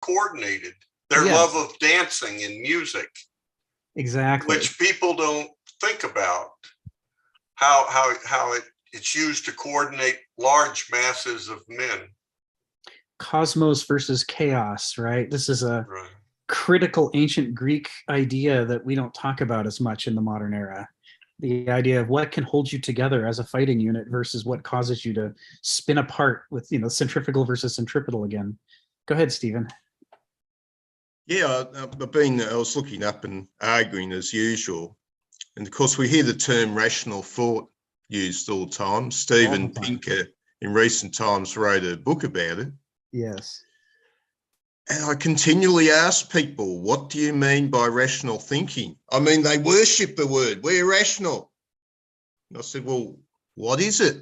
coordinated. Their Yes. love of dancing and music, Exactly. which people don't think about, how it's used to coordinate large masses of men. Cosmos versus chaos, right? This is a Right. critical ancient Greek idea that we don't talk about as much in the modern era. The idea of what can hold you together as a fighting unit versus what causes you to spin apart with, centrifugal versus centripetal again. Go ahead, Stephen. Yeah, I was looking up and arguing as usual. And of course, we hear the term rational thought used all the time. Steven Pinker in recent times wrote a book about it. Yes. And I continually ask people, what do you mean by rational thinking? I mean, they worship the word, we're rational. And I said, well, what is it?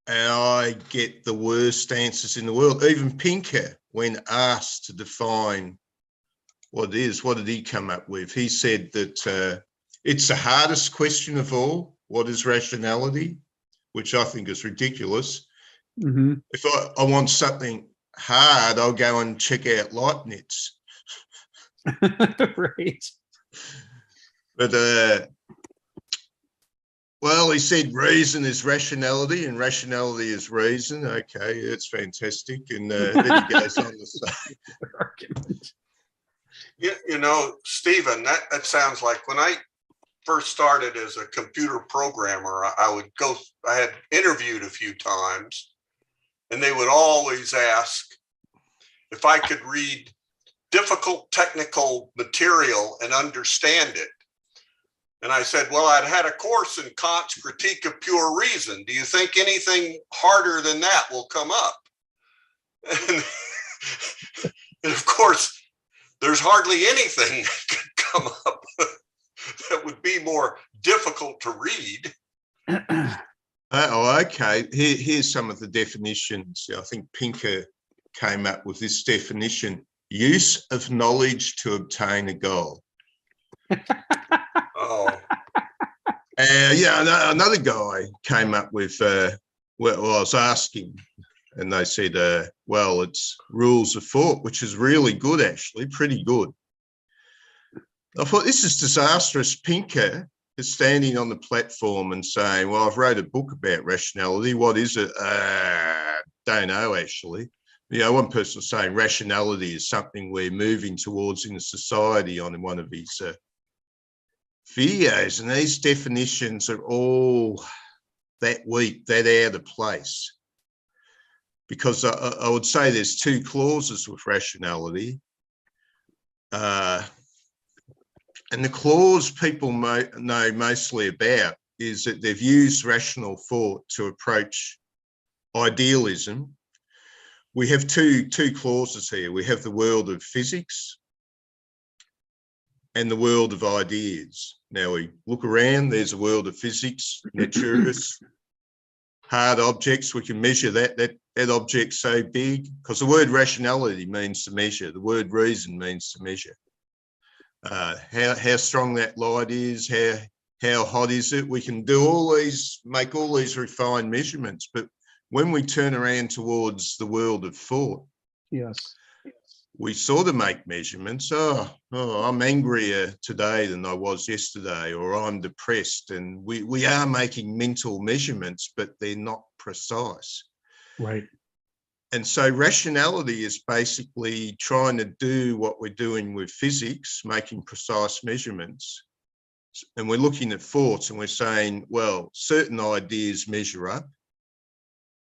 And I get the worst answers in the world. Even Pinker, when asked to define what it is, what did he come up with? He said that it's the hardest question of all. What is rationality? Which I think is ridiculous. Mm-hmm. If I want something hard, I'll go and check out Leibniz. Right. But, well, he said reason is rationality and rationality is reason. Okay, it's fantastic. And then he goes on to say. Stephen, that sounds like when I first started as a computer programmer, I had interviewed a few times, and they would always ask if I could read difficult technical material and understand it. And I said, well, I'd had a course in Kant's Critique of Pure Reason. Do you think anything harder than that will come up? And of course, there's hardly anything that could come up that would be more difficult to read. Oh, okay. Here's some of the definitions. I think Pinker came up with this definition: use of knowledge to obtain a goal. Oh. Yeah, another guy came up with, well, I was asking, and they said, well, it's rules of thought, which is really good, actually, pretty good. I thought, this is disastrous. Pinker is standing on the platform and saying, well, I've wrote a book about rationality. What is it? Don't know, actually. One person was saying rationality is something we're moving towards in a society on one of his videos, and these definitions are all that weak, that out of place. Because I would say there's two clauses with rationality. And the clause people know mostly about is that they've used rational thought to approach idealism. We have two clauses here. We have the world of physics and the world of ideas. Now we look around, there's a world of physics, natures, hard objects, we can measure that object's so big, because the word rationality means to measure, the word reason means to measure. How strong that light is, how hot is it, we can do all these, make all these refined measurements, but when we turn around towards the world of thought, yes, we sort of make measurements. Oh, I'm angrier today than I was yesterday, or I'm depressed. And we are making mental measurements, but they're not precise. Right. And so rationality is basically trying to do what we're doing with physics, making precise measurements. And we're looking at thoughts and we're saying, well, certain ideas measure up.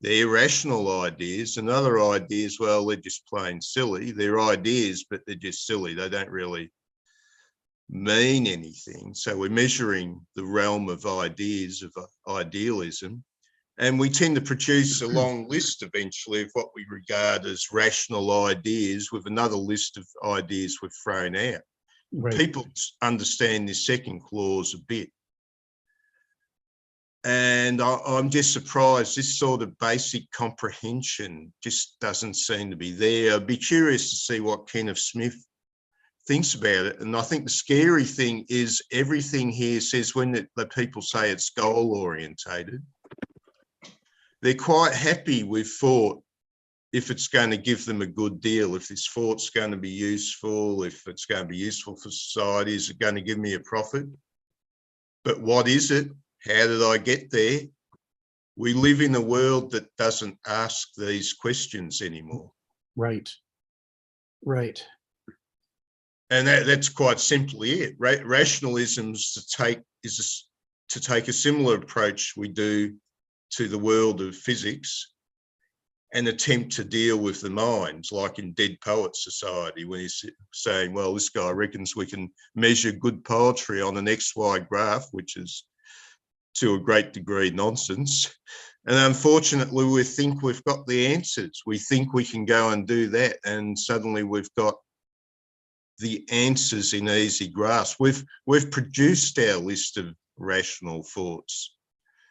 They're irrational ideas, and other ideas, well, they're just plain silly. They're ideas, but they're just silly. They don't really mean anything. So we're measuring the realm of ideas, of idealism, and we tend to produce a long list eventually of what we regard as rational ideas, with another list of ideas we've thrown out. Right. People understand this second clause a bit. And I'm just surprised this sort of basic comprehension just doesn't seem to be there. I'd be curious to see what Kenneth Smith thinks about it. And I think the scary thing is everything here says, when the people say it's goal orientated, they're quite happy with thought if it's going to give them a good deal, if this thought's going to be useful, if it's going to be useful for society, is it going to give me a profit? But what is it? How did I get there? We live in a world that doesn't ask these questions anymore. Right. Right. And that's quite simply it. Rationalism is to take a similar approach we do to the world of physics and attempt to deal with the minds, like in Dead Poets Society, when he's saying, well, this guy reckons we can measure good poetry on an XY graph, which is to a great degree nonsense. And unfortunately, we think we've got the answers. We think we can go and do that, and suddenly we've got the answers in easy grasp. We've produced our list of rational thoughts.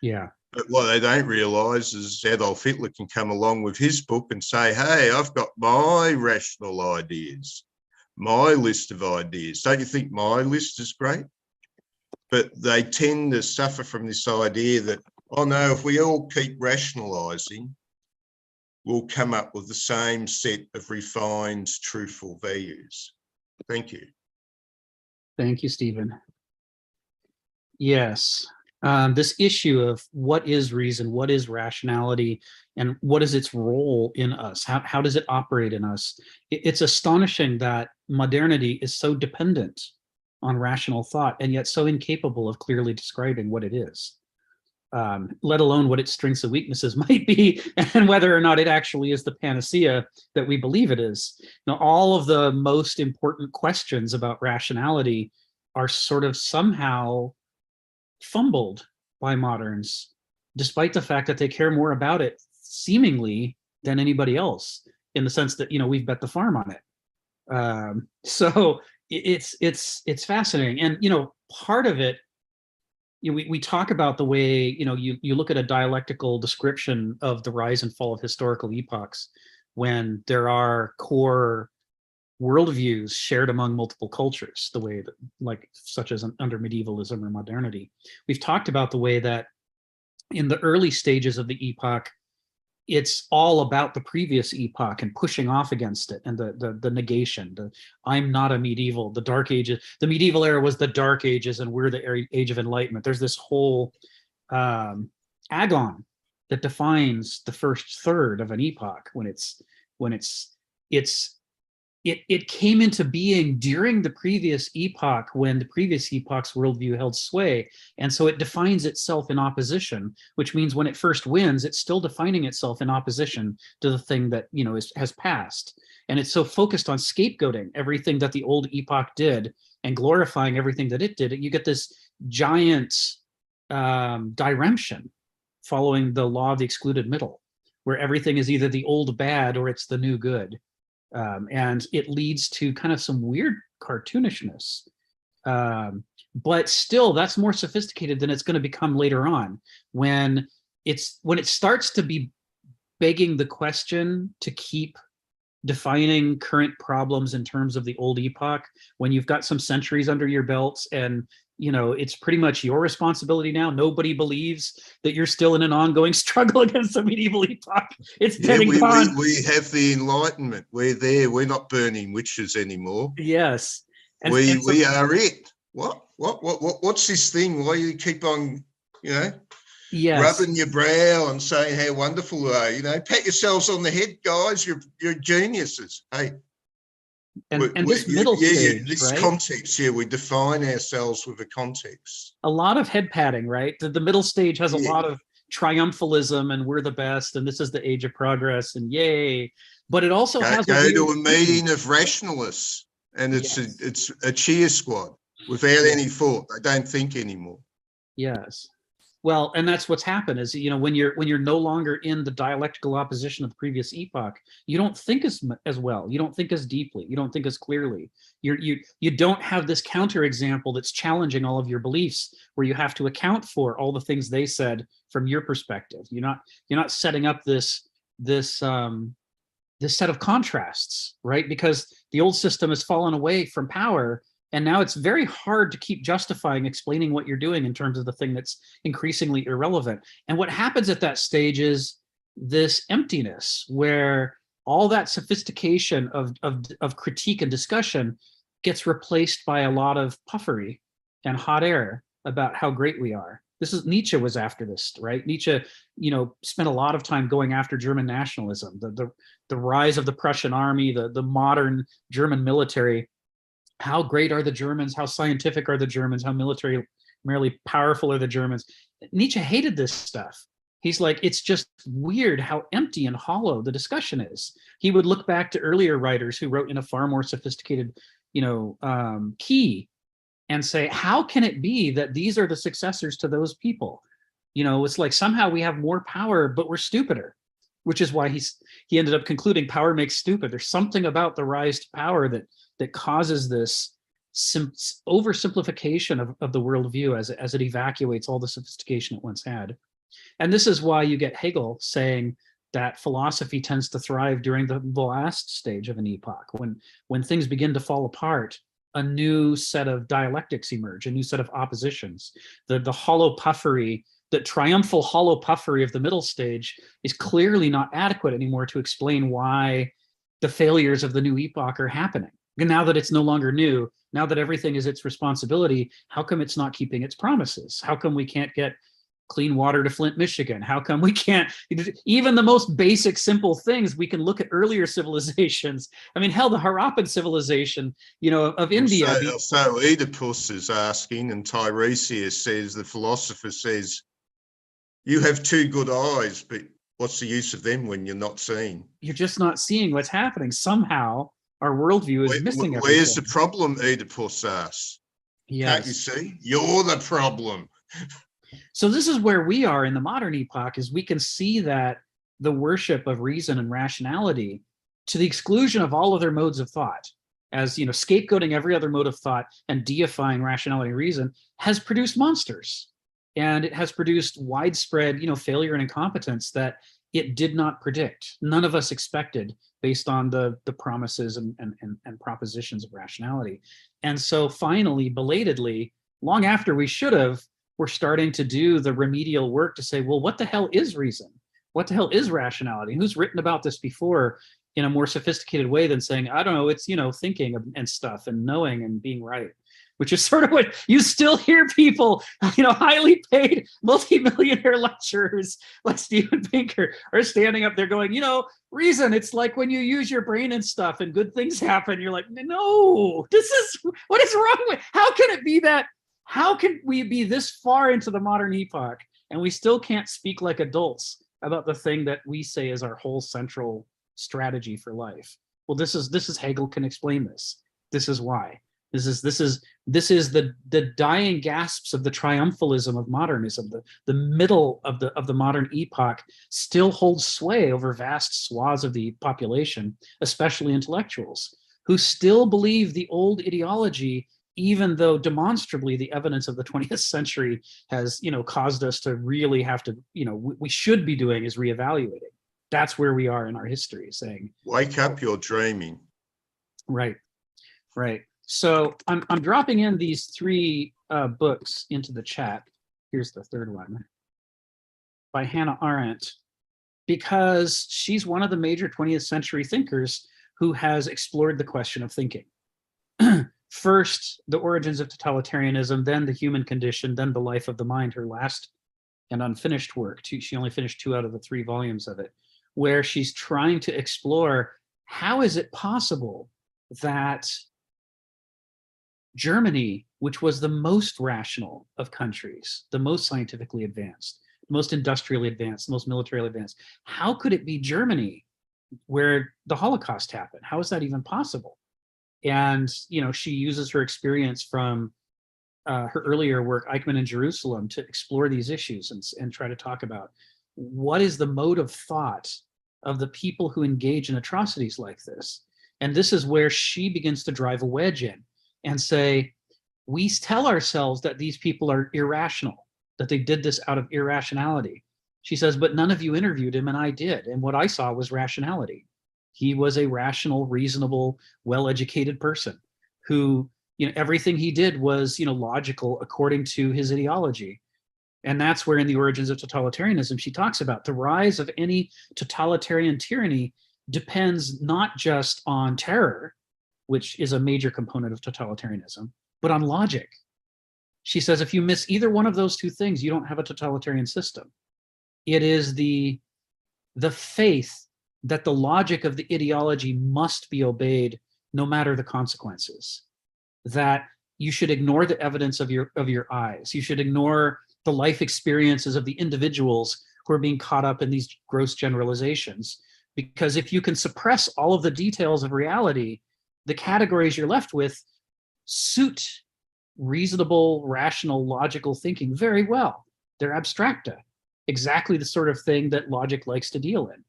Yeah. But what they don't realise is Adolf Hitler can come along with his book and say, hey, I've got my rational ideas, my list of ideas. Don't you think my list is great? But they tend to suffer from this idea that, oh no, if we all keep rationalising, we'll come up with the same set of refined, truthful values. Thank you. Thank you, Stephen. Yes. This issue of what is reason, what is rationality, and what is its role in us? How does it operate in us? It's astonishing that modernity is so dependent on rational thought and yet so incapable of clearly describing what it is, let alone what its strengths and weaknesses might be, and whether or not it actually is the panacea that we believe it is. Now, all of the most important questions about rationality are sort of somehow fumbled by moderns, despite the fact that they care more about it seemingly than anybody else, in the sense that, we've bet the farm on it. So it's fascinating. And, part of it, we talk about the way, you look at a dialectical description of the rise and fall of historical epochs, when there are core worldviews shared among multiple cultures, the way that, like, such as under medievalism or modernity. We've talked about the way that in the early stages of the epoch, it's all about the previous epoch and pushing off against it, and the negation, I'm not a medieval, the dark ages, the medieval era was the dark ages and we're the age of enlightenment. There's this whole agon that defines the first third of an epoch, when it came into being during the previous epoch, when the previous epoch's worldview held sway. And so it defines itself in opposition, which means when it first wins, it's still defining itself in opposition to the thing that, has passed. And it's so focused on scapegoating everything that the old epoch did and glorifying everything that it did. You get this giant diremption following the law of the excluded middle, where everything is either the old bad or it's the new good. And it leads to kind of some weird cartoonishness. But still, that's more sophisticated than it's going to become later on, when it starts to be begging the question to keep defining current problems in terms of the old epoch, when you've got some centuries under your belts and it's pretty much your responsibility now. Nobody believes that you're still in an ongoing struggle against the medieval epoch. It's dead and gone. We have the Enlightenment. We're there. We're not burning witches anymore. Yes. We are it. What's this thing? Why you keep on, rubbing your brow and saying how wonderful you are? Pat yourselves on the head, guys. You're geniuses. Hey. And this middle stage, this right? Context, we define ourselves with a context. A lot of head patting, right? The middle stage has a lot of triumphalism, and we're the best, and this is the age of progress, and yay. But it also has go to a meeting of rationalists, and it's a cheer squad without any thought. They don't think anymore. Yes. Well, and that's what's happened is, when you're no longer in the dialectical opposition of the previous epoch, you don't think as well. You don't think as deeply. You don't think as clearly. You don't have this counterexample that's challenging all of your beliefs, where you have to account for all the things they said from your perspective. You're not setting up this set of contrasts, right? Because the old system has fallen away from power. And now it's very hard to keep justifying explaining what you're doing in terms of the thing that's increasingly irrelevant. And what happens at that stage is this emptiness, where all that sophistication of critique and discussion gets replaced by a lot of puffery and hot air about how great we are. This is Nietzsche was after this, right? Nietzsche, spent a lot of time going after German nationalism, the rise of the Prussian army, the modern German military. How great are the Germans? How scientific are the Germans? How militarily powerful are the Germans? Nietzsche hated this stuff. He's like, it's just weird how empty and hollow the discussion is. He would look back to earlier writers who wrote in a far more sophisticated, key, and say, how can it be that these are the successors to those people? It's like somehow we have more power, but we're stupider, which is why he ended up concluding power makes stupid. There's something about the rise to power that causes this oversimplification of the worldview as it evacuates all the sophistication it once had. And this is why you get Hegel saying that philosophy tends to thrive during the last stage of an epoch, when things begin to fall apart. A new set of dialectics emerge, a new set of oppositions. The hollow puffery, the triumphal hollow puffery of the middle stage is clearly not adequate anymore to explain why the failures of the new epoch are happening. And now that it's no longer new, now that everything is its responsibility, how come it's not keeping its promises? How come we can't get clean water to Flint, Michigan? How come we can't, even the most basic, simple things, we can look at earlier civilizations. I mean, hell, the Harappan civilization, of India. So Oedipus is asking, and Tiresias says, the philosopher says, you have two good eyes, but what's the use of them when you're not seeing? You're just not seeing what's happening. Somehow our worldview is missing everything. Where's the problem, Oedipus asks? Yes. Can't you see? You're the problem. So this is where we are in the modern epoch, is we can see that the worship of reason and rationality, to the exclusion of all other modes of thought, as scapegoating every other mode of thought and deifying rationality and reason, has produced monsters. And it has produced widespread, failure and incompetence that it did not predict. None of us expected, based on the promises and propositions of rationality. And so finally, belatedly, long after we should have, we're starting to do the remedial work to say, well, what the hell is reason? What the hell is rationality? Who's written about this before in a more sophisticated way than saying, I don't know, it's, thinking and stuff and knowing and being right, which is sort of what you still hear people, highly paid multimillionaire lecturers like Steven Pinker are standing up there going, reason, it's like when you use your brain and stuff and good things happen. You're like, no, what is wrong with, how can it be that? How can we be this far into the modern epoch and we still can't speak like adults about the thing that we say is our whole central strategy for life? Well, this is Hegel can explain this. This is why. This is the dying gasps of the triumphalism of modernism. The middle of the modern epoch still holds sway over vast swaths of the population, especially intellectuals, who still believe the old ideology, even though demonstrably the evidence of the 20th century has, caused us to really have to, what we should be doing is reevaluating. That's where we are in our history, saying, wake up, you're dreaming. Right. So I'm dropping in these three books into the chat. Here's the third one by Hannah Arendt, because she's one of the major 20th century thinkers who has explored the question of thinking. First, the origins of totalitarianism, then the human condition, then the life of the mind, her last and unfinished work. She only finished 2 out of the 3 volumes of it, where she's trying to explore how is it possible that Germany, which was the most rational of countries, the most scientifically advanced, the most industrially advanced, the most militarily advanced, how could it be Germany where the Holocaust happened? How is that even possible? And, she uses her experience from her earlier work, Eichmann in Jerusalem, to explore these issues and try to talk about what is the mode of thought of the people who engage in atrocities like this. And this is where she begins to drive a wedge in and say, we tell ourselves that these people are irrational, that they did this out of irrationality. She says, but none of you interviewed him, and I did. And what I saw was rationality. He was a rational, reasonable, well-educated person who, everything he did was, logical according to his ideology. And that's where in the origins of totalitarianism, she talks about the rise of any totalitarian tyranny depends not just on terror, which is a major component of totalitarianism, but on logic. She says if you miss either one of those two things, you don't have a totalitarian system. It is the faith that the logic of the ideology must be obeyed no matter the consequences, that you should ignore the evidence of your eyes. You should ignore the life experiences of the individuals who are being caught up in these gross generalizations. Because if you can suppress all of the details of reality, the categories you're left with suit reasonable, rational, logical thinking very well. They're abstracta, exactly the sort of thing that logic likes to deal in.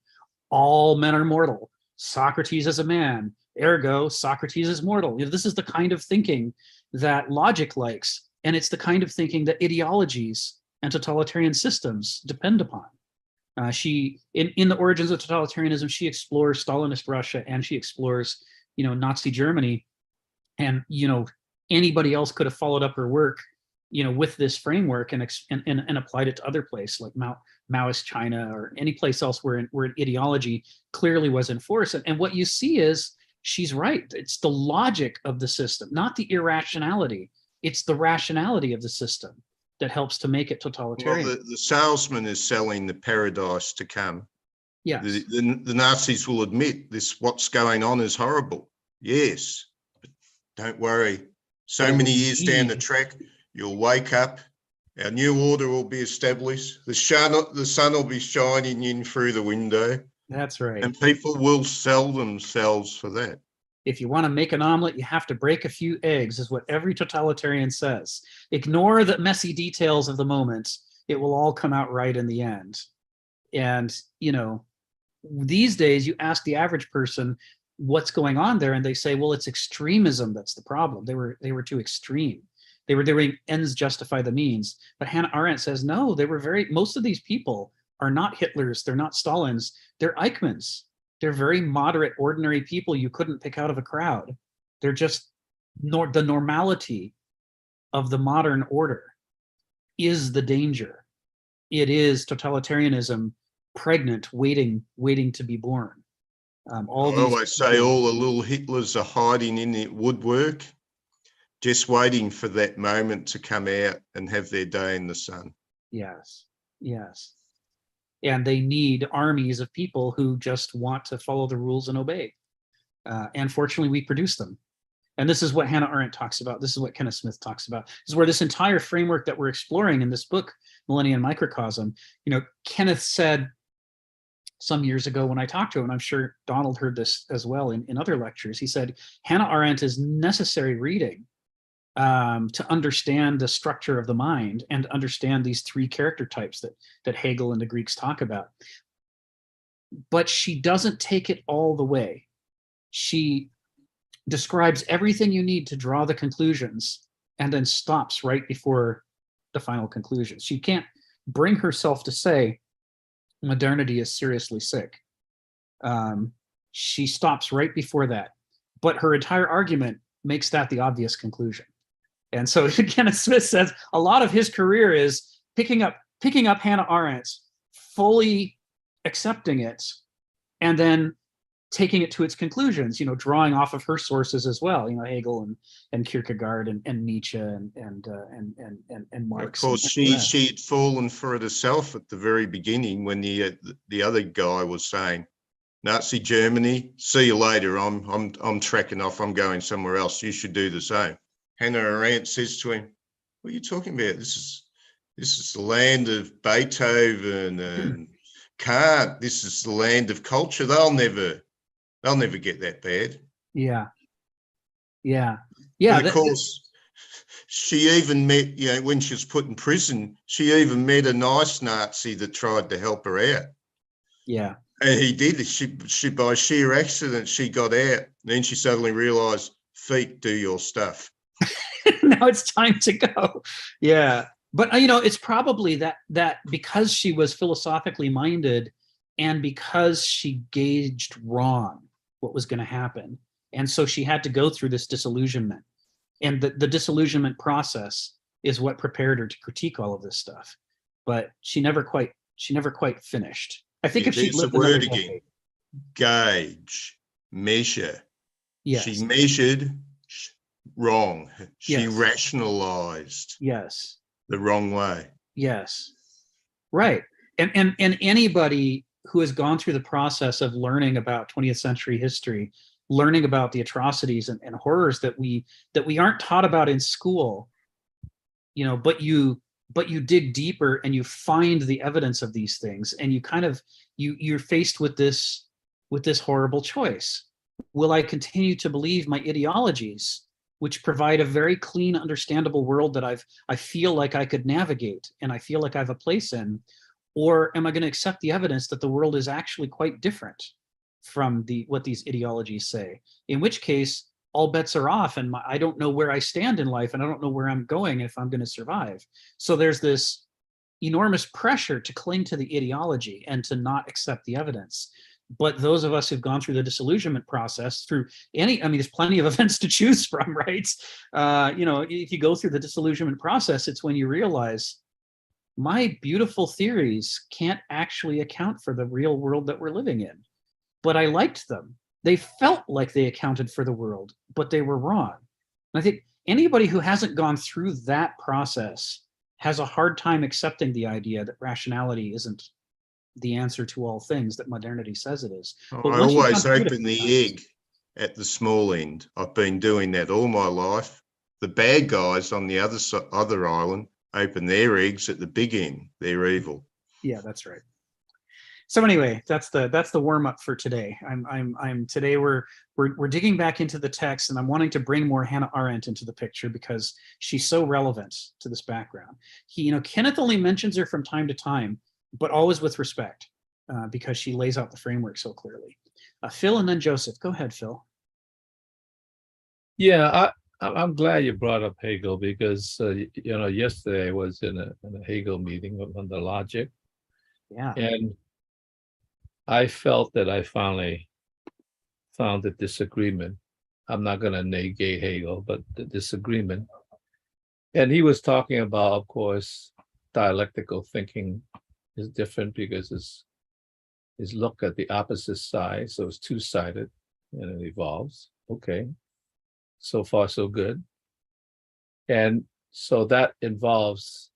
All men are mortal. Socrates is a man. Ergo, Socrates is mortal. This is the kind of thinking that logic likes, and it's the kind of thinking that ideologies and totalitarian systems depend upon. In the origins of totalitarianism, she explores Stalinist Russia and she explores, Nazi Germany, and anybody else could have followed up her work, with this framework and applied it to other places like Maoist China or any place else where an ideology clearly was in force. And what you see is she's right. It's the logic of the system, not the irrationality. It's the rationality of the system that helps to make it totalitarian. Well, the salesman is selling the paradise to come. Yes. The Nazis will admit what's going on is horrible. Yes, but don't worry. So many years down the track, you'll wake up, our new order will be established, the sun will be shining in through the window. That's right. And people will sell themselves for that. If you want to make an omelet, you have to break a few eggs, is what every totalitarian says. Ignore the messy details of the moment. It will all come out right in the end. And, these days you ask the average person what's going on there, and they say, well, it's extremism that's the problem. They were too extreme. They were doing ends justify the means. But Hannah Arendt says, no, most of these people are not Hitlers, they're not Stalins, they're Eichmanns. They're very moderate, ordinary people you couldn't pick out of a crowd. They're just the normality of the modern order is the danger. It is totalitarianism pregnant, waiting to be born. I always say all the little Hitlers are hiding in the woodwork, just waiting for that moment to come out and have their day in the sun. Yes. And they need armies of people who just want to follow the rules and obey. And fortunately, we produce them. And this is what Hannah Arendt talks about. This is what Kenneth Smith talks about. This is where this entire framework that we're exploring in this book, Millennia and Microcosm, Kenneth said some years ago when I talked to him, and I'm sure Donald heard this as well in other lectures, he said, Hannah Arendt is necessary reading to understand the structure of the mind and understand these three character types that Hegel and the Greeks talk about. But she doesn't take it all the way. She describes everything you need to draw the conclusions and then stops right before the final conclusions. She can't bring herself to say modernity is seriously sick. She stops right before that. But her entire argument makes that the obvious conclusion. And so Kenneth Smith says a lot of his career is picking up Hannah Arendt, fully accepting it, and then taking it to its conclusions, drawing off of her sources as well, Hegel and Kierkegaard and Nietzsche and Marx. Of course, she had fallen for it herself at the very beginning when the other guy was saying, Nazi Germany, see you later. I'm tracking off. I'm going somewhere else. You should do the same. Hannah Arendt says to him, what are you talking about? This is the land of Beethoven and Kant. This is the land of culture. They'll never get that bad. Yeah. And of course, she even met, when she was put in prison, she even met a nice Nazi that tried to help her out. Yeah. And he did. She by sheer accident, she got out. And then she suddenly realized, feet, do your stuff. Now it's time to go. Yeah. But, it's probably that because she was philosophically minded and because she gauged wrong what was going to happen. And so she had to go through this disillusionment. And the disillusionment process is what prepared her to critique all of this stuff. But she never quite finished. I think if she'd lived another decade. gauge, measure. Yes. She measured wrong. She Yes. rationalized Yes. the wrong way. Yes. Right. And anybody who has gone through the process of learning about 20th century history, learning about the atrocities and horrors that we aren't taught about in school, you know, but you dig deeper and you find the evidence of these things, and you kind of you're faced with this horrible choice. Will I continue to believe my ideologies, which provide a very clean, understandable world that I feel like I could navigate and I feel like I have a place in, or am I going to accept the evidence that the world is actually quite different from what these ideologies say? In which case, all bets are off, and I don't know where I stand in life, and I don't know where I'm going if I'm going to survive. So there's this enormous pressure to cling to the ideology and to not accept the evidence. But those of us who've gone through the disillusionment process through there's plenty of events to choose from, right? If you go through the disillusionment process, it's when you realize my beautiful theories can't actually account for the real world that we're living in. But I liked them. They felt like they accounted for the world, but they were wrong. And I think anybody who hasn't gone through that process has a hard time accepting the idea that rationality isn't the answer to all things that modernity says it is. But I always open the egg at the small end. I've been doing that all my life. The bad guys on the other island open their eggs at the big end. They're evil. Yeah, that's right. So anyway, that's the warm up for today. Today we're digging back into the text, and I'm wanting to bring more Hannah Arendt into the picture because she's so relevant to this background. Kenneth only mentions her from time to time, but always with respect, because she lays out the framework so clearly. Phil, and then Joseph. Go ahead, Phil. Yeah, I'm glad you brought up Hegel because yesterday I was in a Hegel meeting on the logic. Yeah. And I felt that I finally found the disagreement. I'm not going to negate Hegel, but the disagreement. And he was talking about, of course, dialectical thinking is different because it's look at the opposite side. So it's two-sided and it evolves. Okay. So far, so good. And so that involves,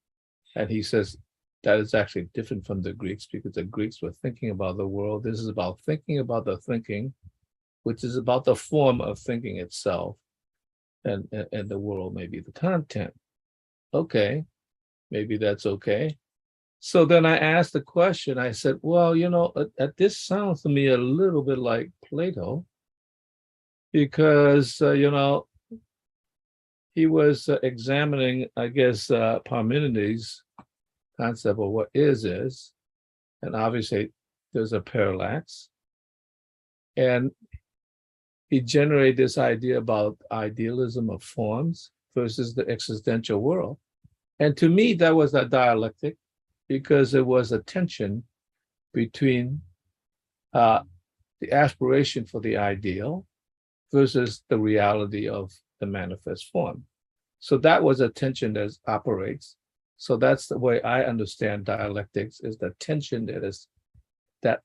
and he says, that is actually different from the Greeks because the Greeks were thinking about the world. This is about thinking about the thinking, which is about the form of thinking itself, and the world may be the content. Okay, maybe that's okay. So then I asked the question, I said, well, this sounds to me a little bit like Plato because, he was examining, I guess, Parmenides' concept of what is, and obviously there's a parallax. And he generated this idea about idealism of forms versus the existential world. And to me, that was a dialectic because it was a tension between the aspiration for the ideal versus the reality of the manifest form. So that was a tension that operates. So that's the way I understand dialectics, is the tension that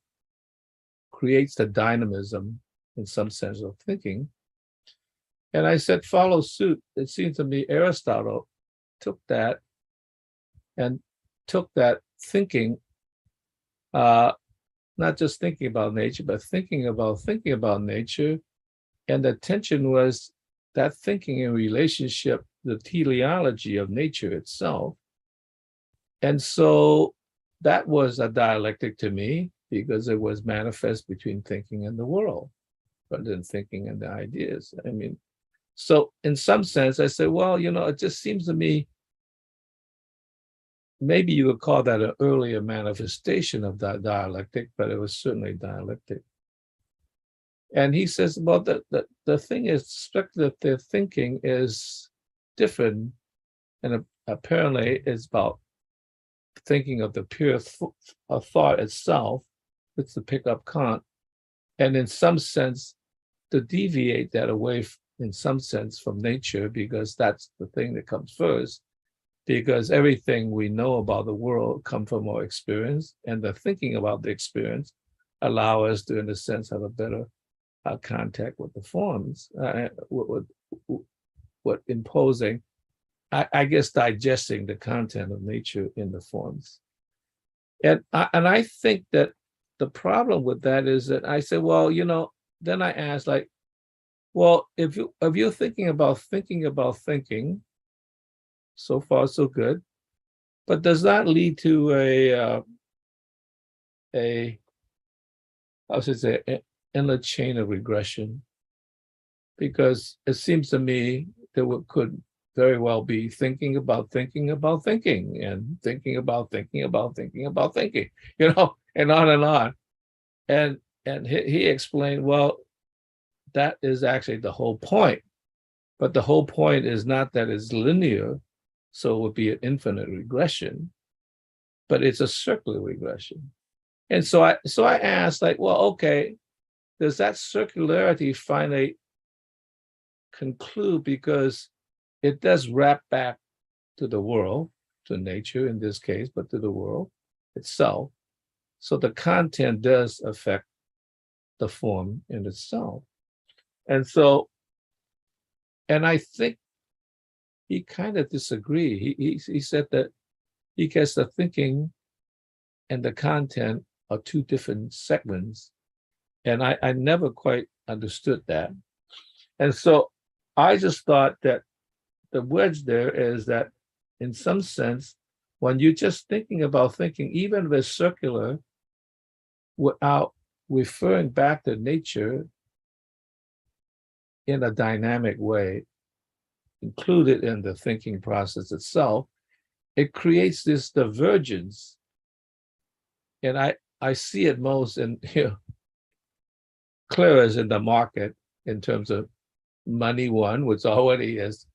creates the dynamism in some sense of thinking. And I said, follow suit. It seems to me Aristotle took that thinking, not just thinking about nature, but thinking about nature. And the tension was that thinking in relationship, the teleology of nature itself. And so that was a dialectic to me because it was manifest between thinking and the world, rather than thinking and the ideas. So in some sense, I said, well, it just seems to me, maybe you would call that an earlier manifestation of that dialectic, but it was certainly dialectic. And he says, well, the thing is, speculative thinking is different, and apparently it's about thinking of the pure thought itself, it's to pick up Kant, and in some sense, to deviate that away, in some sense, from nature, because that's the thing that comes first, because everything we know about the world comes from our experience, and the thinking about the experience allow us to, in a sense, have a better contact with the forms, what imposing, I guess, digesting the content of nature in the forms. And I think that the problem with that is that I said, well, then I asked, like, well, if you're thinking about thinking, so far so good, but does that lead to I should say, in a chain of regression? Because it seems to me that we could very well be thinking about thinking about thinking, and thinking about thinking about thinking about thinking, and on and on. And he explained, well, that is actually the whole point. But the whole point is not that it's linear, so it would be an infinite regression, but it's a circular regression. And so I asked, like, well, okay, does that circularity finally conclude, because it does wrap back to the world, to nature in this case, but to the world itself. So the content does affect the form in itself. And I think he kind of disagreed. He said that he gets the thinking and the content are two different segments. And I never quite understood that. And so I just thought that the wedge there is that, in some sense, when you're just thinking about thinking, even if it's circular, without referring back to nature in a dynamic way, included in the thinking process itself, it creates this divergence. And I see it most in clearest in the market in terms of money one, which already is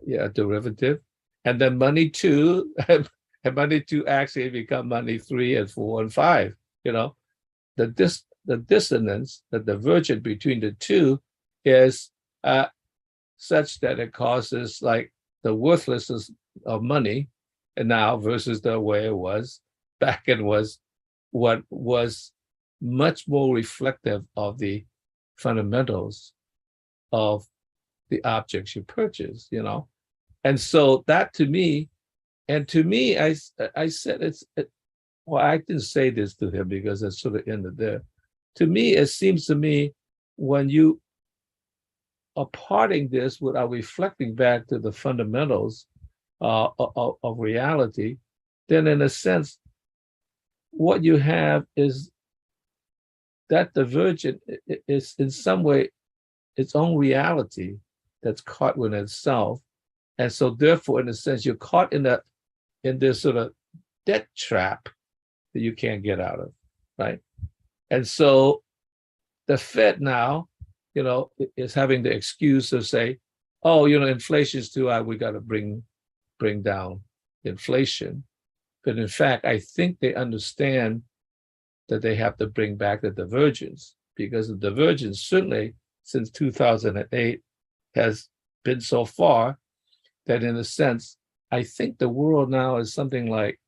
a derivative, and then money two, and money two actually become money 3 and 4 and 5. The dissonance, the divergence between the two is such that it causes, like, the worthlessness of money and now versus the way it was back, and was what was much more reflective of the fundamentals of the objects you purchase, And so that to me, I said well, I didn't say this to him because it sort of ended there. To me, it seems to me, when you are parting this without reflecting back to the fundamentals of reality, then in a sense, what you have is that divergent is in some way its own reality that's caught within itself. And so therefore, in a sense, you're caught in this sort of debt trap that you can't get out of, right? And so the Fed now, is having the excuse of say, oh, inflation's too high, we got to bring down inflation. But in fact, I think they understand that they have to bring back the divergence, because the divergence, certainly since 2008, has been so far that, in a sense, I think the world now is something like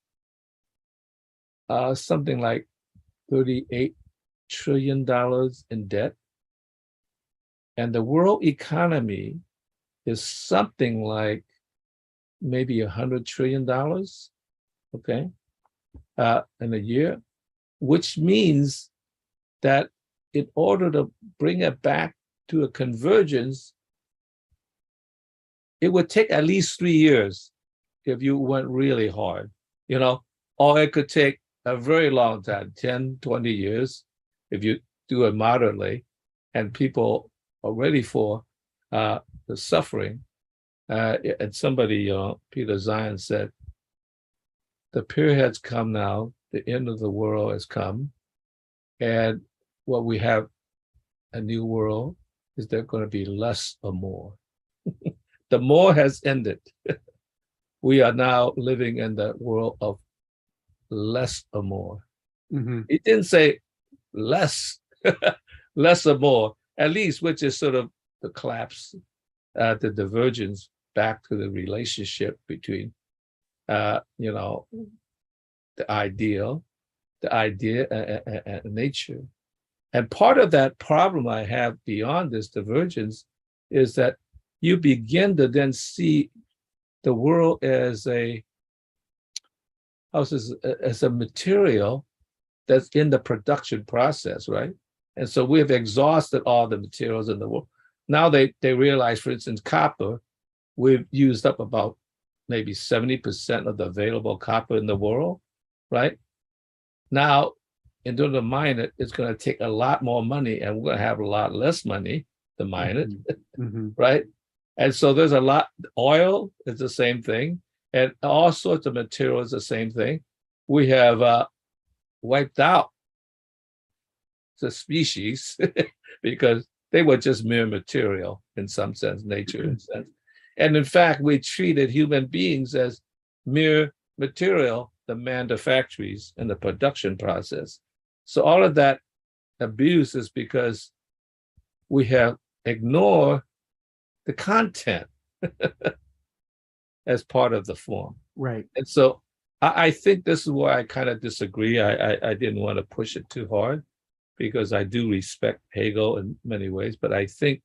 $38 trillion in debt. And the world economy is something like maybe $100 trillion, okay, in a year, which means that in order to bring it back to a convergence, it would take at least 3 years if you went really hard, or it could take a very long time, 10, 20 years, if you do it moderately, and people are ready for the suffering. And somebody, Peter Zion, said, the period has come now, the end of the world has come, and what we have, a new world, is there going to be less or more? The more has ended. We are now living in the world of less or more. Mm-hmm. He didn't say less, less or more, at least, which is sort of the collapse, the divergence back to the relationship between, the ideal the idea and nature. And part of that problem I have beyond this divergence is that you begin to then see the world as a material that's in the production process, right? And so we've exhausted all the materials in the world. Now they realize, for instance, copper, we've used up about maybe 70% of the available copper in the world, right? Now, in order to mine it, it's going to take a lot more money, and we're going to have a lot less money to mine it, right? And so there's a lot. Oil is the same thing, and all sorts of materials the same thing. We have wiped out the species because they were just mere material in some sense, nature in sense. And in fact, we treated human beings as mere material, the manufactories and the production process. So all of that abuse is because we have ignored the content as part of the form. Right. And so I think this is where I kind of disagree. I didn't want to push it too hard because I do respect Hegel in many ways, but I think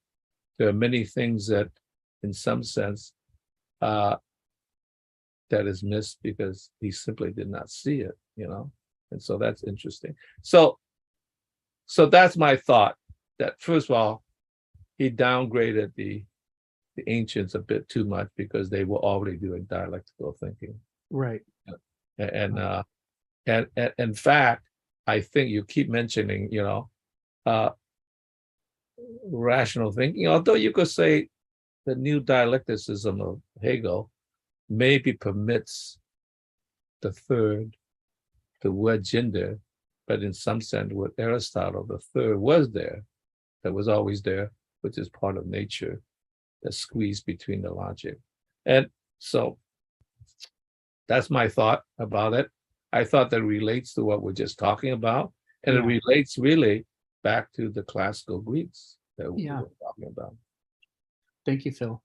there are many things that, in some sense, that is missed because he simply did not see it, you know? And so that's interesting. So that's my thought, that first of all, he downgraded the ancients a bit too much because they were already doing dialectical thinking. Right. And in fact, I think you keep mentioning, you know, rational thinking, although you could say the new dialecticism of Hegel maybe permits the third to wedge in there, but in some sense with Aristotle, the third was there, that was always there, which is part of nature, that squeezed between the logic. And so that's my thought about it. I thought that relates to what we're just talking about, and it relates really back to the classical Greeks that we were talking about. Thank you, Phil.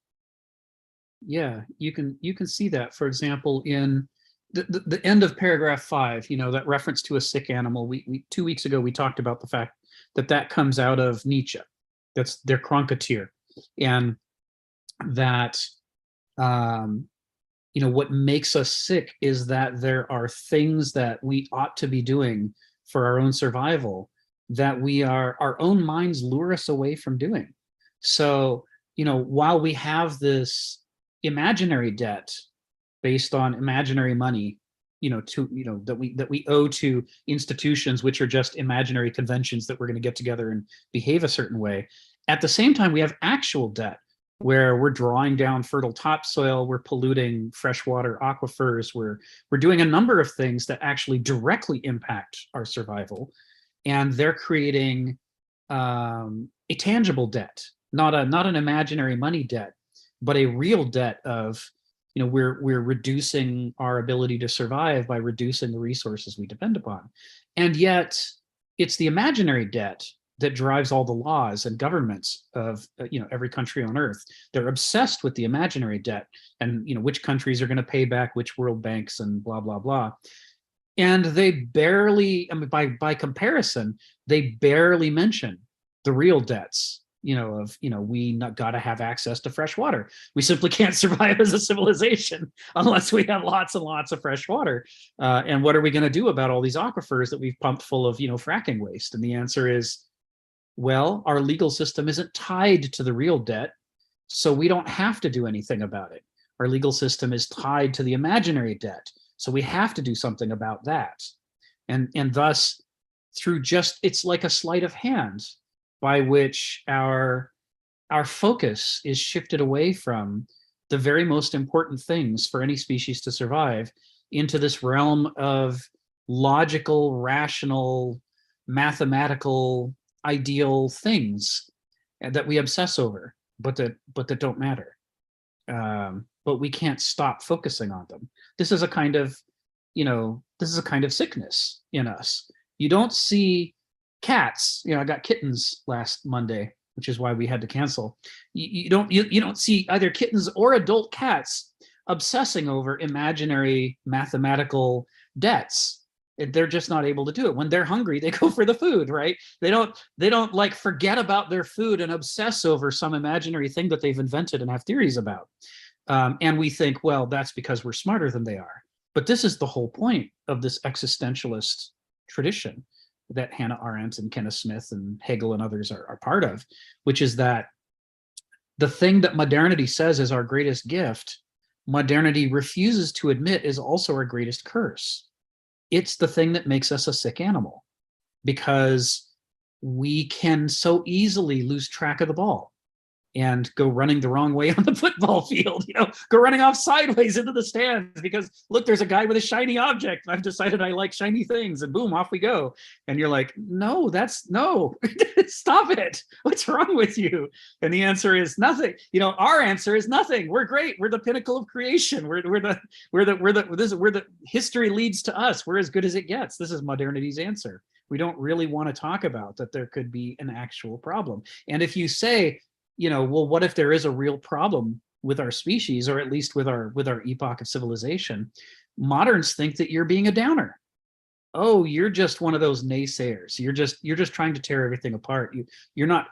Yeah, you can see that, for example, in the end of paragraph 5, you know, that reference to a sick animal. We 2 weeks ago, we talked about the fact that comes out of Nietzsche. That's their Krankheitstheorie. And that, you know, what makes us sick is that there are things that we ought to be doing for our own survival that our own minds lure us away from doing. So, you know, while we have this imaginary debt based on imaginary money, you know, that we owe to institutions which are just imaginary conventions that we're going to get together and behave a certain way. At the same time, we have actual debt where we're drawing down fertile topsoil, we're polluting freshwater aquifers, we're doing a number of things that actually directly impact our survival, and they're creating a tangible debt, not an imaginary money debt, but a real debt of, you know, we're reducing our ability to survive by reducing the resources we depend upon. And yet it's the imaginary debt that drives all the laws and governments of, you know, every country on earth. They're obsessed with the imaginary debt and, you know, which countries are going to pay back which world banks and blah, blah, blah. And they barely, I mean, by comparison, they barely mention the real debts, you know, of, you know, we got to have access to fresh water. We simply can't survive as a civilization unless we have lots and lots of fresh water. And what are we going to do about all these aquifers that we've pumped full of, you know, fracking waste? And the answer is, well, our legal system isn't tied to the real debt, so we don't have to do anything about it. Our legal system is tied to the imaginary debt, so we have to do something about that. And thus, through just, it's like a sleight of hand by which our focus is shifted away from the very most important things for any species to survive into this realm of logical, rational, mathematical, ideal things that we obsess over, but that don't matter. But we can't stop focusing on them. This is a kind of, you know, sickness in us. You don't see cats, you know, I got kittens last Monday, which is why we had to cancel. You don't see either kittens or adult cats obsessing over imaginary mathematical debts. They're just not able to do it. When they're hungry, they go for the food, right? They don't like forget about their food and obsess over some imaginary thing that they've invented and have theories about. And we think, well, that's because we're smarter than they are. But this is the whole point of this existentialist tradition that Hannah Arendt and Kenneth Smith and Hegel and others are part of, which is that the thing that modernity says is our greatest gift, modernity refuses to admit is also our greatest curse. It's the thing that makes us a sick animal, because we can so easily lose track of the ball and go running the wrong way on the football field, go running off sideways into the stands because, look, there's a guy with a shiny object. I've decided I like shiny things, and boom, off we go. And you're like, no, stop it. What's wrong with you? And the answer is nothing. Our answer is nothing. We're great. We're the pinnacle of creation. We're the history leads to us. We're as good as it gets. This is modernity's answer. We don't really want to talk about that there could be an actual problem. And if you say, well, what if there is a real problem with our species, or at least with our epoch of civilization? Moderns think that you're being a downer. Oh, you're just one of those naysayers. You're just trying to tear everything apart. You're not.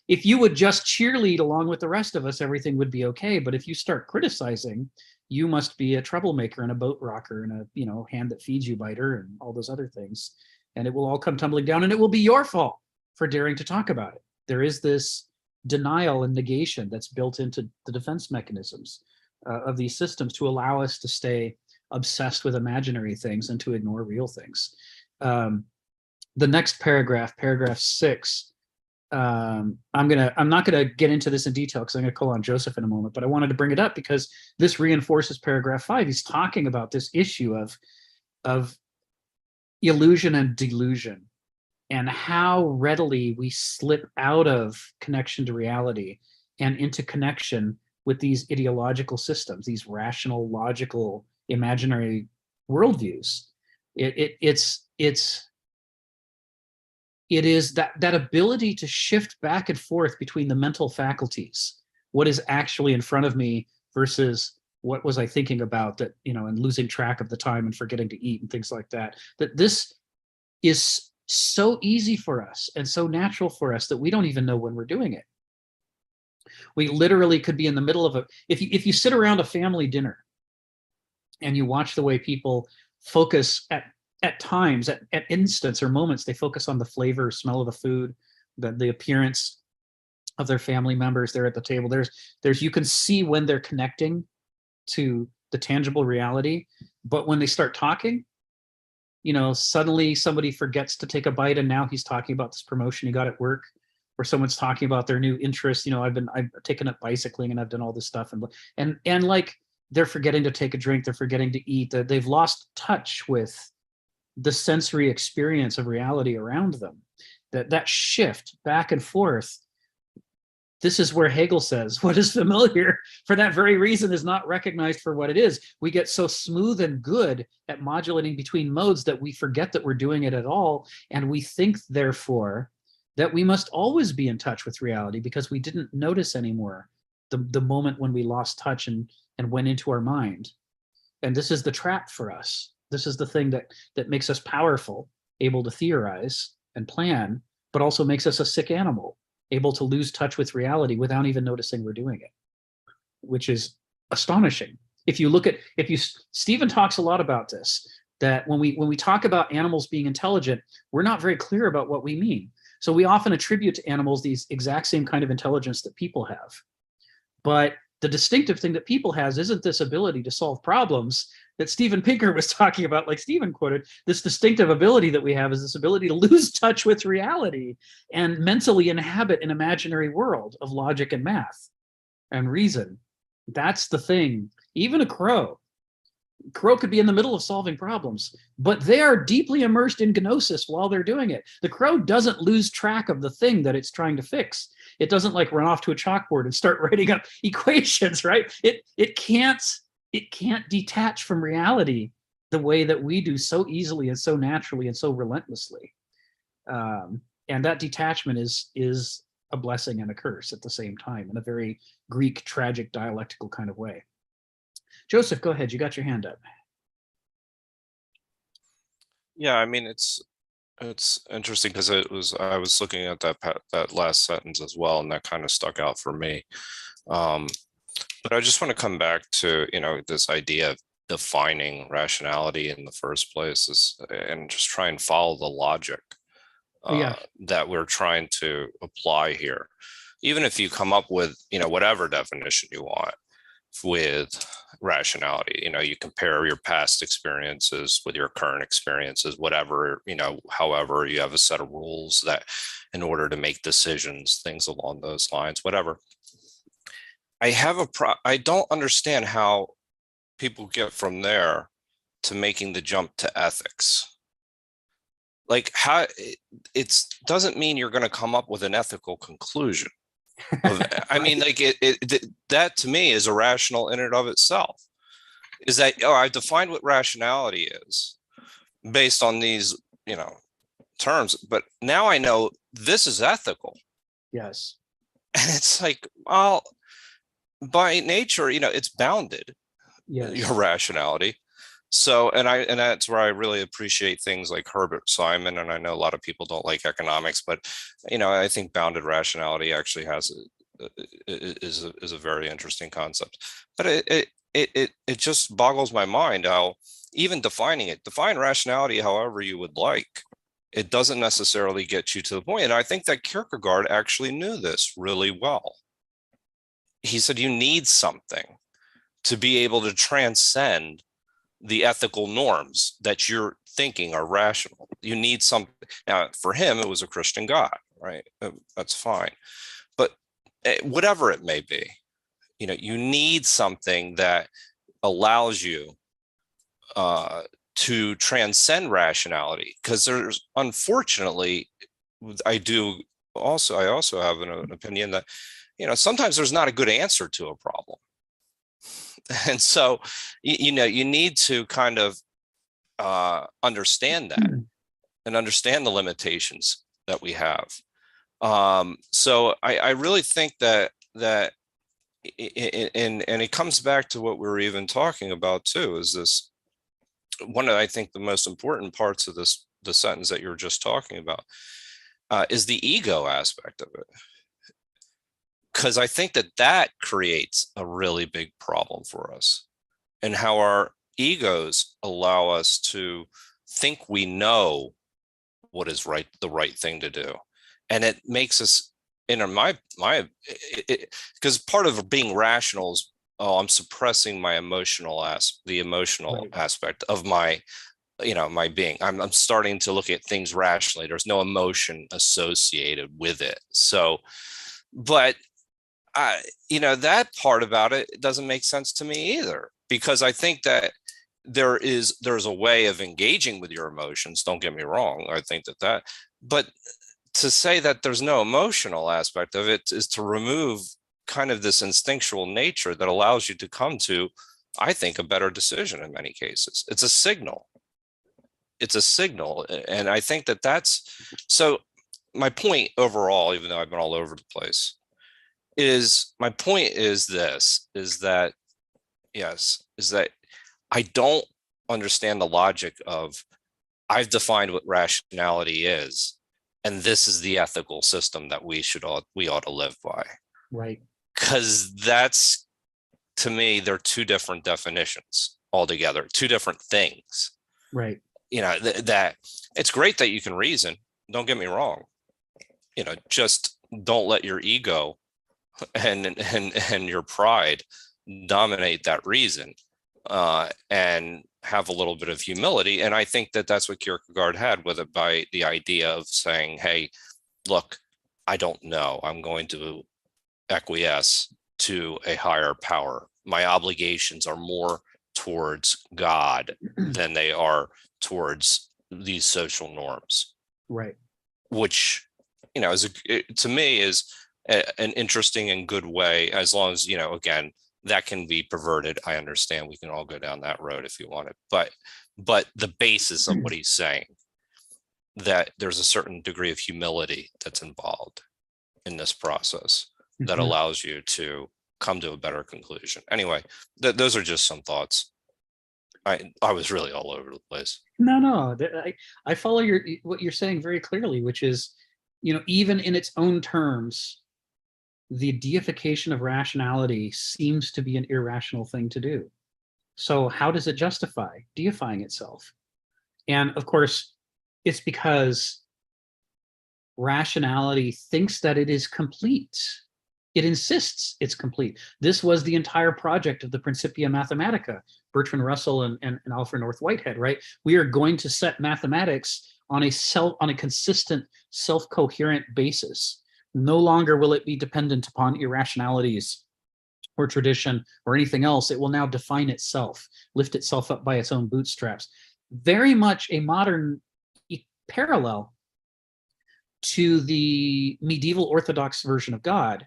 If you would just cheerlead along with the rest of us, everything would be okay. But if you start criticizing, you must be a troublemaker and a boat rocker and a hand that feeds you biter and all those other things, and it will all come tumbling down, and it will be your fault for daring to talk about it. There is this denial and negation that's built into the defense mechanisms of these systems to allow us to stay obsessed with imaginary things and to ignore real things. The next paragraph 6, I'm not gonna get into this in detail because I'm gonna call on Joseph in a moment, but I wanted to bring it up because this reinforces paragraph 5. He's talking about this issue of illusion and delusion, and how readily we slip out of connection to reality and into connection with these ideological systems, these rational, logical, imaginary worldviews. It is that ability to shift back and forth between the mental faculties, what is actually in front of me versus what was I thinking about, that, and losing track of the time and forgetting to eat and things like that. That this is so easy for us and so natural for us that we don't even know when we're doing it. We literally could be in the middle of if you sit around a family dinner and you watch the way people focus at times, at instants or moments, they focus on the flavor, smell of the food, the appearance of their family members. They're at the table. There's you can see when they're connecting to the tangible reality, but when they start talking, suddenly somebody forgets to take a bite, and now he's talking about this promotion he got at work, or someone's talking about their new interest. I've taken up bicycling and I've done all this stuff, and like they're forgetting to take a drink, they're forgetting to eat. They've lost touch with the sensory experience of reality around them. That shift back and forth. This is where Hegel says, what is familiar for that very reason is not recognized for what it is. We get so smooth and good at modulating between modes that we forget that we're doing it at all. And we think, therefore, that we must always be in touch with reality because we didn't notice anymore the moment when we lost touch and went into our mind. And this is the trap for us. This is the thing that makes us powerful, able to theorize and plan, but also makes us a sick animal, able to lose touch with reality without even noticing we're doing it, which is astonishing. Stephen talks a lot about this, that when we talk about animals being intelligent, we're not very clear about what we mean. So we often attribute to animals these exact same kind of intelligence that people have. But the distinctive thing that people has isn't this ability to solve problems that Steven Pinker was talking about, like Stephen quoted. This distinctive ability that we have is this ability to lose touch with reality and mentally inhabit an imaginary world of logic and math and reason. That's the thing. Even a crow could be in the middle of solving problems, but they are deeply immersed in gnosis while they're doing it. The crow doesn't lose track of the thing that it's trying to fix. It doesn't like run off to a chalkboard and start writing up equations, right? It can't detach from reality the way that we do so easily and so naturally and so relentlessly. And that detachment is a blessing and a curse at the same time, in a very Greek, tragic, dialectical kind of way. Joseph, go ahead. You got your hand up. Yeah, I mean, it's interesting because I was looking at that last sentence as well, and that kind of stuck out for me. But I just want to come back to, this idea of defining rationality in the first place and just try and follow the logic Yeah. that we're trying to apply here. Even if you come up with, whatever definition you want with rationality, you compare your past experiences with your current experiences, whatever, however, you have a set of rules that in order to make decisions, things along those lines, whatever. I don't understand how people get from there to making the jump to ethics. Like how it doesn't mean you're going to come up with an ethical conclusion. I mean, like that to me is irrational in and of itself. Is that, I defined what rationality is based on these, terms, but now I know this is ethical. Yes. And it's like, well, by nature, it's bounded. Yes. Your rationality. So, and that's where I really appreciate things like Herbert Simon. And I know a lot of people don't like economics, but I think bounded rationality actually is a very interesting concept. But it just boggles my mind how even define rationality however you would like. It doesn't necessarily get you to the point. And I think that Kierkegaard actually knew this really well. He said you need something to be able to transcend the ethical norms that you're thinking are rational. You need something. Now, for him, it was a Christian God, right? That's fine. But whatever it may be, you need something that allows you to transcend rationality. Because there's, unfortunately, I also have an opinion that, sometimes there's not a good answer to a problem. And so, you need to kind of understand that and understand the limitations that we have. So I really think that and it comes back to what we were even talking about too, is this one of, I think, the most important parts of the sentence that you were just talking about is the ego aspect of it. Because I think that creates a really big problem for us, and how our egos allow us to think we know what is right, the right thing to do. And it makes us, because part of being rational is, I'm suppressing my the emotional aspect of my, my being. I'm starting to look at things rationally. There's no emotion associated with it. So, but that part about it doesn't make sense to me either, because I think that there's a way of engaging with your emotions. Don't get me wrong. I think but to say that there's no emotional aspect of it is to remove kind of this instinctual nature that allows you to come to, I think, a better decision in many cases. It's a signal. And I think that's, so my point overall, even though I've been all over the place, my point is that I don't understand the logic of, I've defined what rationality is, and this is the ethical system that we ought to live by. Right. Because that's, to me, they're two different definitions altogether, two different things. Right. That it's great that you can reason. Don't get me wrong. Just don't let your ego and your pride dominate that reason, and have a little bit of humility. And I think that that's what Kierkegaard had with it, by the idea of saying, hey, look, I don't know. I'm going to acquiesce to a higher power. My obligations are more towards God than they are towards these social norms. Right. Which, to me is an interesting and good way, as long as, again, that can be perverted. I understand we can all go down that road if you want it, but the basis of what he's saying, that there's a certain degree of humility that's involved in this process that allows you to come to a better conclusion. Anyway, those are just some thoughts. I was really all over the place. No. I follow what you're saying very clearly, which is, even in its own terms, the deification of rationality seems to be an irrational thing to do. So how does it justify deifying itself? And of course, it's because rationality thinks that it is complete. It insists it's complete. This was the entire project of the Principia Mathematica, Bertrand Russell and Alfred North Whitehead, right? We are going to set mathematics on a consistent, self-coherent basis. No longer will it be dependent upon irrationalities or tradition or anything else. It will now define itself, lift itself up by its own bootstraps. Very much a modern parallel to the medieval Orthodox version of God,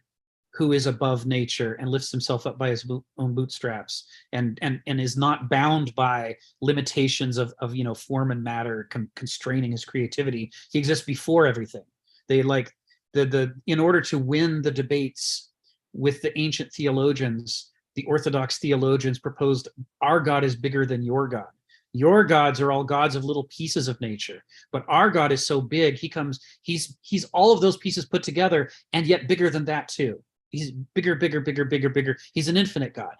who is above nature and lifts himself up by his own bootstraps and is not bound by limitations of form and matter constraining his creativity. He exists before everything. They like in order to win the debates with the ancient theologians, the Orthodox theologians proposed our God is bigger than your God. Your gods are all gods of little pieces of nature, but our God is so big. He's all of those pieces put together and yet bigger than that too. He's bigger. He's an infinite God.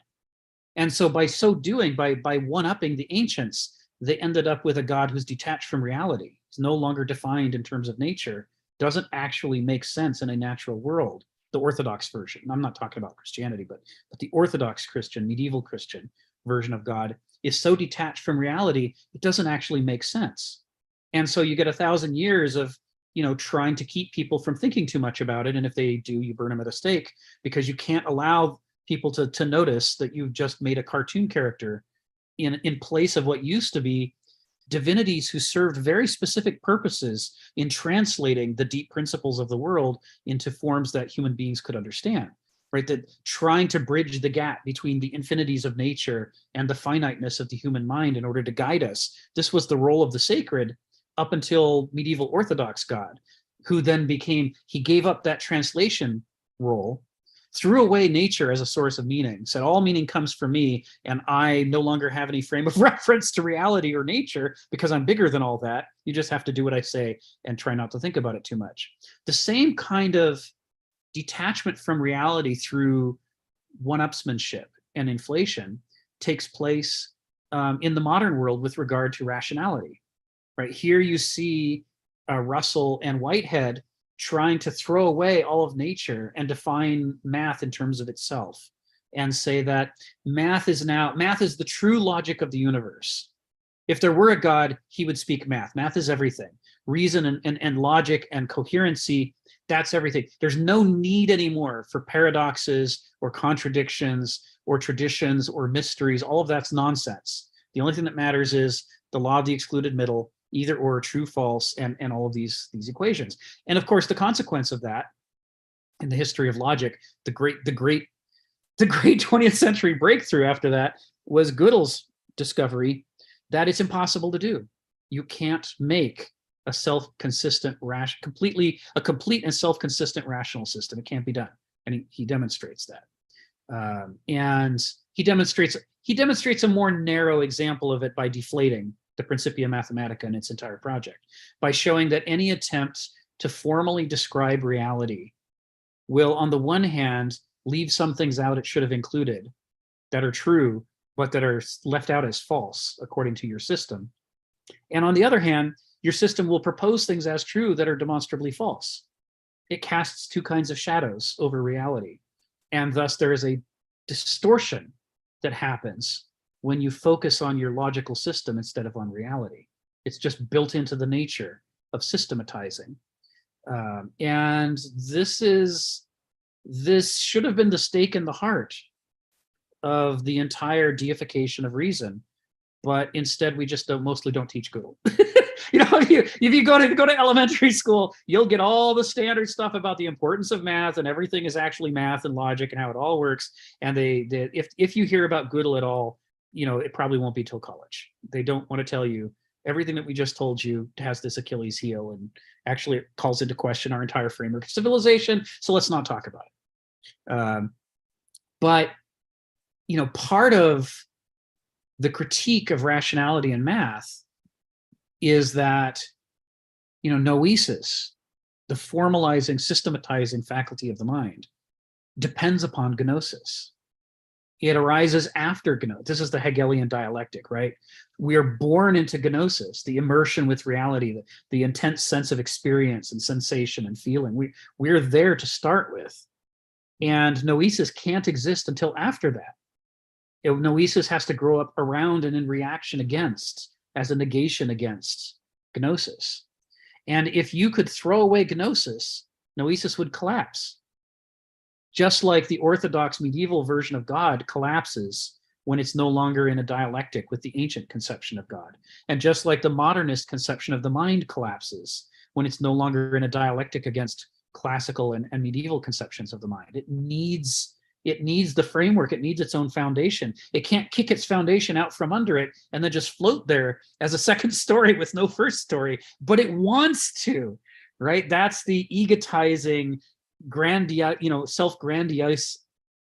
And so by so doing, by one-upping the ancients, they ended up with a God who's detached from reality. He's no longer defined in terms of nature, doesn't actually make sense in a natural world. The Orthodox version, I'm not talking about Christianity, but the Orthodox Christian, medieval Christian version of God is so detached from reality, it doesn't actually make sense. And so you get 1,000 years of trying to keep people from thinking too much about it. And if they do, you burn them at a stake, because you can't allow people to notice that you've just made a cartoon character in place of what used to be divinities who served very specific purposes in translating the deep principles of the world into forms that human beings could understand, right? That trying to bridge the gap between the infinities of nature and the finiteness of the human mind in order to guide us. This was the role of the sacred up until medieval Orthodox God, who then he gave up that translation role, threw away nature as a source of meaning, said all meaning comes from me, and I no longer have any frame of reference to reality or nature because I'm bigger than all that. You just have to do what I say and try not to think about it too much. The same kind of detachment from reality through one-upsmanship and inflation takes place in the modern world with regard to rationality. Right here, you see Russell and Whitehead trying to throw away all of nature and define math in terms of itself, and say that math is the true logic of the universe. If there were a God, he would speak math. Math is everything. Reason and logic and coherency, that's everything. There's no need anymore for paradoxes or contradictions or traditions or mysteries. All of that's nonsense. The only thing that matters is the law of the excluded middle, either or, true, false, and all of these equations. And of course, the consequence of that in the history of logic, the great 20th century breakthrough after that was Gödel's discovery that it's impossible to do. You can't make a self-consistent, complete and self-consistent rational system. It can't be done, and he demonstrates that. And he demonstrates a more narrow example of it by deflating the Principia Mathematica and its entire project, by showing that any attempt to formally describe reality will, on the one hand, leave some things out it should have included that are true, but that are left out as false, according to your system. And on the other hand, your system will propose things as true that are demonstrably false. It casts two kinds of shadows over reality. And thus there is a distortion that happens when you focus on your logical system instead of on reality. It's just built into the nature of systematizing. And this should have been the stake in the heart of the entire deification of reason, but instead we just mostly don't teach Gödel. If you go to elementary school, you'll get all the standard stuff about the importance of math, and everything is actually math and logic and how it all works. And if you hear about Gödel at all, it probably won't be till college. They don't want to tell you everything that we just told you has this Achilles heel, and actually it calls into question our entire framework of civilization. So let's not talk about it. But part of the critique of rationality in math is that, noesis, the formalizing, systematizing faculty of the mind, depends upon gnosis. It arises after gnosis. This is the Hegelian dialectic, right? We are born into gnosis, the immersion with reality, the intense sense of experience and sensation and feeling. We're there to start with. And noesis can't exist until after that. Noesis has to grow up around and in reaction against, as a negation against gnosis. And if you could throw away gnosis, noesis would collapse. Just like the orthodox medieval version of God collapses when it's no longer in a dialectic with the ancient conception of God. And just like the modernist conception of the mind collapses when it's no longer in a dialectic against classical and medieval conceptions of the mind. It needs the framework. It needs its own foundation. It can't kick its foundation out from under it and then just float there as a second story with no first story, but it wants to, right? That's the egotizing, self-grandiose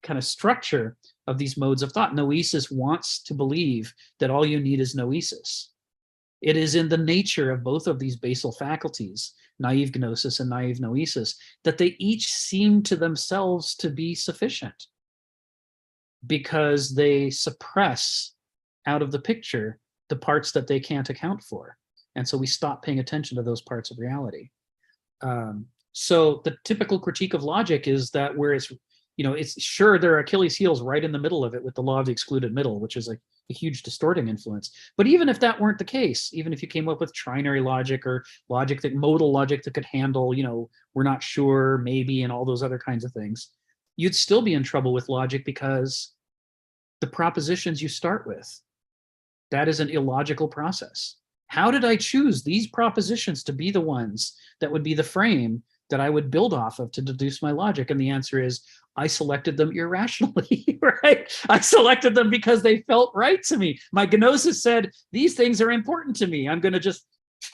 kind of structure of these modes of thought. Noesis wants to believe that all you need is noesis. It is in the nature of both of these basal faculties, naive gnosis and naive noesis, that they each seem to themselves to be sufficient because they suppress out of the picture the parts that they can't account for. And so we stop paying attention to those parts of reality. So the typical critique of logic is that where it's sure there are Achilles heels right in the middle of it with the law of the excluded middle, which is a huge distorting influence. But even if that weren't the case, even if you came up with trinary logic or modal logic that could handle, we're not sure, maybe, and all those other kinds of things, you'd still be in trouble with logic because the propositions you start with, that is an illogical process. How did I choose these propositions to be the ones that would be the frame that I would build off of to deduce my logic? And the answer is, I selected them irrationally, right? I selected them because they felt right to me. My gnosis said, these things are important to me. I'm going to just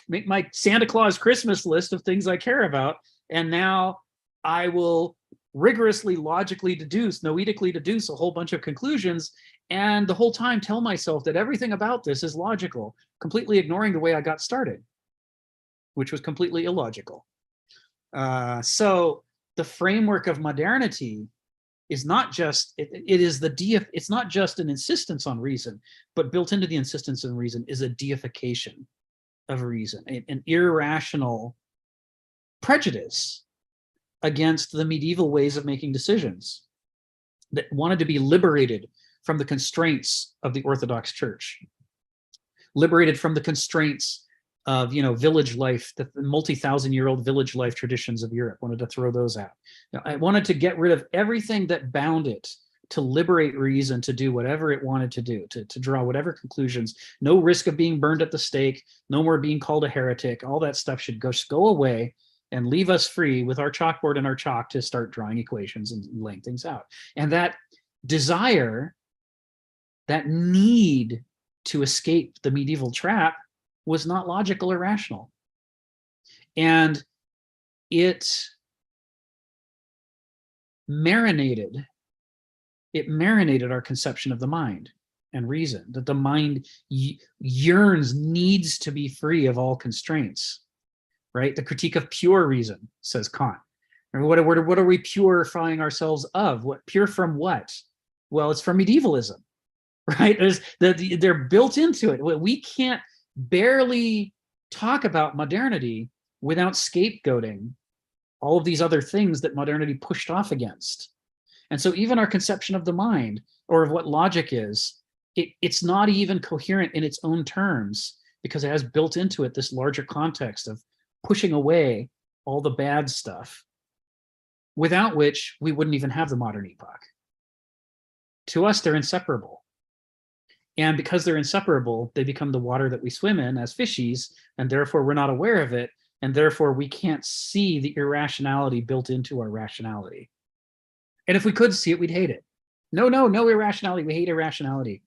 make my Santa Claus Christmas list of things I care about. And now I will rigorously, logically noetically deduce a whole bunch of conclusions. And the whole time tell myself that everything about this is logical, completely ignoring the way I got started, which was completely illogical. So the framework of modernity is not just, it's not just an insistence on reason, but built into the insistence on reason is a deification of reason, an irrational prejudice against the medieval ways of making decisions that wanted to be liberated from the constraints of the Orthodox Church, liberated from the constraints of village life, the multi-thousand-year-old village life traditions of Europe. Wanted to throw those out. I wanted to get rid of everything that bound it to liberate reason to do whatever it wanted to do, to draw whatever conclusions. No risk of being burned at the stake, no more being called a heretic. All that stuff should go away and leave us free with our chalkboard and our chalk to start drawing equations and laying things out. And that desire, that need to escape the medieval trap was not logical or rational. And it marinated our conception of the mind and reason, that the mind yearns, needs to be free of all constraints, right? The critique of pure reason, says Kant. And what are we purifying ourselves of? Pure from what? Well, it's from medievalism, right? They're built into it. We can't barely talk about modernity without scapegoating all of these other things that modernity pushed off against. And so even our conception of the mind or of what logic is, it's not even coherent in its own terms because it has built into it this larger context of pushing away all the bad stuff, without which we wouldn't even have the modern epoch. To us, they're inseparable. And because they're inseparable, they become the water that we swim in as fishies, and therefore we're not aware of it, and therefore we can't see the irrationality built into our rationality. And if we could see it, we'd hate it. No irrationality, we hate irrationality.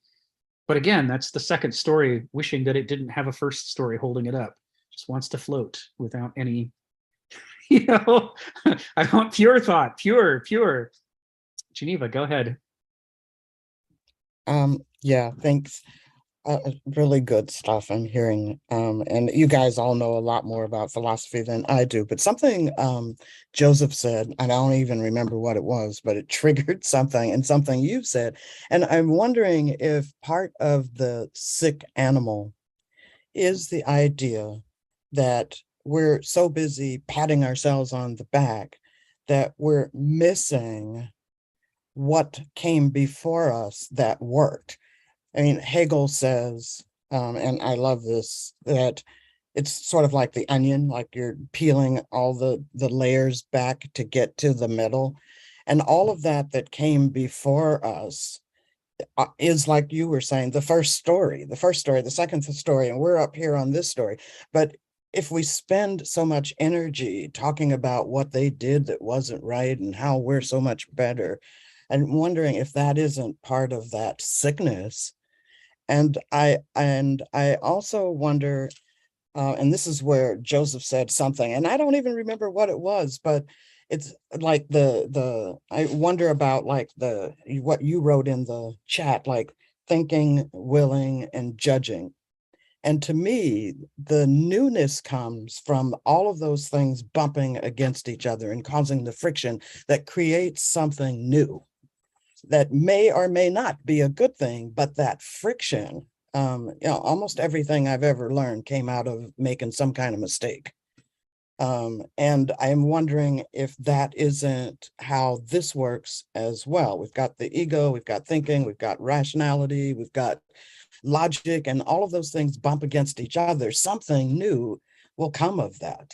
But again, that's the second story, wishing that it didn't have a first story holding it up. Just wants to float without any, I want pure thought, pure. Geneva, go ahead. Yeah, thanks. Really good stuff I'm hearing. And you guys all know a lot more about philosophy than I do, but something Joseph said, and I don't even remember what it was, but it triggered something, and something you said. And I'm wondering if part of the sick animal is the idea that we're so busy patting ourselves on the back that we're missing what came before us that worked. I mean, Hegel says, and I love this, that it's sort of like the onion, like you're peeling all the layers back to get to the middle. And all of that that came before us is, like you were saying, the first story, the second story, and we're up here on this story. But if we spend so much energy talking about what they did that wasn't right and how we're so much better, I'm wondering if that isn't part of that sickness. And I also wonder, and this is where Joseph said something, and I don't even remember what it was, but it's like I wonder about like what you wrote in the chat, like thinking, willing, and judging. And to me, the newness comes from all of those things bumping against each other and causing the friction that creates something new that may or may not be a good thing, but that friction, almost everything I've ever learned came out of making some kind of mistake. And I'm wondering if that isn't how this works as well. We've got the ego, we've got thinking, we've got rationality, we've got logic, and all of those things bump against each other. Something new will come of that.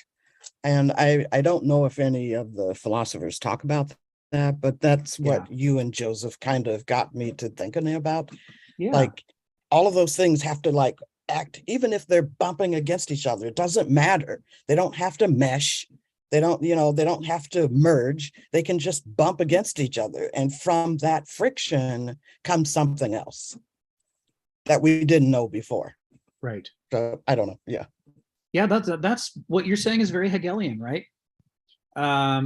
And I don't know if any of the philosophers talk about that, but that's what you and Joseph kind of got me to thinking about. Yeah. Like all of those things have to like act, even if they're bumping against each other. It doesn't matter. They don't have to mesh. They don't have to merge. They can just bump against each other. And from that friction comes something else that we didn't know before. Right. So I don't know. Yeah. Yeah, that's what you're saying is very Hegelian, right?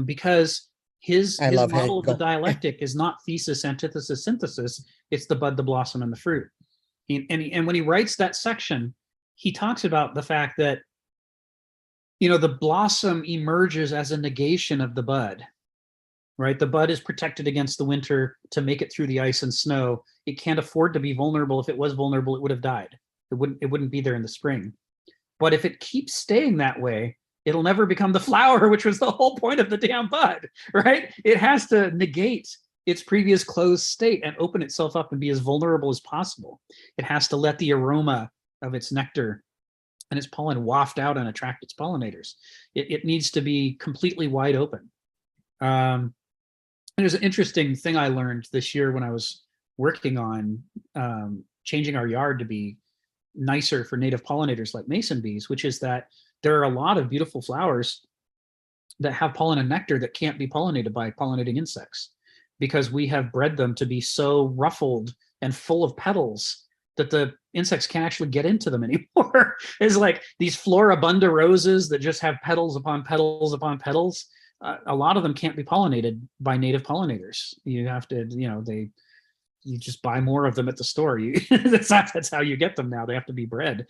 Because his model of the dialectic is not thesis, antithesis, synthesis. It's the bud, the blossom, and the fruit. And when he writes that section, he talks about the fact that, the blossom emerges as a negation of the bud, right? The bud is protected against the winter to make it through the ice and snow. It can't afford to be vulnerable. If it was vulnerable, it would have died. It wouldn't be there in the spring. But if it keeps staying that way, it'll never become the flower, which was the whole point of the damn bud, right? It has to negate its previous closed state and open itself up and be as vulnerable as possible. It has to let the aroma of its nectar and its pollen waft out and attract its pollinators. It needs to be completely wide open. There's an interesting thing I learned this year when I was working on changing our yard to be nicer for native pollinators like mason bees, which is that there are a lot of beautiful flowers that have pollen and nectar that can't be pollinated by pollinating insects because we have bred them to be so ruffled and full of petals that the insects can't actually get into them anymore. It's like these floribunda roses that just have petals upon petals upon petals. A lot of them can't be pollinated by native pollinators. You have to, you just buy more of them at the store. That's how you get them now. They have to be bred.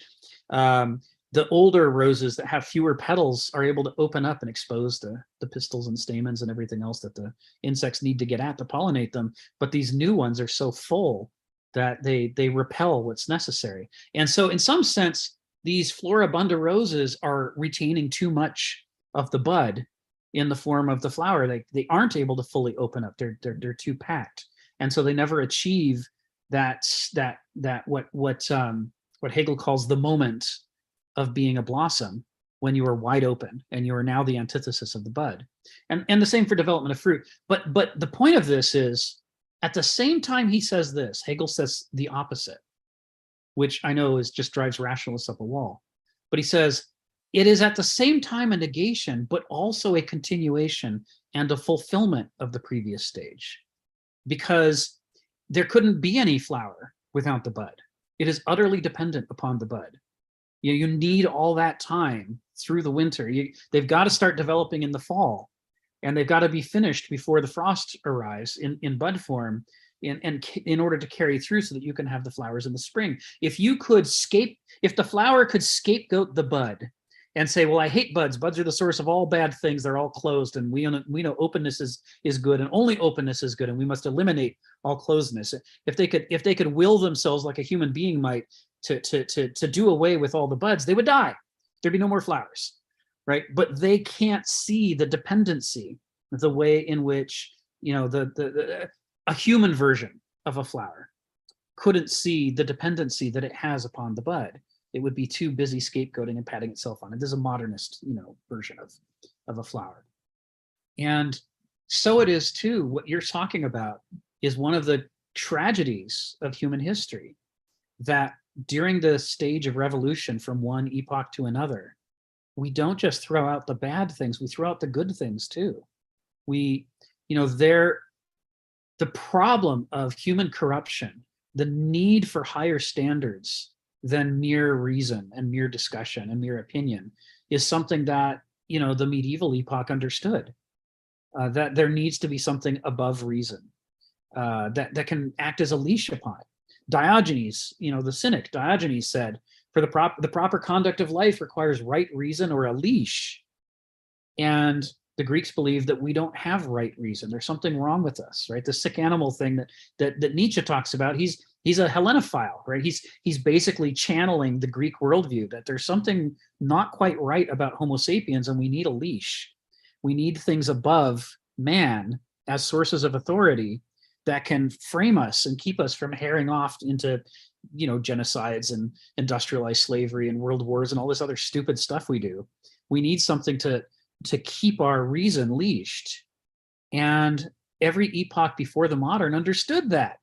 The older roses that have fewer petals are able to open up and expose the pistils and stamens and everything else that the insects need to get at to pollinate them. But these new ones are so full that they repel what's necessary. And so in some sense, these floribunda roses are retaining too much of the bud in the form of the flower. They aren't able to fully open up. They're too packed. And so they never achieve that what Hegel calls the moment of being a blossom when you are wide open and you are now the antithesis of the bud. And the same for development of fruit. But the point of this is, at the same time he says this, Hegel says the opposite, which I know just drives rationalists up a wall. But he says, it is at the same time a negation, but also a continuation and a fulfillment of the previous stage. Because there couldn't be any flower without the bud. It is utterly dependent upon the bud. You need all that time through the winter. They've got to start developing in the fall, and they've got to be finished before the frost arrives in bud form. in order to carry through so that you can have the flowers in the spring. If the flower could scapegoat the bud and say, well, I hate buds. Buds are the source of all bad things. They're all closed. And we know openness is good, and only openness is good. And we must eliminate all closedness. If they could will themselves like a human being might to do away with all the buds, they would die. There'd be no more flowers, right? But they can't see the dependency, the way in which, a human version of a flower couldn't see the dependency that it has upon the bud. It would be too busy scapegoating and patting itself on it. This is a modernist, version of a flower. And so it is too, what you're talking about is one of the tragedies of human history, that during the stage of revolution from one epoch to another, we don't just throw out the bad things, we throw out the good things too. The problem of human corruption, the need for higher standards than mere reason and mere discussion and mere opinion, is something that, the medieval epoch understood, that there needs to be something above reason, that can act as a leash upon it. Diogenes, the cynic, Diogenes said, for the proper conduct of life requires right reason or a leash. And the Greeks believed that we don't have right reason. There's something wrong with us, right? The sick animal thing that Nietzsche talks about, he's a Hellenophile, right? He's basically channeling the Greek worldview, that there's something not quite right about Homo sapiens, and we need a leash. We need things above man as sources of authority that can frame us and keep us from herring off into, genocides and industrialized slavery and world wars and all this other stupid stuff we do. We need something to keep our reason leashed. And every epoch before the modern understood that.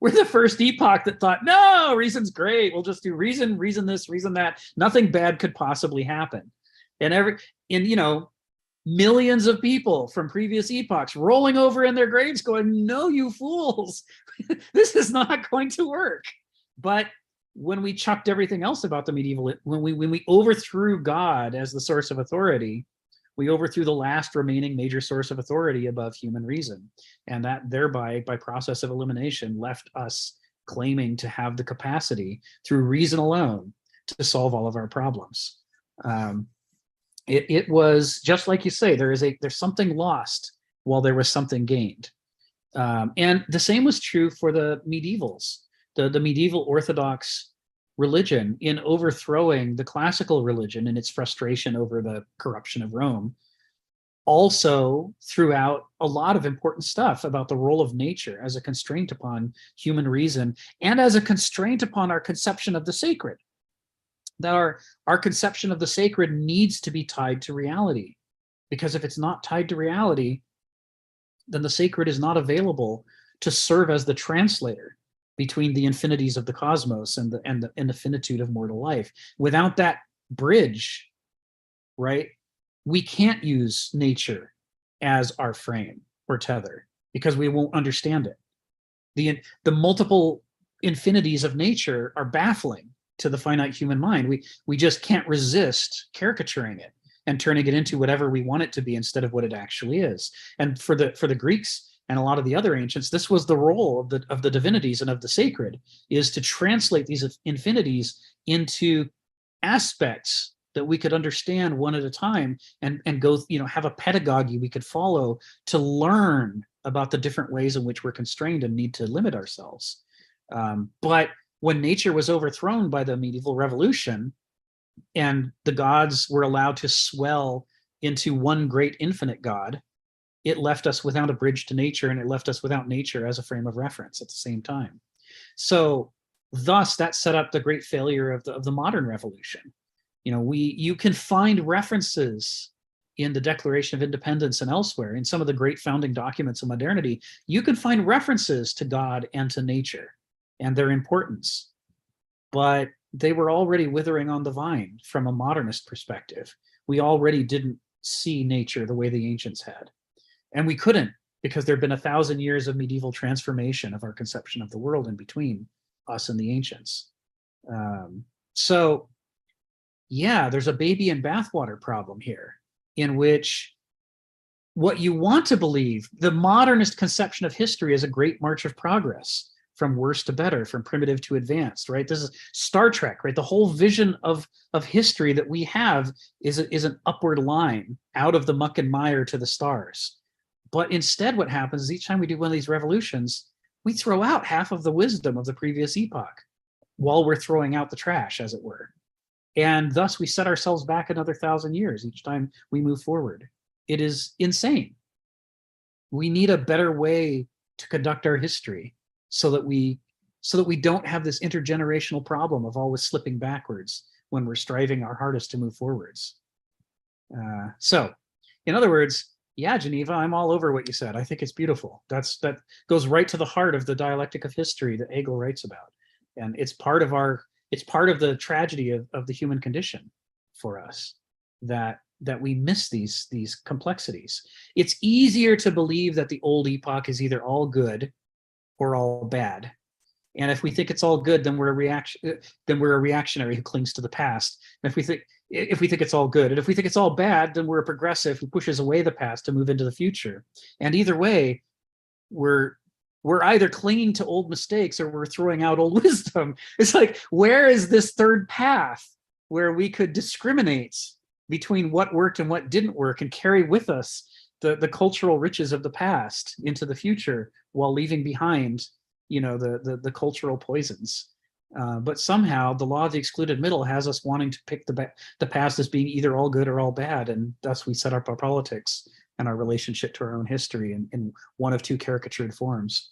We're the first epoch that thought, no, reason's great. We'll just do reason this, reason that. Nothing bad could possibly happen. And millions of people from previous epochs rolling over in their graves going, no, you fools, this is not going to work. But when we chucked everything else about the medieval, when we overthrew God as the source of authority, we overthrew the last remaining major source of authority above human reason. And that thereby, by process of elimination, left us claiming to have the capacity through reason alone to solve all of our problems. It was just like you say, there's something lost while there was something gained. And the same was true for the medievals, the medieval Orthodox religion, in overthrowing the classical religion and its frustration over the corruption of Rome, also threw out a lot of important stuff about the role of nature as a constraint upon human reason and as a constraint upon our conception of the sacred. That our conception of the sacred needs to be tied to reality, because if it's not tied to reality, then the sacred is not available to serve as the translator between the infinities of the cosmos and the finitude of mortal life. Without that bridge, right, we can't use nature as our frame or tether, because we won't understand it. The multiple infinities of nature are baffling to the finite human mind. We just can't resist caricaturing it and turning it into whatever we want it to be instead of what it actually is. And for the Greeks and a lot of the other ancients, this was the role of the divinities and of the sacred, is to translate these infinities into aspects that we could understand one at a time and go, have a pedagogy we could follow to learn about the different ways in which we're constrained and need to limit ourselves. But when nature was overthrown by the medieval revolution and the gods were allowed to swell into one great infinite God, it left us without a bridge to nature, and it left us without nature as a frame of reference at the same time. So thus that set up the great failure of the modern revolution. You can find references in the Declaration of Independence and elsewhere, in some of the great founding documents of modernity, you can find references to God and to nature and their importance. But they were already withering on the vine from a modernist perspective. We already didn't see nature the way the ancients had. And we couldn't, because there'd been 1,000 years of medieval transformation of our conception of the world in between us and the ancients. So yeah, there's a baby and bathwater problem here, in which what you want to believe, the modernist conception of history is a great march of progress from worse to better, from primitive to advanced, right? This is Star Trek, right? The whole vision of history that we have is an upward line out of the muck and mire to the stars. But instead, what happens is each time we do one of these revolutions, we throw out half of the wisdom of the previous epoch while we're throwing out the trash, as it were. And thus we set ourselves back another 1,000 years each time we move forward. It is insane. We need a better way to conduct our history so that we don't have this intergenerational problem of always slipping backwards when we're striving our hardest to move forwards. So, in other words, yeah, Geneva, I'm all over what you said. I think it's beautiful. That goes right to the heart of the dialectic of history that Hegel writes about, and it's part of the tragedy of the human condition for us that we miss these complexities. It's easier to believe that the old epoch is either all good or all bad. And if we think it's all good, then we're a reactionary who clings to the past. And if we think it's all good, and if we think it's all bad, then we're a progressive who pushes away the past to move into the future. And either way, we're either clinging to old mistakes or we're throwing out old wisdom. It's like, where is this third path where we could discriminate between what worked and what didn't work and carry with us the cultural riches of the past into the future while leaving behind, the cultural poisons? But somehow the law of the excluded middle has us wanting to pick the past as being either all good or all bad, and thus we set up our politics and our relationship to our own history in one of two caricatured forms.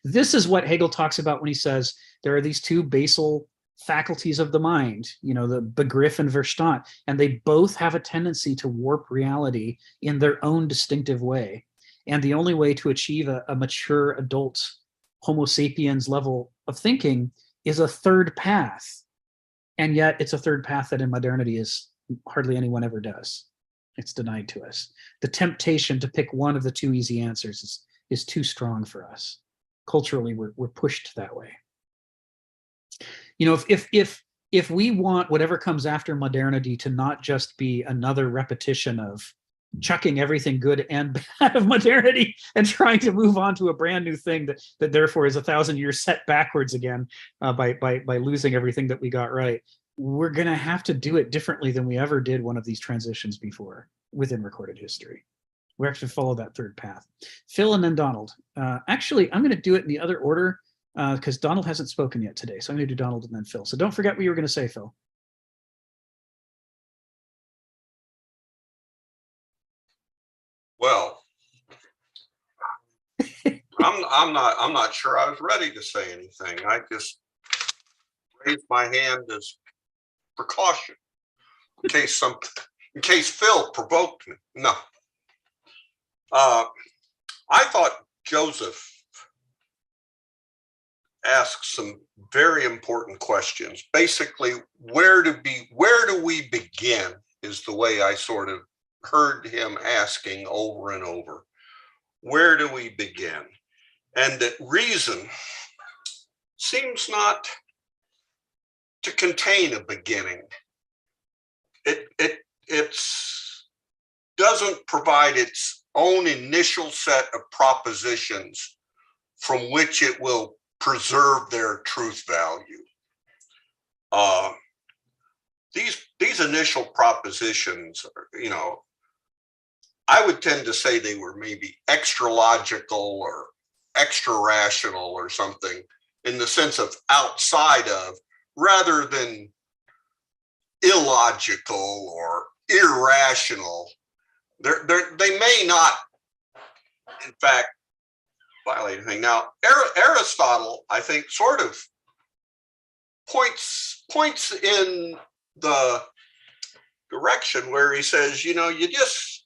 This is what Hegel talks about when he says there are these two basal faculties of the mind, the Begriff and Verstand, and they both have a tendency to warp reality in their own distinctive way. And the only way to achieve a mature adult Homo sapiens level of thinking is a third path. And yet it's a third path that in modernity is hardly anyone ever does. It's denied to us. The temptation to pick one of the two easy answers is too strong for us. Culturally, we're pushed that way. If we want whatever comes after modernity to not just be another repetition of chucking everything good and bad of modernity and trying to move on to a brand new thing that therefore is 1,000 years set backwards again by losing everything that we got right, we're going to have to do it differently than we ever did one of these transitions before within recorded history. We have to follow that third path. Phil and then Donald. Actually, I'm going to do it in the other order because Donald hasn't spoken yet today. So I'm going to do Donald and then Phil. So don't forget what you were going to say, Phil. Well, I'm not sure I was ready to say anything. I just raised my hand as precaution in case Phil provoked me. No. I thought Joseph asked some very important questions. Basically, where do we begin is the way I sort of heard him asking over and over. Where do we begin? And that reason seems not to contain a beginning. It doesn't provide its own initial set of propositions from which it will preserve their truth value. These initial propositions, I would tend to say they were maybe extra logical or extra rational or something in the sense of outside of, rather than illogical or irrational. They may not, in fact, violate anything. Now, Aristotle, I think, sort of points in the direction where he says, you just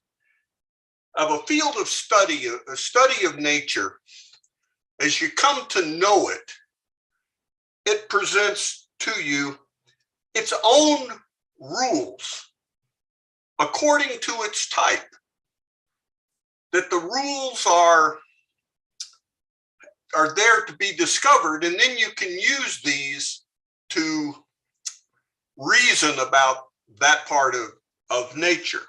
have a field of study, a study of nature. As you come to know it, it presents to you its own rules according to its type. That the rules are there to be discovered, and then you can use these to reason about that part of nature.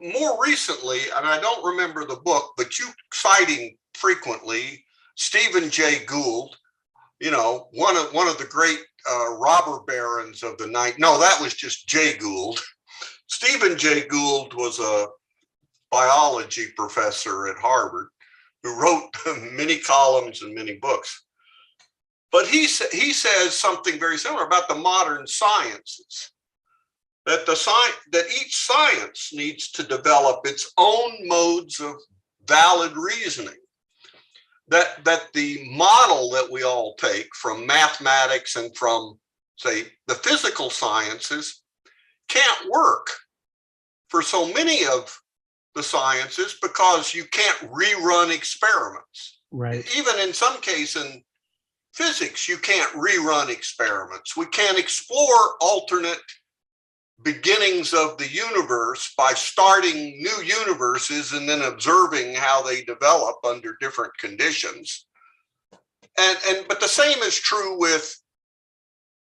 more recently, and I don't remember the book, but you citing frequently Stephen Jay Gould, you know, one of the great robber barons of the night. No, that was just Jay Gould. Stephen Jay Gould was a biology professor at Harvard who wrote many columns and many books. But he says something very similar about the modern sciences, that that each science needs to develop its own modes of valid reasoning. That the model that we all take from mathematics and from, say, the physical sciences can't work for so many of the sciences because you can't rerun experiments. Right. Even in some case in physics, you can't rerun experiments. We can't explore alternate beginnings of the universe by starting new universes and then observing how they develop under different conditions. But the same is true with,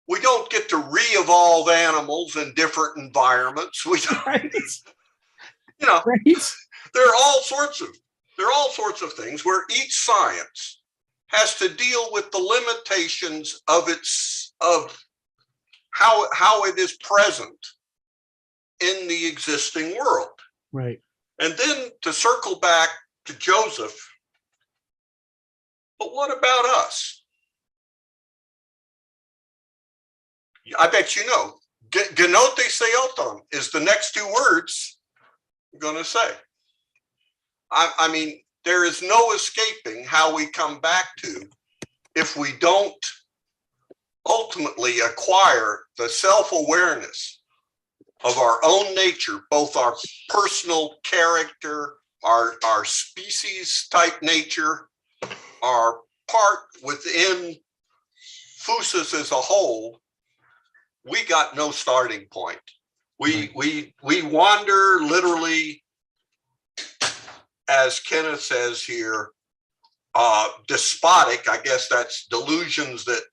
we don't get to re-evolve animals in different environments. We don't, Right. you know, Right. there are all sorts of things where each science has to deal with the limitations of how it is present in the existing world. Right. And then to circle back to Joseph, but what about us? I bet you know, genote seoton is the next two words I'm going to say. I mean, there is no escaping how we come back to, if we don't ultimately acquire the self-awareness of our own nature, both our personal character, our species type nature, our part within Phusis as a whole, we got no starting point. We wander literally, as Kenneth says here, despotic. I guess that's delusions that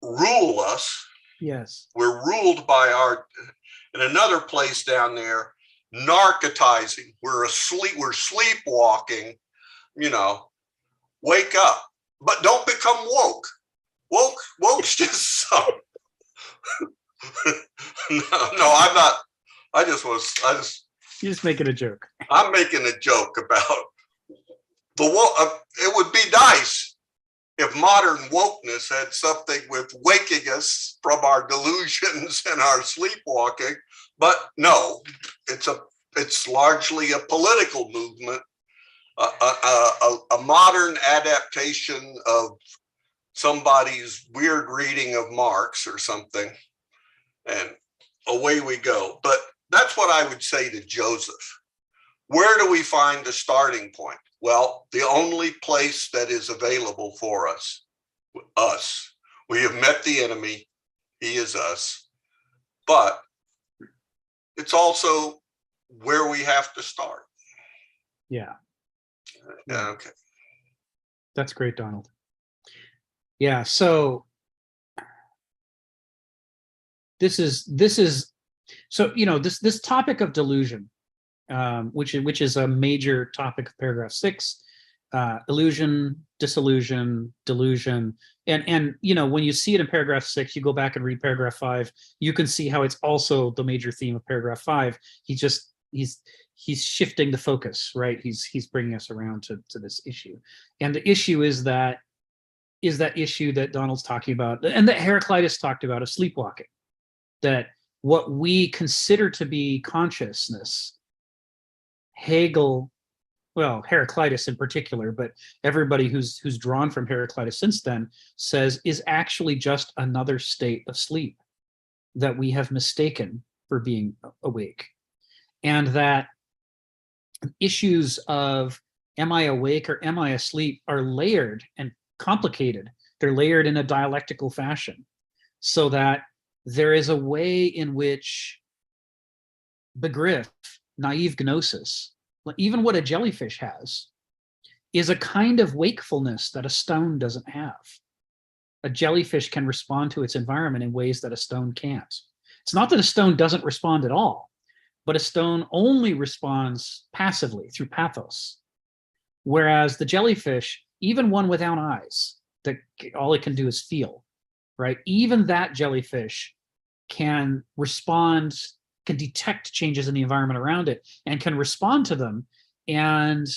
rule us. Yes. We're ruled by in another place down there, narcotizing. We're asleep, we're sleepwalking, you know, wake up, but don't become woke. Woke's just so. No, I'm not. You're just making a joke. I'm making a joke about it would be nice if modern wokeness had something with waking us from our delusions and our sleepwalking, but no, it's largely a political movement, a modern adaptation of somebody's weird reading of Marx or something, and away we go. But that's what I would say to Joseph. Where do we find the starting point? Well, the only place that is available for us. We have met the enemy, he is us, but it's also where we have to start. Yeah. Okay. That's great, Donald. Yeah, so this is so, you know, this topic of delusion, which is a major topic of paragraph 6, illusion, disillusion, delusion, and you know, when you see it in paragraph 6, you go back and read paragraph 5, you can see how it's also the major theme of paragraph 5. He's shifting the focus, right? He's bringing us around to this issue, and the issue is that issue that Donald's talking about, and that Heraclitus talked about, of sleepwalking. That what we consider to be consciousness, Hegel, well, Heraclitus in particular, but everybody who's drawn from Heraclitus since then, says is actually just another state of sleep that we have mistaken for being awake. And that issues of am I awake or am I asleep are layered and complicated. They're layered in a dialectical fashion, so that there is a way in which Begriff, naive gnosis, even what a jellyfish has, is a kind of wakefulness that a stone doesn't have. A jellyfish can respond to its environment in ways that a stone can't. It's not that a stone doesn't respond at all, but a stone only responds passively through pathos. Whereas the jellyfish, even one without eyes, that all it can do is feel, right? Even that jellyfish can respond, can detect changes in the environment around it and can respond to them, and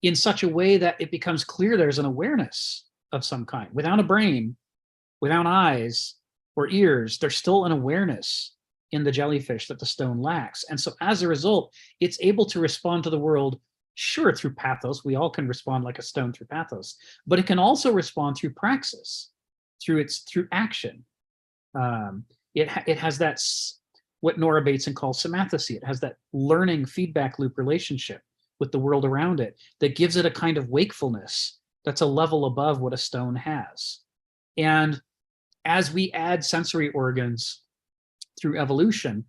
in such a way that it becomes clear there's an awareness of some kind. Without a brain, without eyes or ears, there's still an awareness in the jellyfish that the stone lacks. And so as a result, it's able to respond to the world, sure, through pathos. We all can respond like a stone through pathos, but it can also respond through praxis, through action. It has that, what Nora Bateson calls semathesy. It has that learning feedback loop relationship with the world around it that gives it a kind of wakefulness that's a level above what a stone has. And as we add sensory organs through evolution,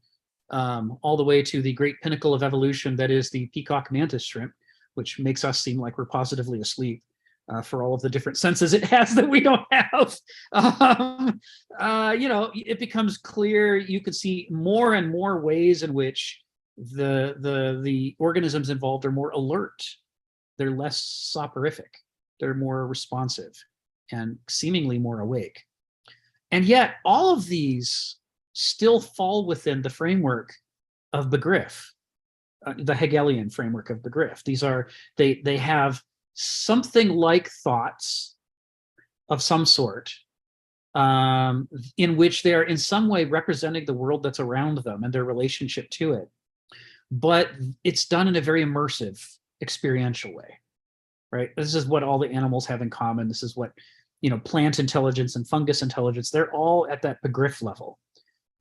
all the way to the great pinnacle of evolution that is the peacock mantis shrimp, which makes us seem like we're positively asleep for all of the different senses it has that we don't have. It becomes clear, you can see more and more ways in which the organisms involved are more alert. They're less soporific. They're more responsive and seemingly more awake. And yet all of these still fall within the framework of Begriff, the Hegelian framework of Begriff. These are, they have something like thoughts of some sort, in which they are in some way representing the world that's around them and their relationship to it. But it's done in a very immersive, experiential way, right? This is what all the animals have in common. This is what, plant intelligence and fungus intelligence, they're all at that Begriff level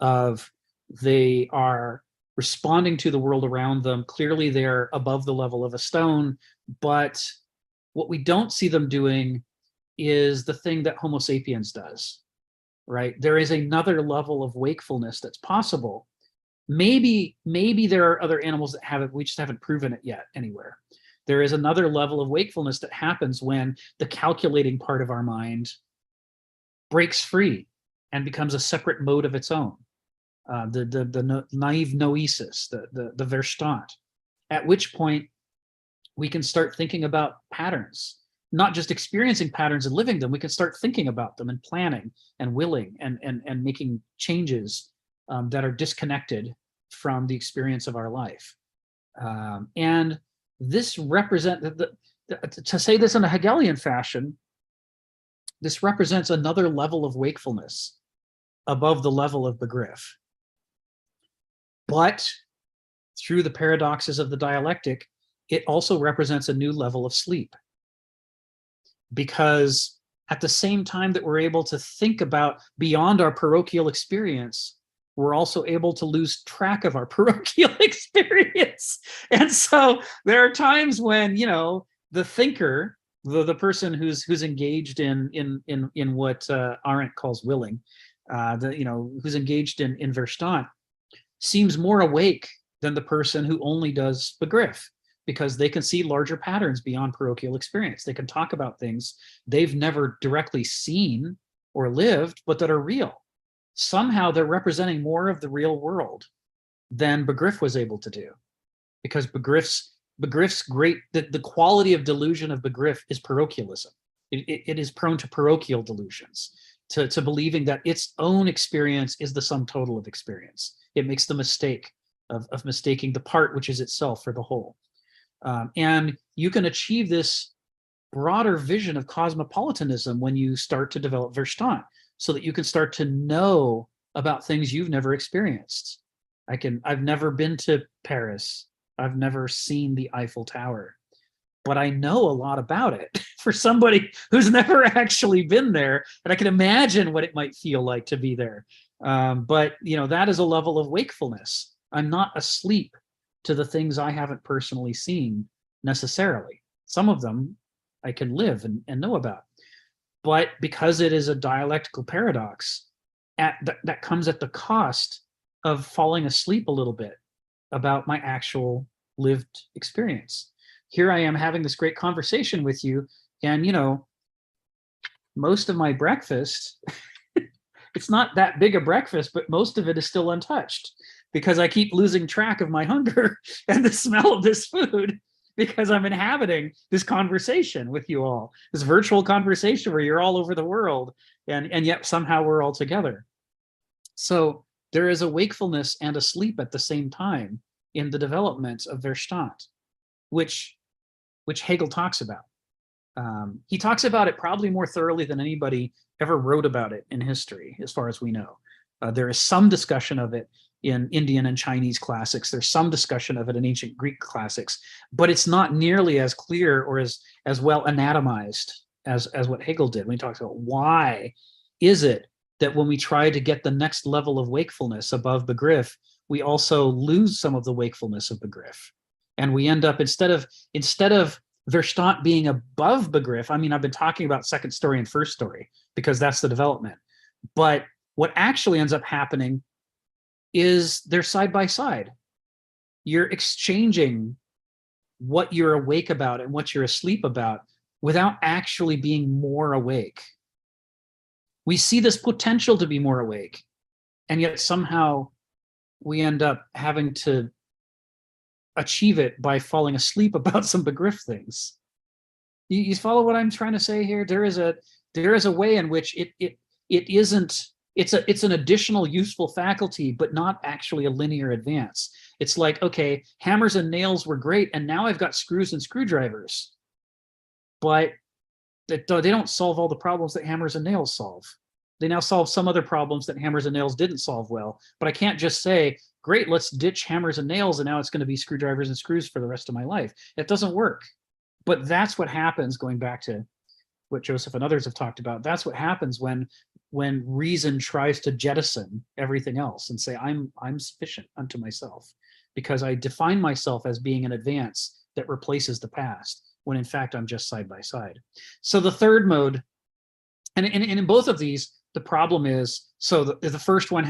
of, they are responding to the world around them. Clearly they're above the level of a stone, but what we don't see them doing is the thing that Homo sapiens does, right? There is another level of wakefulness that's possible. Maybe there are other animals that have it, we just haven't proven it yet anywhere. There is another level of wakefulness that happens when the calculating part of our mind breaks free and becomes a separate mode of its own. The naive noesis, the Verstand, at which point we can start thinking about patterns, not just experiencing patterns and living them. We can start thinking about them and planning and willing and making changes that are disconnected from the experience of our life. And this to say this in a Hegelian fashion, this represents another level of wakefulness above the level of Begriff. But through the paradoxes of the dialectic, it also represents a new level of sleep. Because at the same time that we're able to think about beyond our parochial experience, we're also able to lose track of our parochial experience. And so there are times when, the thinker, the person who's engaged in what Arendt calls willing, who's engaged in Verstand, seems more awake than the person who only does Begriff, because they can see larger patterns beyond parochial experience. They can talk about things they've never directly seen or lived, but that are real. Somehow they're representing more of the real world than Begriff was able to do, because Begriff's great, the quality of delusion of Begriff is parochialism. It is prone to parochial delusions, to believing that its own experience is the sum total of experience. It makes the mistake of mistaking the part which is itself for the whole. And you can achieve this broader vision of cosmopolitanism when you start to develop Verstand, so that you can start to know about things you've never experienced. I've never been to Paris. I've never seen the Eiffel Tower, but I know a lot about it for somebody who's never actually been there, and I can imagine what it might feel like to be there. But that is a level of wakefulness. I'm not asleep to the things I haven't personally seen necessarily. Some of them I can live and know about. But because it is a dialectical paradox, that comes at the cost of falling asleep a little bit about my actual lived experience. Here I am having this great conversation with you, and most of my breakfast, it's not that big a breakfast, but most of it is still untouched, because I keep losing track of my hunger and the smell of this food because I'm inhabiting this conversation with you all, this virtual conversation where you're all over the world, and yet somehow we're all together. So there is a wakefulness and a sleep at the same time in the development of Verstand, which Hegel talks about. He talks about it probably more thoroughly than anybody ever wrote about it in history, as far as we know. There is some discussion of it in Indian and Chinese classics. There's some discussion of it in ancient Greek classics, but it's not nearly as clear or as well anatomized as what Hegel did when he talks about why is it that when we try to get the next level of wakefulness above Begriff, we also lose some of the wakefulness of Begriff. And we end up, instead of Verstand being above Begriff, I mean, I've been talking about second story and first story because that's the development. But what actually ends up happening is they're side by side. You're exchanging what you're awake about and what you're asleep about without actually being more awake. We see this potential to be more awake, and yet somehow we end up having to achieve it by falling asleep about some Begriff things. You follow what I'm trying to say here? There is a way in which it isn't. It's an additional useful faculty, but not actually a linear advance. It's like, okay, hammers and nails were great, and now I've got screws and screwdrivers, but they don't solve all the problems that hammers and nails solve. They now solve some other problems that hammers and nails didn't solve well. But I can't just say, great, let's ditch hammers and nails, and now it's going to be screwdrivers and screws for the rest of my life. It doesn't work. But that's what happens, going back to what Joseph and others have talked about. That's what happens when reason tries to jettison everything else and say, I'm sufficient unto myself, because I define myself as being an advance that replaces the past, when in fact I'm just side by side. So the third mode, and in both of these, the problem is, so the first one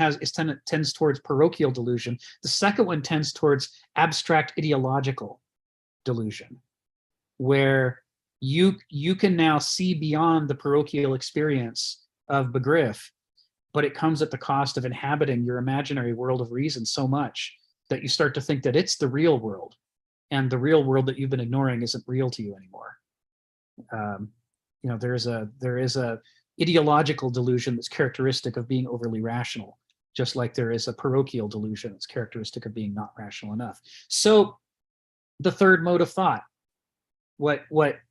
tends towards parochial delusion. The second one tends towards abstract ideological delusion, where you can now see beyond the parochial experience of Begriff, but it comes at the cost of inhabiting your imaginary world of reason so much that you start to think that it's the real world, and the real world that you've been ignoring isn't real to you anymore. There is a ideological delusion that's characteristic of being overly rational, just like there is a parochial delusion that's characteristic of being not rational enough. So the third mode of thought, what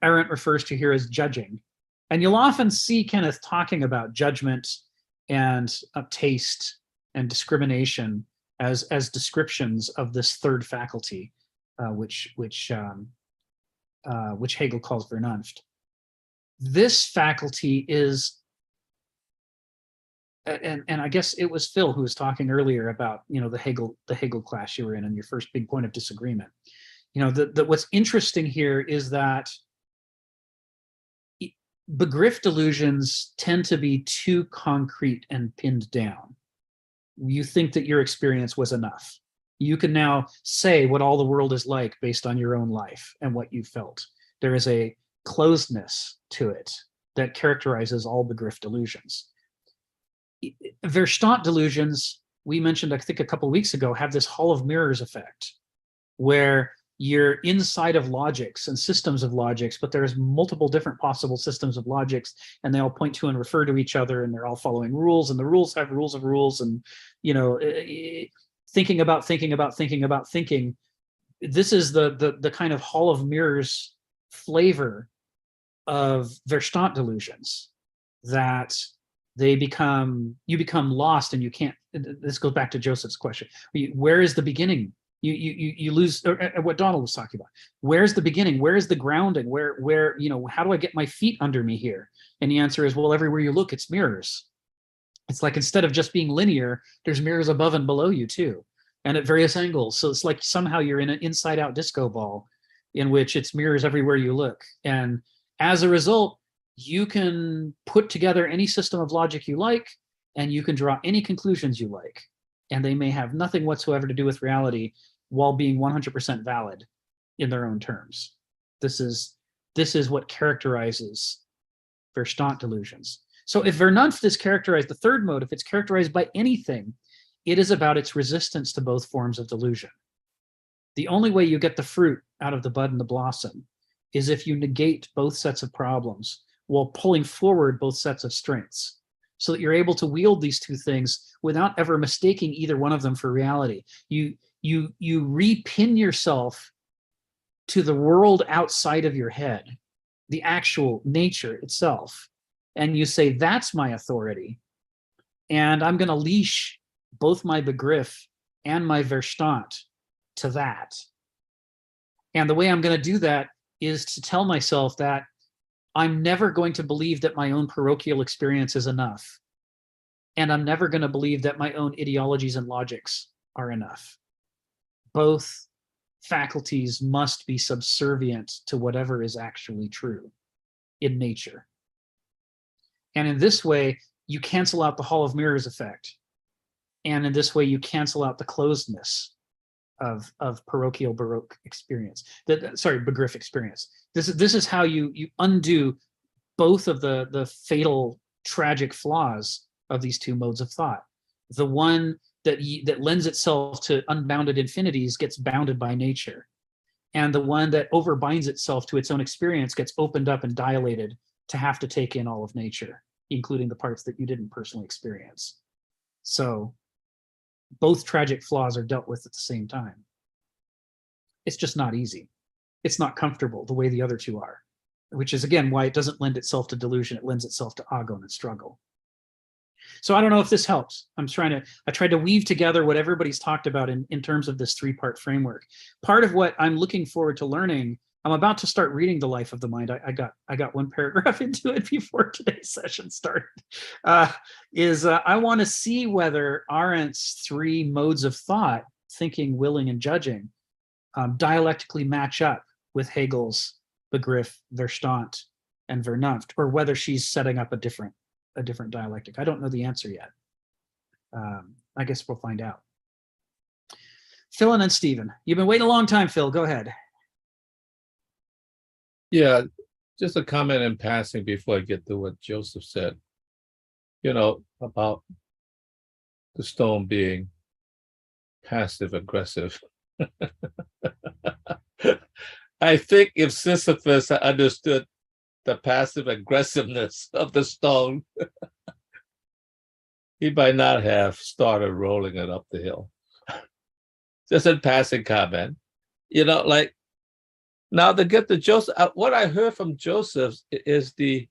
Arendt refers to here as judging. And you'll often see Kenneth talking about judgment and taste and discrimination as descriptions of this third faculty, which Hegel calls Vernunft. This faculty is, and I guess it was Phil who was talking earlier about the Hegel class you were in, and your first big point of disagreement. What's interesting here is that Begriff delusions tend to be too concrete and pinned down. You think that your experience was enough. You can now say what all the world is like based on your own life and what you felt. There is a closedness to it that characterizes all Begriff delusions. Verstand delusions, we mentioned, I think a couple of weeks ago, have this Hall of Mirrors effect, where you're inside of logics and systems of logics, but there's multiple different possible systems of logics, and they all point to and refer to each other, and they're all following rules, and the rules have rules of rules, and thinking about thinking. This is the kind of Hall of Mirrors flavor of Verstand delusions, that you become lost, and you can't. This goes back to Joseph's question. Where is the beginning? You lose, or what Donald was talking about. Where's the beginning? Where is the grounding? Where how do I get my feet under me here? And the answer is, well, everywhere you look, it's mirrors. It's like, instead of just being linear, there's mirrors above and below you too, and at various angles. So it's like somehow you're in an inside-out disco ball in which it's mirrors everywhere you look. And as a result, you can put together any system of logic you like, and you can draw any conclusions you like, and they may have nothing whatsoever to do with reality, while being 100% valid in their own terms. This is what characterizes Verstand delusions. So if Vernunft is characterized, the third mode, if it's characterized by anything, it is about its resistance to both forms of delusion. The only way you get the fruit out of the bud and the blossom is if you negate both sets of problems while pulling forward both sets of strengths, so that you're able to wield these two things without ever mistaking either one of them for reality. You repin yourself to the world outside of your head, the actual nature itself, and you say, that's my authority, and I'm going to leash both my Begriff and my Verstand to that. And the way I'm going to do that is to tell myself that I'm never going to believe that my own parochial experience is enough. And I'm never going to believe that my own ideologies and logics are enough. Both faculties must be subservient to whatever is actually true in nature. And in this way, you cancel out the Hall of Mirrors effect. And in this way, you cancel out the closedness of parochial Baroque experience. Begriff experience. This is how you undo both of the fatal, tragic flaws of these two modes of thought. The one that lends itself to unbounded infinities gets bounded by nature. And the one that overbinds itself to its own experience gets opened up and dilated to have to take in all of nature, including the parts that you didn't personally experience. So both tragic flaws are dealt with at the same time. It's just not easy. It's not comfortable the way the other two are, which is, again, why it doesn't lend itself to delusion. It lends itself to agon and struggle. So I don't know if this helps. I tried to weave together what everybody's talked about in terms of this three-part framework. Part of what I'm looking forward to learning, I'm about to start reading The Life of the Mind. I got one paragraph into it before today's session started. I want to see whether Arendt's three modes of thought, thinking, willing, and judging, dialectically match up with Hegel's Begriff, Verstand, and Vernunft, or whether she's setting up a different dialectic. I don't know the answer yet. I guess we'll find out. Phil and then Stephen. You've been waiting a long time, Phil. Go ahead. Yeah, just a comment in passing before I get to what Joseph said, about the stone being passive aggressive. I think if Sisyphus understood the passive aggressiveness of the stone, he might not have started rolling it up the hill. Just a passing comment, now to get to Joseph, what I heard from Joseph is the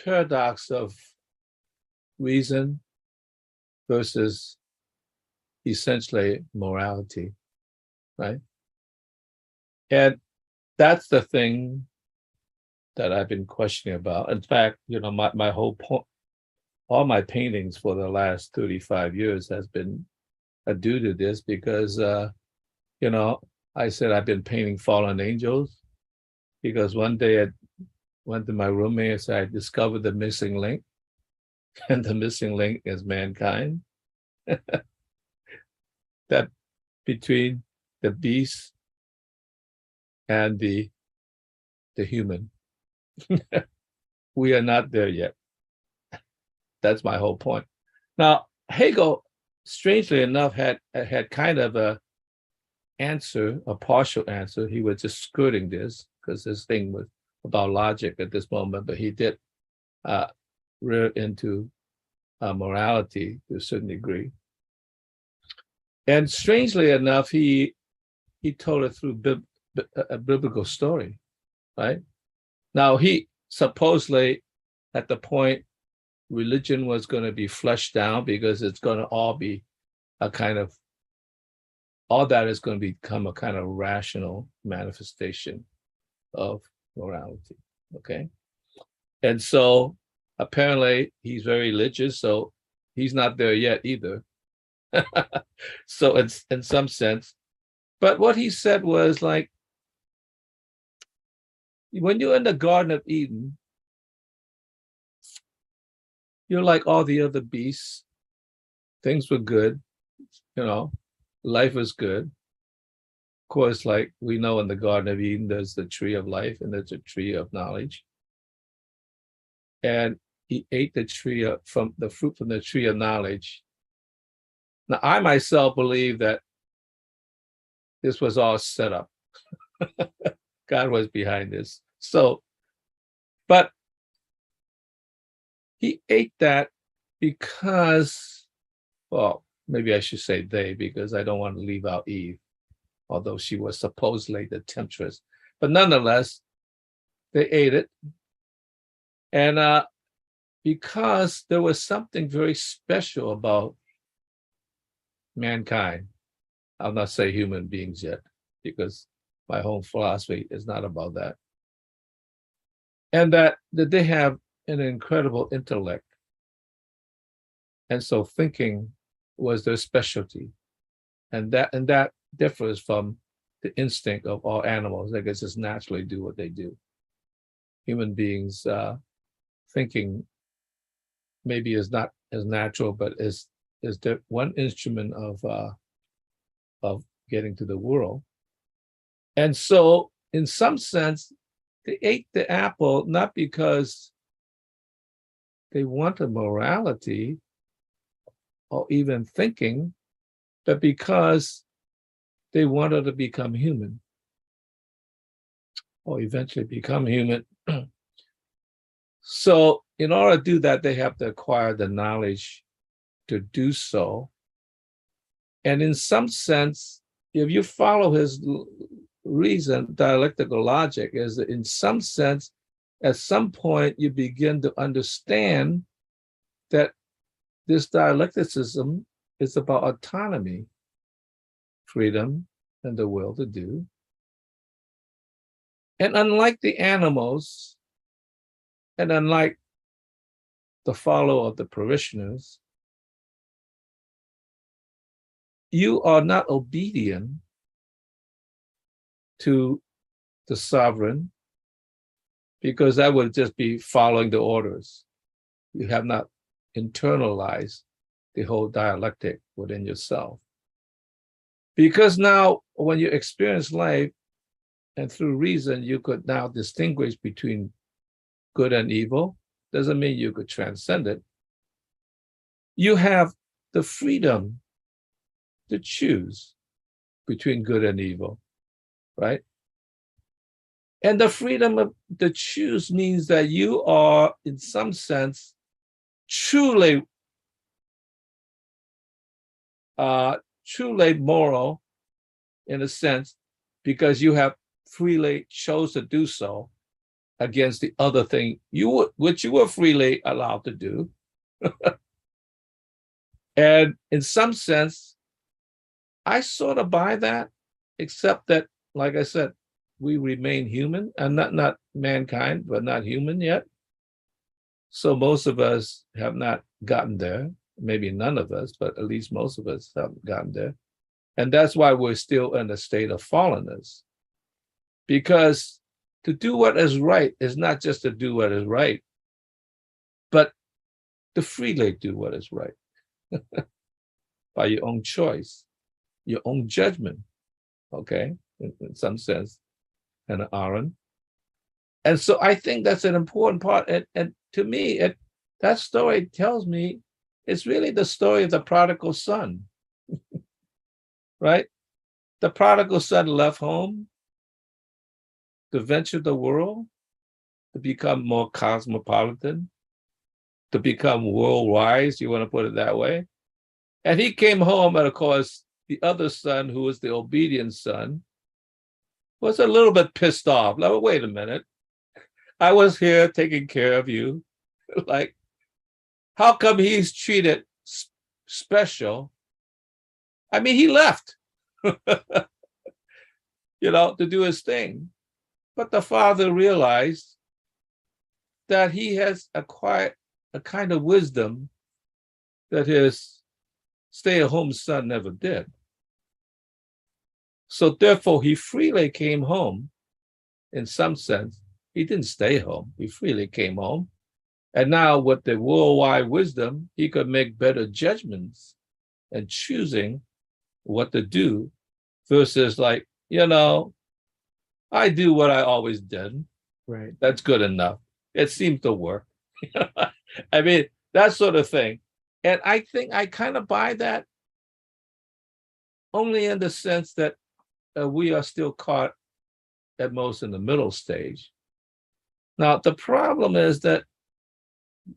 paradox of reason versus essentially morality, right? And that's the thing that I've been questioning about. In fact, my whole point, all my paintings for the last 35 years has been due to this, because I said I've been painting fallen angels because one day I went to my roommate and said I discovered the missing link, and the missing link is mankind. That between the beast and the human, we are not there yet. That's my whole point. Now, Hegel, strangely enough, had kind of a partial answer. He was just skirting this because his thing was about logic at this moment, but he did rear into morality to a certain degree. And strangely enough, he told it through a biblical story, right? Now, he supposedly, at the point religion was going to be flushed down, because it's going to all be all that is going to become a kind of rational manifestation of morality, okay? And so apparently he's very religious, so he's not there yet either. So it's in some sense, but what he said was like, when you're in the Garden of Eden, you're like all the other beasts. Things were good, life was good. Of course, like we know in the Garden of Eden, there's the tree of life and there's a tree of knowledge. And he ate the tree from the fruit from the tree of knowledge. Now, I myself believe that this was all set up. God was behind this. So, but he ate that because, well, maybe I should say they, because I don't want to leave out Eve, although she was supposedly the temptress. But nonetheless, they ate it. And because there was something very special about mankind. I'll not say human beings yet, because my whole philosophy is not about that. And that they have an incredible intellect. And so thinking was their specialty. And that differs from the instinct of all animals. I guess just naturally do what they do. Human beings thinking maybe is not as natural, but is the one instrument of getting to the world. And so in some sense, they ate the apple not because they wanted morality or even thinking, but because they wanted to become human or eventually become human. So in order to do that, they have to acquire the knowledge to do so. And in some sense, if you follow his reason, dialectical logic is that in some sense, at some point, you begin to understand that this dialecticism is about autonomy, freedom, and the will to do. And unlike the animals, and unlike the follower of the parishioners, you are not obedient to the sovereign, because that would just be following the orders. You have not internalized the whole dialectic within yourself. Because now, when you experience life, and through reason, you could now distinguish between good and evil. Doesn't mean you could transcend it. You have the freedom to choose between good and evil, right? And the freedom to choose means that you are, in some sense, truly moral, in a sense, because you have freely chose to do so against the other thing which you were freely allowed to do. And in some sense, I sort of buy that, except that, like I said, we remain human, and not mankind, but not human yet. So most of us have not gotten there. Maybe none of us, but at least most of us haven't gotten there. And that's why we're still in a state of fallenness. Because to do what is right is not just to do what is right, but to freely do what is right by your own choice, your own judgment, okay, in some sense, and Aaron. And so I think that's an important part. And to me, that story tells me it's really the story of the prodigal son, right? The prodigal son left home to venture the world, to become more cosmopolitan, to become world-wise, you want to put it that way. And he came home, and of course, the other son, who was the obedient son, was a little bit pissed off. Like, wait a minute, I was here taking care of you. Like, how come he's treated special? I mean, he left, to do his thing. But the father realized that he has acquired a kind of wisdom that his stay-at-home son never did. So therefore, he freely came home. In some sense, he didn't stay home. He freely came home. And now with the worldwide wisdom, he could make better judgments and choosing what to do versus like, I do what I always did. Right. That's good enough. It seemed to work. I mean, that sort of thing. And I think I kind of buy that only in the sense that we are still caught at most in the middle stage. Now, the problem is that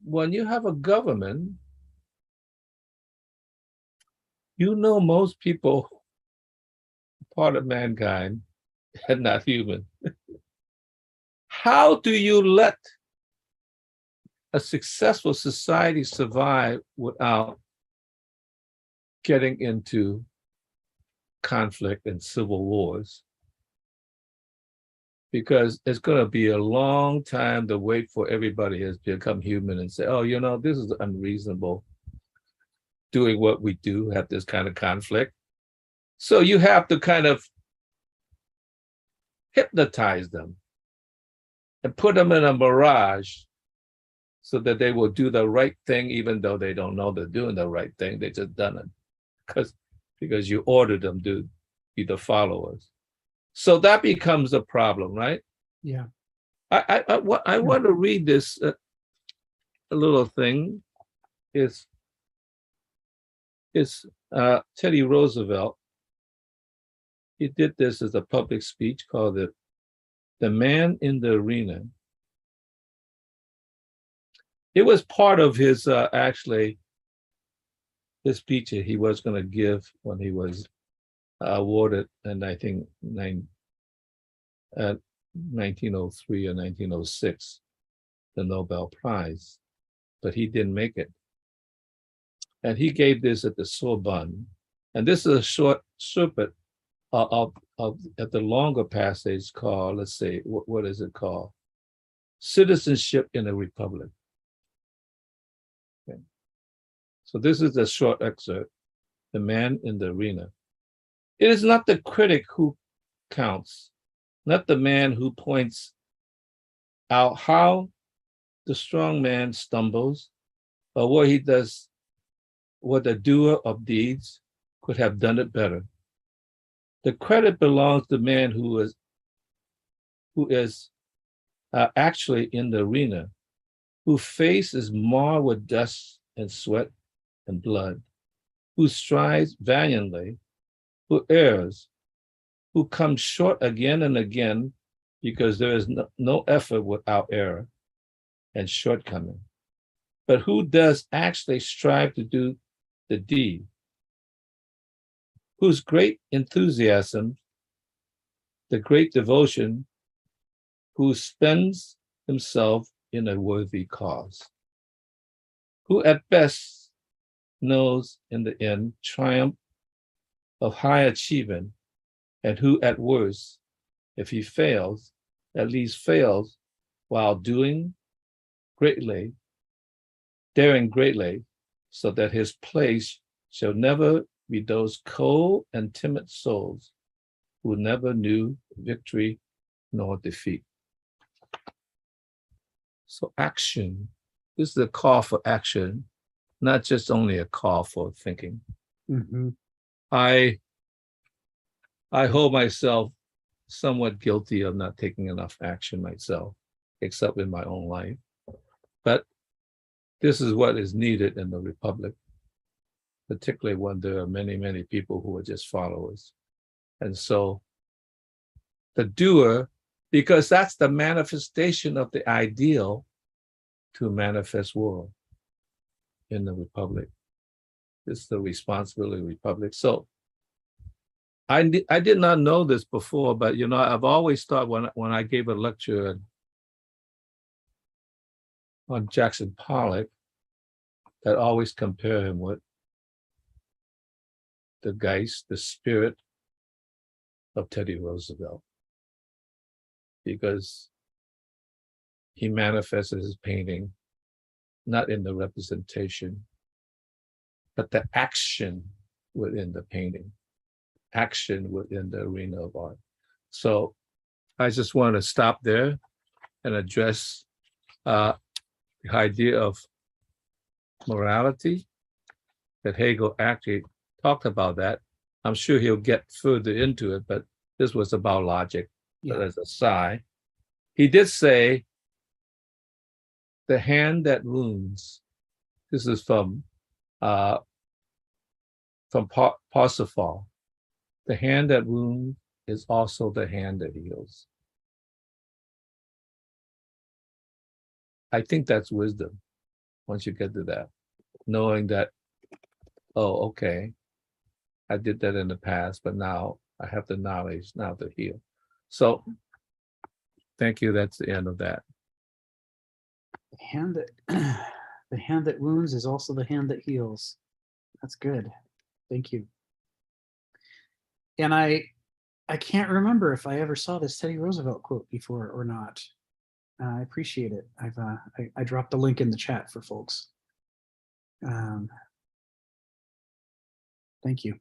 when you have a government, most people, part of mankind, and not human. How do you let a successful society survive without getting into conflict and civil wars? Because it's going to be a long time to wait for everybody has become human and say, oh, this is unreasonable doing what we do, have this kind of conflict. So you have to kind of hypnotize them and put them in a mirage so that they will do the right thing, even though they don't know they're doing the right thing. They just done it because you ordered them to be the followers. So that becomes a problem, right? Yeah. I want to read this a little thing. It's Teddy Roosevelt. He did this as a public speech called The Man in the Arena. It was part of his his speech that he was going to give when he was awarded, and I think 1903 or 1906, the Nobel Prize, but he didn't make it. And he gave this at the Sorbonne, and this is a short snippet of at the longer passage called, let's say, what is it called? Citizenship in a Republic. Okay. So this is a short excerpt, The Man in the Arena. It is not the critic who counts, not the man who points out how the strong man stumbles, or what he does, what the doer of deeds could have done it better. The credit belongs to the man who is actually in the arena, whose face is marred with dust and sweat and blood, who strives valiantly, who errs, who comes short again and again, because there is no effort without error and shortcoming, but who does actually strive to do the deed, whose great enthusiasm, the great devotion, who spends himself in a worthy cause, who at best knows in the end triumph of high achievement, and who at worst, if he fails, at least fails while daring greatly, so that his place shall never be those cold and timid souls who never knew victory nor defeat. So action, this is a call for action, not just only a call for thinking. Mm-hmm. I hold myself somewhat guilty of not taking enough action myself, except in my own life. But this is what is needed in the Republic, particularly when there are many, many people who are just followers. And so the doer, because that's the manifestation of the ideal to manifest world in the Republic. This is the responsibility of the Republic. So I did not know this before, but I've always thought when I gave a lecture on Jackson Pollock, that always compare him with the Geist, the spirit of Teddy Roosevelt, because he manifested his painting not in the representation, but the action within the painting, action within the arena of art. So I just want to stop there and address the idea of morality, that Hegel actually talked about that. I'm sure he'll get further into it, but this was about logic. But as a sigh, he did say the hand that wounds. This is from Parsifal. The hand that wounds is also the hand that heals. I think that's wisdom once you get to that, knowing that, oh, okay, I did that in the past, but now I have the knowledge now to heal. So thank you. That's the end of that. The hand that wounds is also the hand that heals. That's good. Thank you. And I can't remember if I ever saw this Teddy Roosevelt quote before or not. I appreciate it. I dropped the link in the chat for folks. Thank you.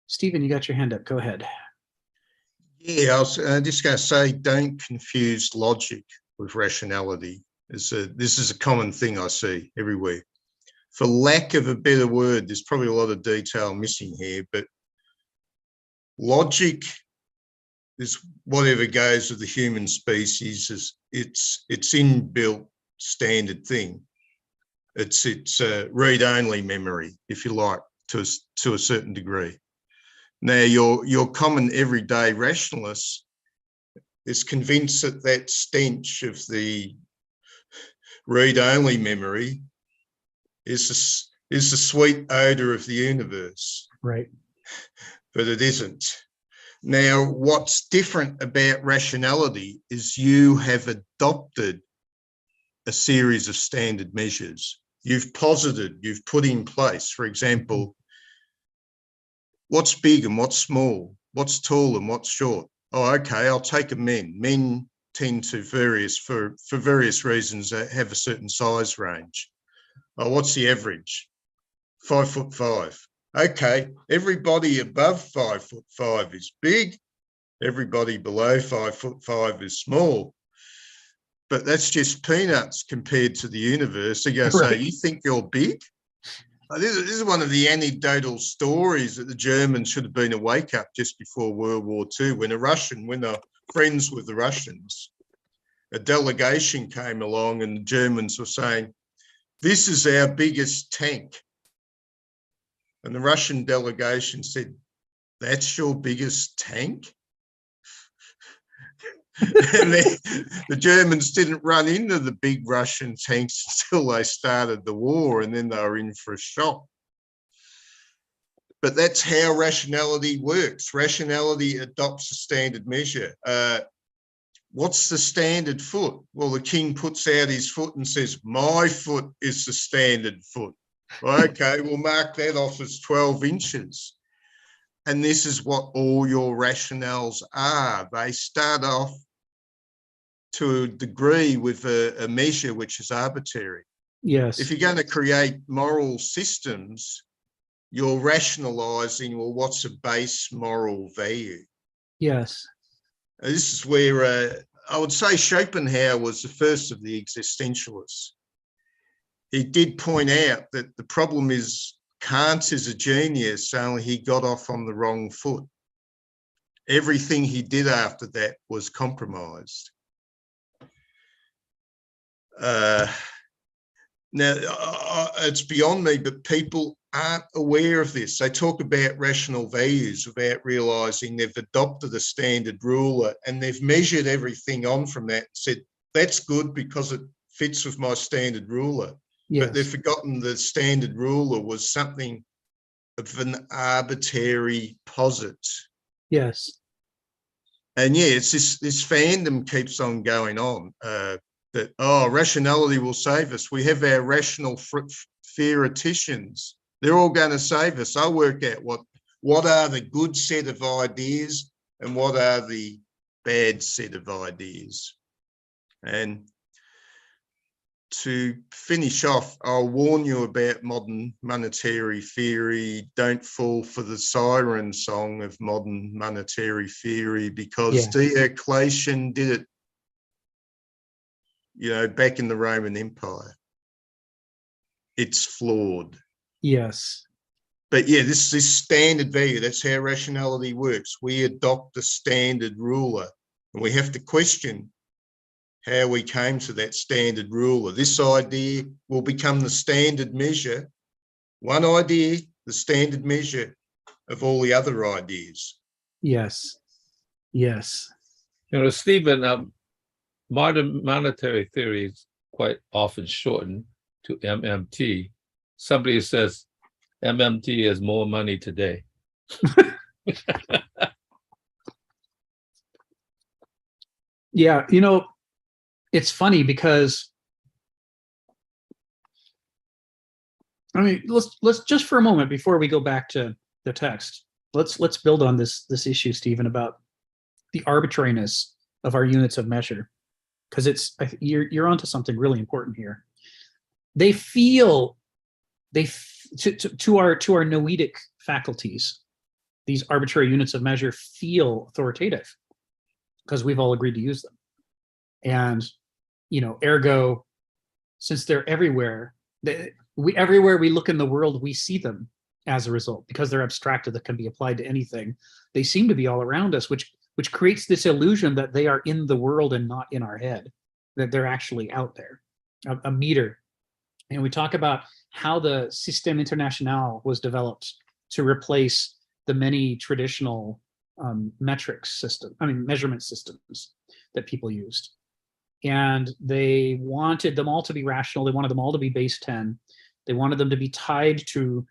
Stephen, you got your hand up. Go ahead. Yeah, I was just going to say, don't confuse logic with rationality. This is a common thing I see everywhere. For lack of a better word, there's probably a lot of detail missing here, but logic is whatever goes with the human species. It's inbuilt standard thing. It's read-only memory, if you like, to a certain degree. Now, your common everyday rationalist is convinced that that stench of the read-only memory is the sweet odor of the universe. Right. But it isn't. Now, what's different about rationality is you have adopted a series of standard measures. You've posited, you've put in place, for example, what's big and what's small, what's tall and what's short. Oh, okay, I'll take a men. Men tend to for various reasons have a certain size range. Oh, what's the average? 5'5". Okay, everybody above 5'5" is big. Everybody below 5'5" is small. But that's just peanuts compared to the universe. They're going to say, you think you're big? This is one of the anecdotal stories that the Germans should have been a wake-up just before World War II, when they're friends with the Russians, a delegation came along and the Germans were saying, this is our biggest tank. And the Russian delegation said, that's your biggest tank? And the Germans didn't run into the big Russian tanks until they started the war, and then they were in for a shock. But that's how rationality works. Rationality adopts a standard measure. What's the standard foot? Well, the king puts out his foot and says, my foot is the standard foot. Well, okay, we'll mark that off as 12 inches. And this is what all your rationales are. They start off to a degree with a measure which is arbitrary. Yes. If you're going to create moral systems, you're rationalizing, well, what's a base moral value? Yes. This is where I would say Schopenhauer was the first of the existentialists. He did point out that the problem is Kant is a genius, only he got off on the wrong foot. Everything he did after that was compromised. Now, it's beyond me, but people aren't aware of this. They talk about rational values without realising they've adopted a standard ruler and they've measured everything on from that and said, that's good because it fits with my standard ruler. Yes. But they've forgotten the standard ruler was something of an arbitrary posit. Yes. And yeah, it's this fandom keeps on going on. That, oh, rationality will save us. We have our rational theoreticians. They're all going to save us. I'll work out what are the good set of ideas and what are the bad set of ideas. And to finish off, I'll warn you about modern monetary theory. Don't fall for the siren song of modern monetary theory, because Diocletian did it, back in the Roman Empire. It's flawed. Yes. But yeah, this standard value, that's how rationality works. We adopt a standard ruler and we have to question how we came to that standard rule of this idea will become the standard measure, one idea, the standard measure of all the other ideas. Yes. Yes. You know, Stephen, modern monetary theory is quite often shortened to MMT. Somebody says MMT is more money today. Yeah, you know, it's funny because I mean, let's just for a moment before we go back to the text, let's build on this issue, Stephen, about the arbitrariness of our units of measure, because you're onto something really important here. They feel to our noetic faculties, these arbitrary units of measure feel authoritative because we've all agreed to use them. And, you know, ergo, since they're everywhere, everywhere we look in the world, we see them as a result, because they're abstracted that can be applied to anything. They seem to be all around us, which creates this illusion that they are in the world and not in our head, that they're actually out there. A meter. And we talk about how the Système International was developed to replace the many traditional measurement systems that people used. And they wanted them all to be rational. They wanted them all to be base 10. They wanted them to be tied to,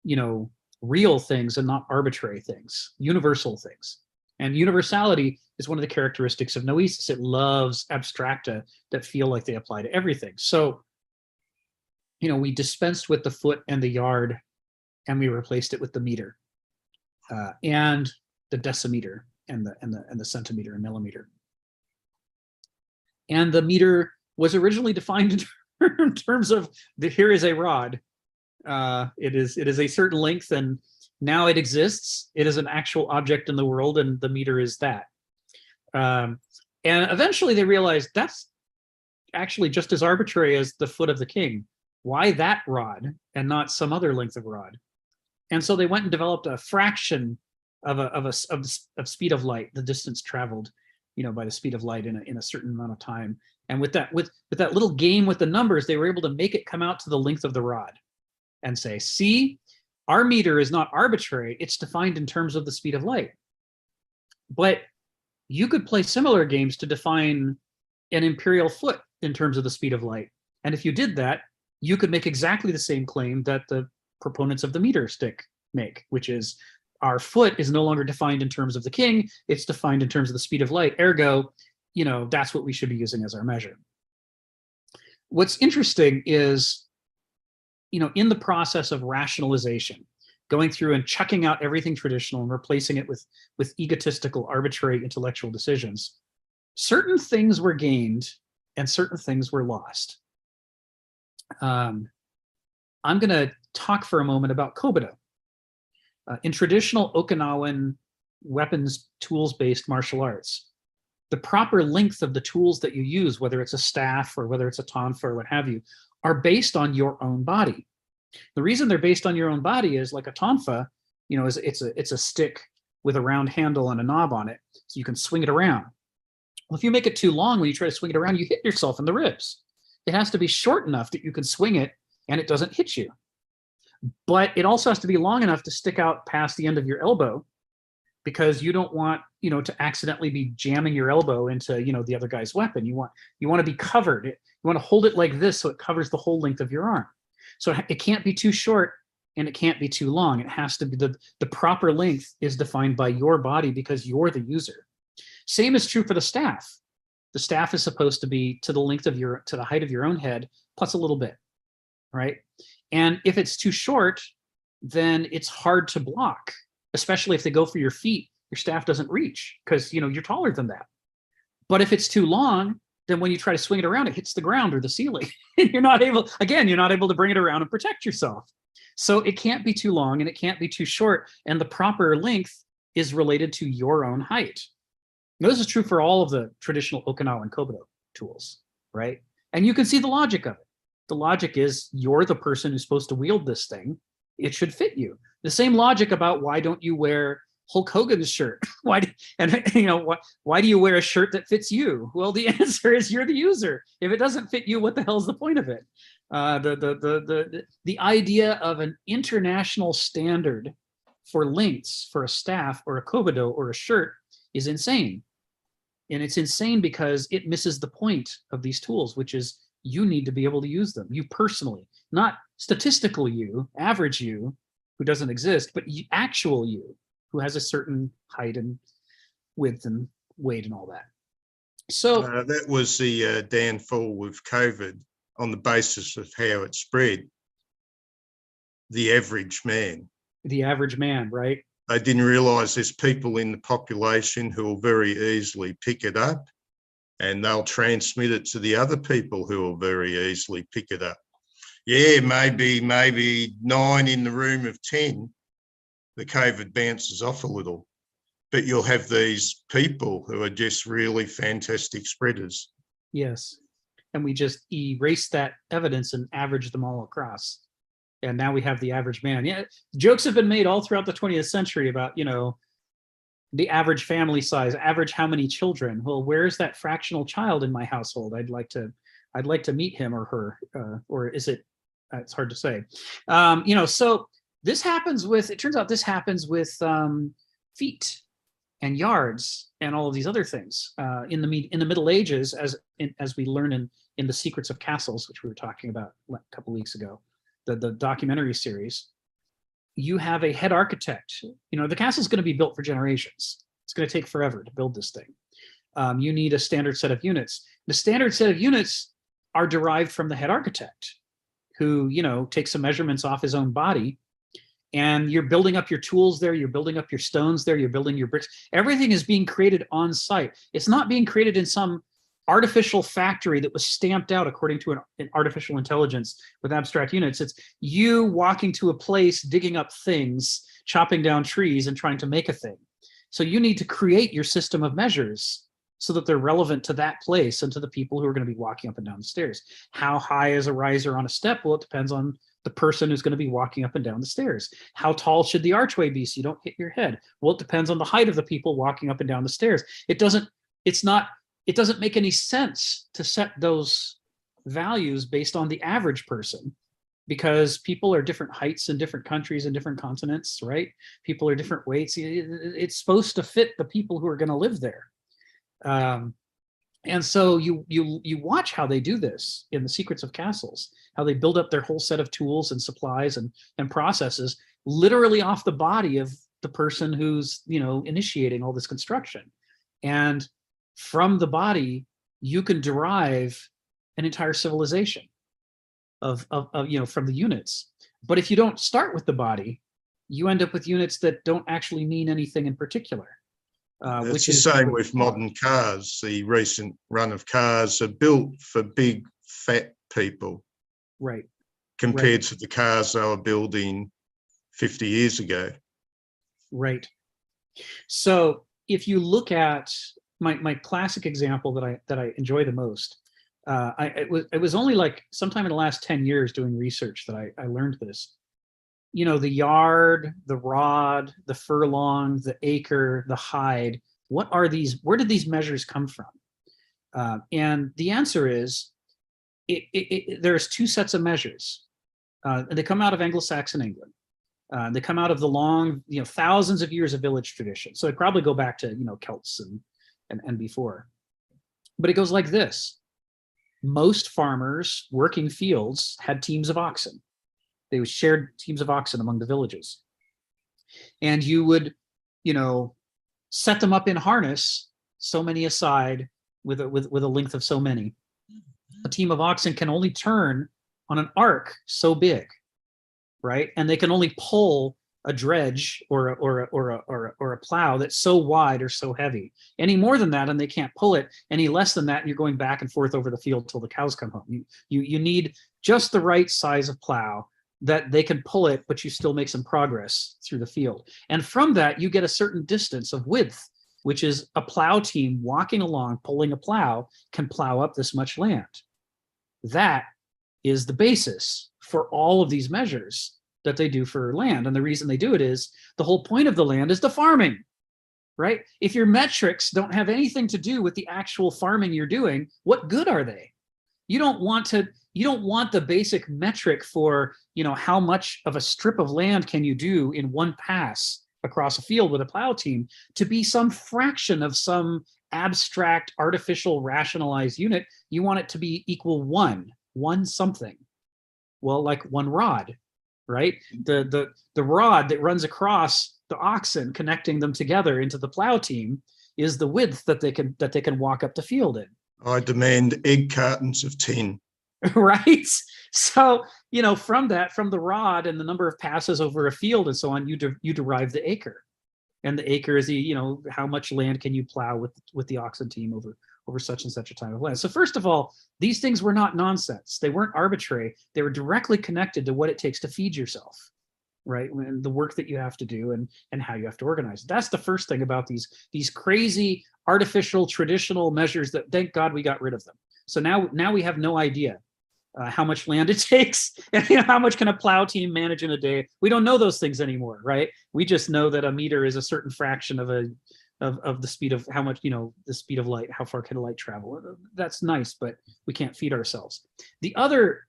you know, real things and not arbitrary things, universal things. And universality is one of the characteristics of noesis. It loves abstracta that feel like they apply to everything. So, you know, we dispensed with the foot and the yard, and we replaced it with the meter and the decimeter and the centimeter and millimeter. And the meter was originally defined in terms of here is a rod. It is a certain length, and now it exists. It is an actual object in the world, and the meter is that. And eventually they realized that's actually just as arbitrary as the foot of the king. Why that rod and not some other length of rod? And so they went and developed a fraction of speed of light, the distance traveled, you know, by the speed of light in a certain amount of time. And with that little game with the numbers, they were able to make it come out to the length of the rod and say, see, our meter is not arbitrary. It's defined in terms of the speed of light. But you could play similar games to define an imperial foot in terms of the speed of light. And if you did that, you could make exactly the same claim that the proponents of the meter stick make, which is our foot is no longer defined in terms of the king. It's defined in terms of the speed of light. Ergo, you know, that's what we should be using as our measure. What's interesting is, you know, in the process of rationalization, going through and chucking out everything traditional and replacing it with egotistical, arbitrary intellectual decisions, certain things were gained and certain things were lost. I'm going to talk for a moment about Kobudo. In traditional Okinawan weapons, tools-based martial arts, the proper length of the tools that you use, whether it's a staff or whether it's a tonfa or what have you, are based on your own body. The reason they're based on your own body is, like a tonfa, you know, it's a stick with a round handle and a knob on it, so you can swing it around. Well, if you make it too long, when you try to swing it around, you hit yourself in the ribs. It has to be short enough that you can swing it and it doesn't hit you. But it also has to be long enough to stick out past the end of your elbow, because you don't want, you know, to accidentally be jamming your elbow into, you know, the other guy's weapon. You want to be covered. You want to hold it like this so it covers the whole length of your arm. So it can't be too short and it can't be too long. It has to be the proper length is defined by your body because you're the user. Same is true for the staff. The staff is supposed to be to the length of to the height of your own head, plus a little bit, right? And if it's too short, then it's hard to block, especially if they go for your feet. Your staff doesn't reach because, you know, you're taller than that. But if it's too long, then when you try to swing it around, it hits the ground or the ceiling. And you're not able to bring it around and protect yourself. So it can't be too long and it can't be too short. And the proper length is related to your own height. Now, this is true for all of the traditional Okinawan Kobudo tools, right? And you can see the logic of it. The logic is you're the person who's supposed to wield this thing. It should fit you. The same logic about why don't you wear Hulk Hogan's shirt? Why do you wear a shirt that fits you? Well, the answer is you're the user. If it doesn't fit you, what the hell's the point of it? The idea of an international standard for lengths for a staff or a kobudo or a shirt is insane. And it's insane because it misses the point of these tools, which is you need to be able to use them, you personally, not statistical you, average you, who doesn't exist, but actual you, who has a certain height and width and weight and all that. So that was the downfall with COVID on the basis of how it spread. The average man. The average man, right? They didn't realise there's people in the population who will very easily pick it up, and they'll transmit it to the other people who will very easily pick it up. Yeah, maybe 9 in the room of 10, the COVID bounces off a little, but you'll have these people who are just really fantastic spreaders. Yes, and we just erase that evidence and average them all across. And now we have the average man. Yeah, jokes have been made all throughout the 20th century about, the average family size, average how many children. Well, where's that fractional child in my household? I'd like to meet him or her, or is it? It's hard to say. So this happens with. It turns out this happens with feet and yards and all of these other things in the Middle Ages, as we learn in the Secrets of Castles, which we were talking about a couple weeks ago. The documentary series, you have a head architect. The castle's going to be built for generations. It's going to take forever to build this thing. You need a standard set of units. The standard set of units are derived from the head architect, who takes some measurements off his own body, and you're building up your tools there. You're building up your stones there. You're building your bricks. Everything is being created on site. It's not being created in some artificial factory that was stamped out according to an artificial intelligence with abstract units. It's you walking to a place, digging up things, chopping down trees, and trying to make a thing. So you need to create your system of measures so that they're relevant to that place and to the people who are going to be walking up and down the stairs. How high is a riser on a step? Well, it depends on the person who's going to be walking up and down the stairs. How tall should the archway be so you don't hit your head? Well, it depends on the height of the people walking up and down the stairs. It doesn't make any sense to set those values based on the average person, because people are different heights in different countries and different continents, right? People are different weights. It's supposed to fit the people who are going to live there. And so you watch how they do this in the Secrets of Castles, how they build up their whole set of tools and supplies and processes literally off the body of the person who's initiating all this construction. And from the body, you can derive an entire civilization of from the units. But if you don't start with the body, you end up with units that don't actually mean anything in particular. It's the same with modern cars. The recent run of cars are built for big, fat people. Right. Compared to the cars they were building 50 years ago. Right. So if you look at my classic example that I enjoy the most, it was only like sometime in the last 10 years doing research that I learned this. The yard, the rod, the furlong, the acre, the hide. What are these? Where did these measures come from? And the answer is, there's two sets of measures. And they come out of Anglo-Saxon England. They come out of the long, thousands of years of village tradition. So they probably go back to Celts and before. But it goes like this. Most farmers working fields had teams of oxen. They shared teams of oxen among the villages. And you would, set them up in harness, so many aside, with a length of so many. A team of oxen can only turn on an arc so big, right? And they can only pull a dredge or a plow that's so wide or so heavy. Any more than that, and they can't pull it. Any less than that, and you're going back and forth over the field till the cows come home. You need just the right size of plow that they can pull it, but you still make some progress through the field. And from that, you get a certain distance of width, which is a plow team walking along, pulling a plow, can plow up this much land. That is the basis for all of these measures that they do for land. And the reason they do it is the whole point of the land is the farming, right? If your metrics don't have anything to do with the actual farming you're doing, what good are they? You don't want the basic metric for, how much of a strip of land can you do in one pass across a field with a plow team to be some fraction of some abstract, artificial, rationalized unit. You want it to be equal one something. Well, like one rod, right? The rod that runs across the oxen, connecting them together into the plow team, is the width that they can walk up the field in. I demand egg cartons of 10. Right. So, from the rod and the number of passes over a field and so on, you derive the acre. And the acre is how much land can you plow with the oxen team over such and such a time of land. So first of all, these things were not nonsense. They weren't arbitrary. They were directly connected to what it takes to feed yourself, right? And the work that you have to do and how you have to organize. That's the first thing about these crazy artificial traditional measures that, thank God, we got rid of them. So now we have no idea how much land it takes and how much can a plow team manage in a day. We don't know those things anymore, right? We just know that a meter is a certain fraction of the speed of how much, the speed of light, how far can light travel. That's nice, but we can't feed ourselves. The other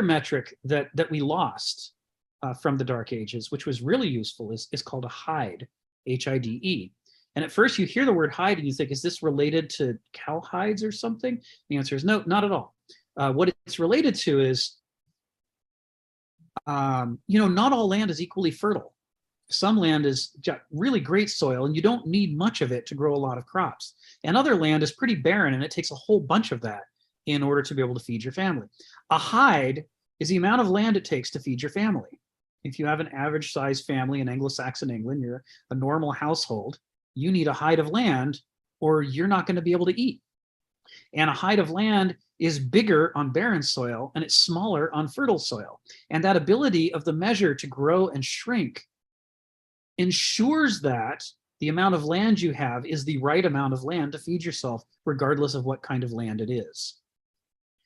metric that we lost from the Dark Ages, which was really useful, is called a hide, H-I-D-E. And at first you hear the word hide and you think, is this related to cow hides or something? The answer is no, not at all. What it's related to is, not all land is equally fertile. Some land is got really great soil and you don't need much of it to grow a lot of crops. And other land is pretty barren and it takes a whole bunch of that in order to be able to feed your family. A hide is the amount of land it takes to feed your family. If you have an average sized family in Anglo-Saxon England, you're a normal household, you need a hide of land or you're not going to be able to eat. And a hide of land is bigger on barren soil and it's smaller on fertile soil. And that ability of the measure to grow and shrink ensures that the amount of land you have is the right amount of land to feed yourself, regardless of what kind of land it is.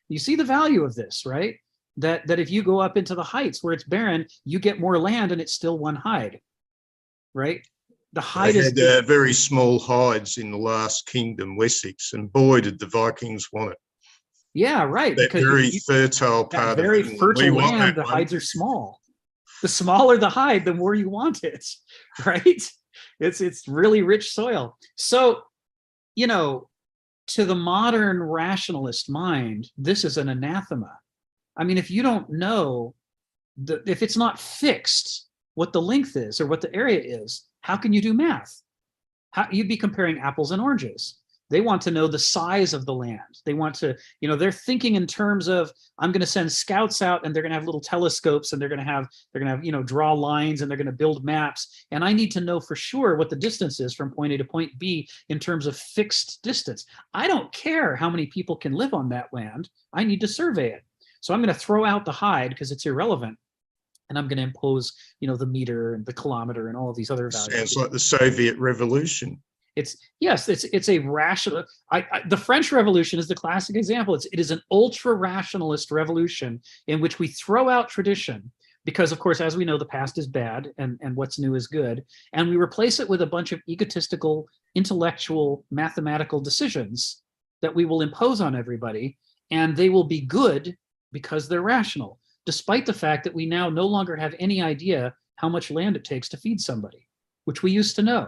You see the value of this, right? That if you go up into the heights where it's barren, you get more land and it's still one hide, right? The hide They had very small hides in the last kingdom, Wessex, and boy, did the Vikings want it. Yeah, right. That because very fertile part that very of England. fertile land, the hides are small. The smaller the hide, the more you want it, right? It's really rich soil. So, to the modern rationalist mind, this is an anathema. I mean, if you don't know, if it's not fixed what the length is or what the area is, how can you do math? You'd be comparing apples and oranges. They want to know the size of the land. They want to, they're thinking in terms of, I'm going to send scouts out and they're going to have little telescopes and they're going to have, draw lines and they're going to build maps. And I need to know for sure what the distance is from point A to point B in terms of fixed distance. I don't care how many people can live on that land. I need to survey it. So I'm going to throw out the hide because it's irrelevant. And I'm going to impose, the meter and the kilometer and all of these other values. Sounds like the Soviet Revolution. It's a rational. The French Revolution is the classic example. It is an ultra rationalist revolution in which we throw out tradition because, of course, as we know, the past is bad and what's new is good, and we replace it with a bunch of egotistical, intellectual, mathematical decisions that we will impose on everybody, and they will be good because they're rational, despite the fact that we now no longer have any idea how much land it takes to feed somebody, which we used to know.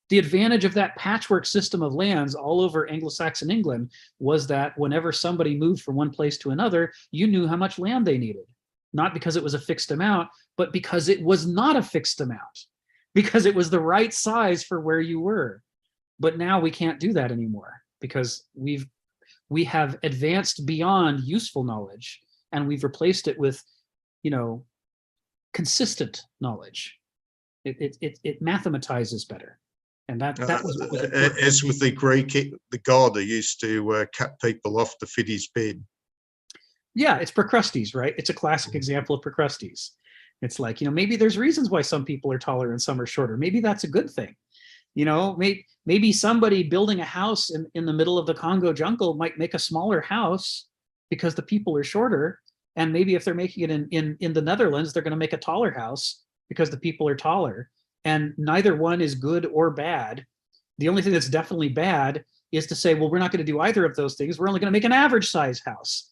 The advantage of that patchwork system of lands all over Anglo-Saxon England was that whenever somebody moved from one place to another, you knew how much land they needed, not because it was a fixed amount, but because it was not a fixed amount, because it was the right size for where you were. But now we can't do that anymore because we have advanced beyond useful knowledge and we've replaced it with, consistent knowledge. It mathematizes better. And that was what was important. As with the Greek, the god who used to cut people off to fit his bed. Yeah, it's Procrustes, right? It's a classic example of Procrustes. It's like, maybe there's reasons why some people are taller and some are shorter. Maybe that's a good thing. Maybe somebody building a house in the middle of the Congo jungle might make a smaller house because the people are shorter. And maybe if they're making it in the Netherlands, they're going to make a taller house because the people are taller. And neither one is good or bad. The only thing that's definitely bad is to say, well, we're not going to do either of those things. We're only going to make an average size house.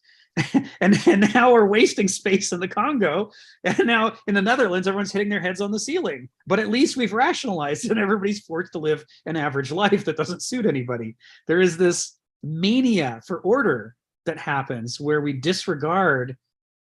and now we're wasting space in the Congo. And now in the Netherlands, everyone's hitting their heads on the ceiling. But at least we've rationalized and everybody's forced to live an average life that doesn't suit anybody. There is this mania for order that happens where we disregard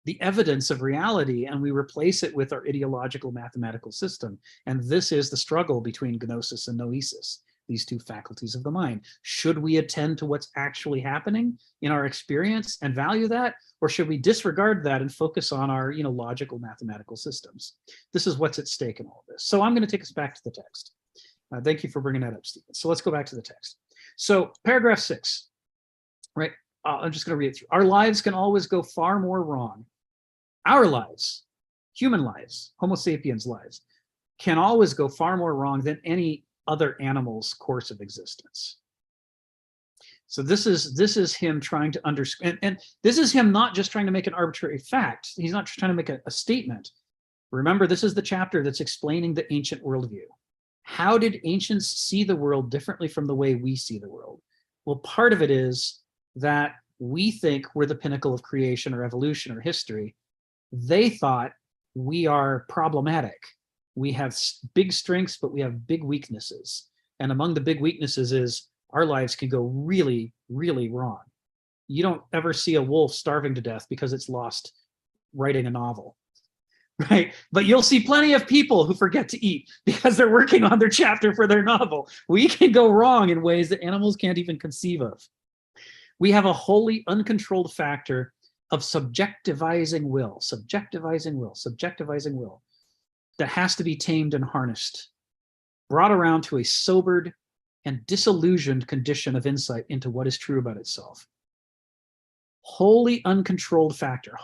the evidence of reality and we replace it with our ideological mathematical system. And this is the struggle between gnosis and noesis, these two faculties of the mind. Should we attend to what's actually happening in our experience and value that, or should we disregard that and focus on our logical mathematical systems? This is what's at stake in all of this. So I'm going to take us back to the text. Thank you for bringing that up, Stephen. So let's go back to the text. So paragraph 6, right? I'm just going to read it through. Our lives can always go far more wrong. Our lives, human lives, Homo sapiens lives, can always go far more wrong than any other animal's course of existence. So this is him trying to understand, and this is him not just trying to make an arbitrary fact. He's not trying to make a statement. Remember, this is the chapter that's explaining the ancient worldview. How did ancients see the world differently from the way we see the world? Well, part of it is that we think we're the pinnacle of creation or evolution or history. They thought we are problematic. We have big strengths, but we have big weaknesses. And among the big weaknesses is our lives can go really, really wrong. You don't ever see a wolf starving to death because it's lost writing a novel, right? But you'll see plenty of people who forget to eat because they're working on their chapter for their novel. We can go wrong in ways that animals can't even conceive of. We have a wholly uncontrolled factor of subjectivizing will that has to be tamed and harnessed, brought around to a sobered and disillusioned condition of insight into what is true about itself. Wholly uncontrolled factor.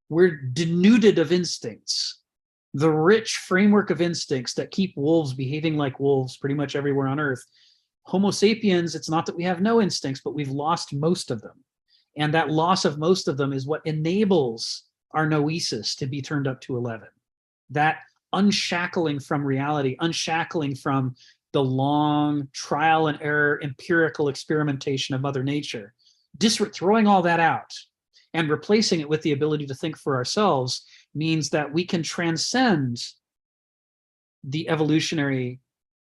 We're denuded of instincts. The rich framework of instincts that keep wolves behaving like wolves pretty much everywhere on Earth. Homo sapiens, it's not that we have no instincts, but we've lost most of them. And that loss of most of them is what enables our noesis to be turned up to 11. That unshackling from reality, unshackling from the long trial and error, empirical experimentation of Mother Nature, throwing all that out and replacing it with the ability to think for ourselves means that we can transcend the evolutionary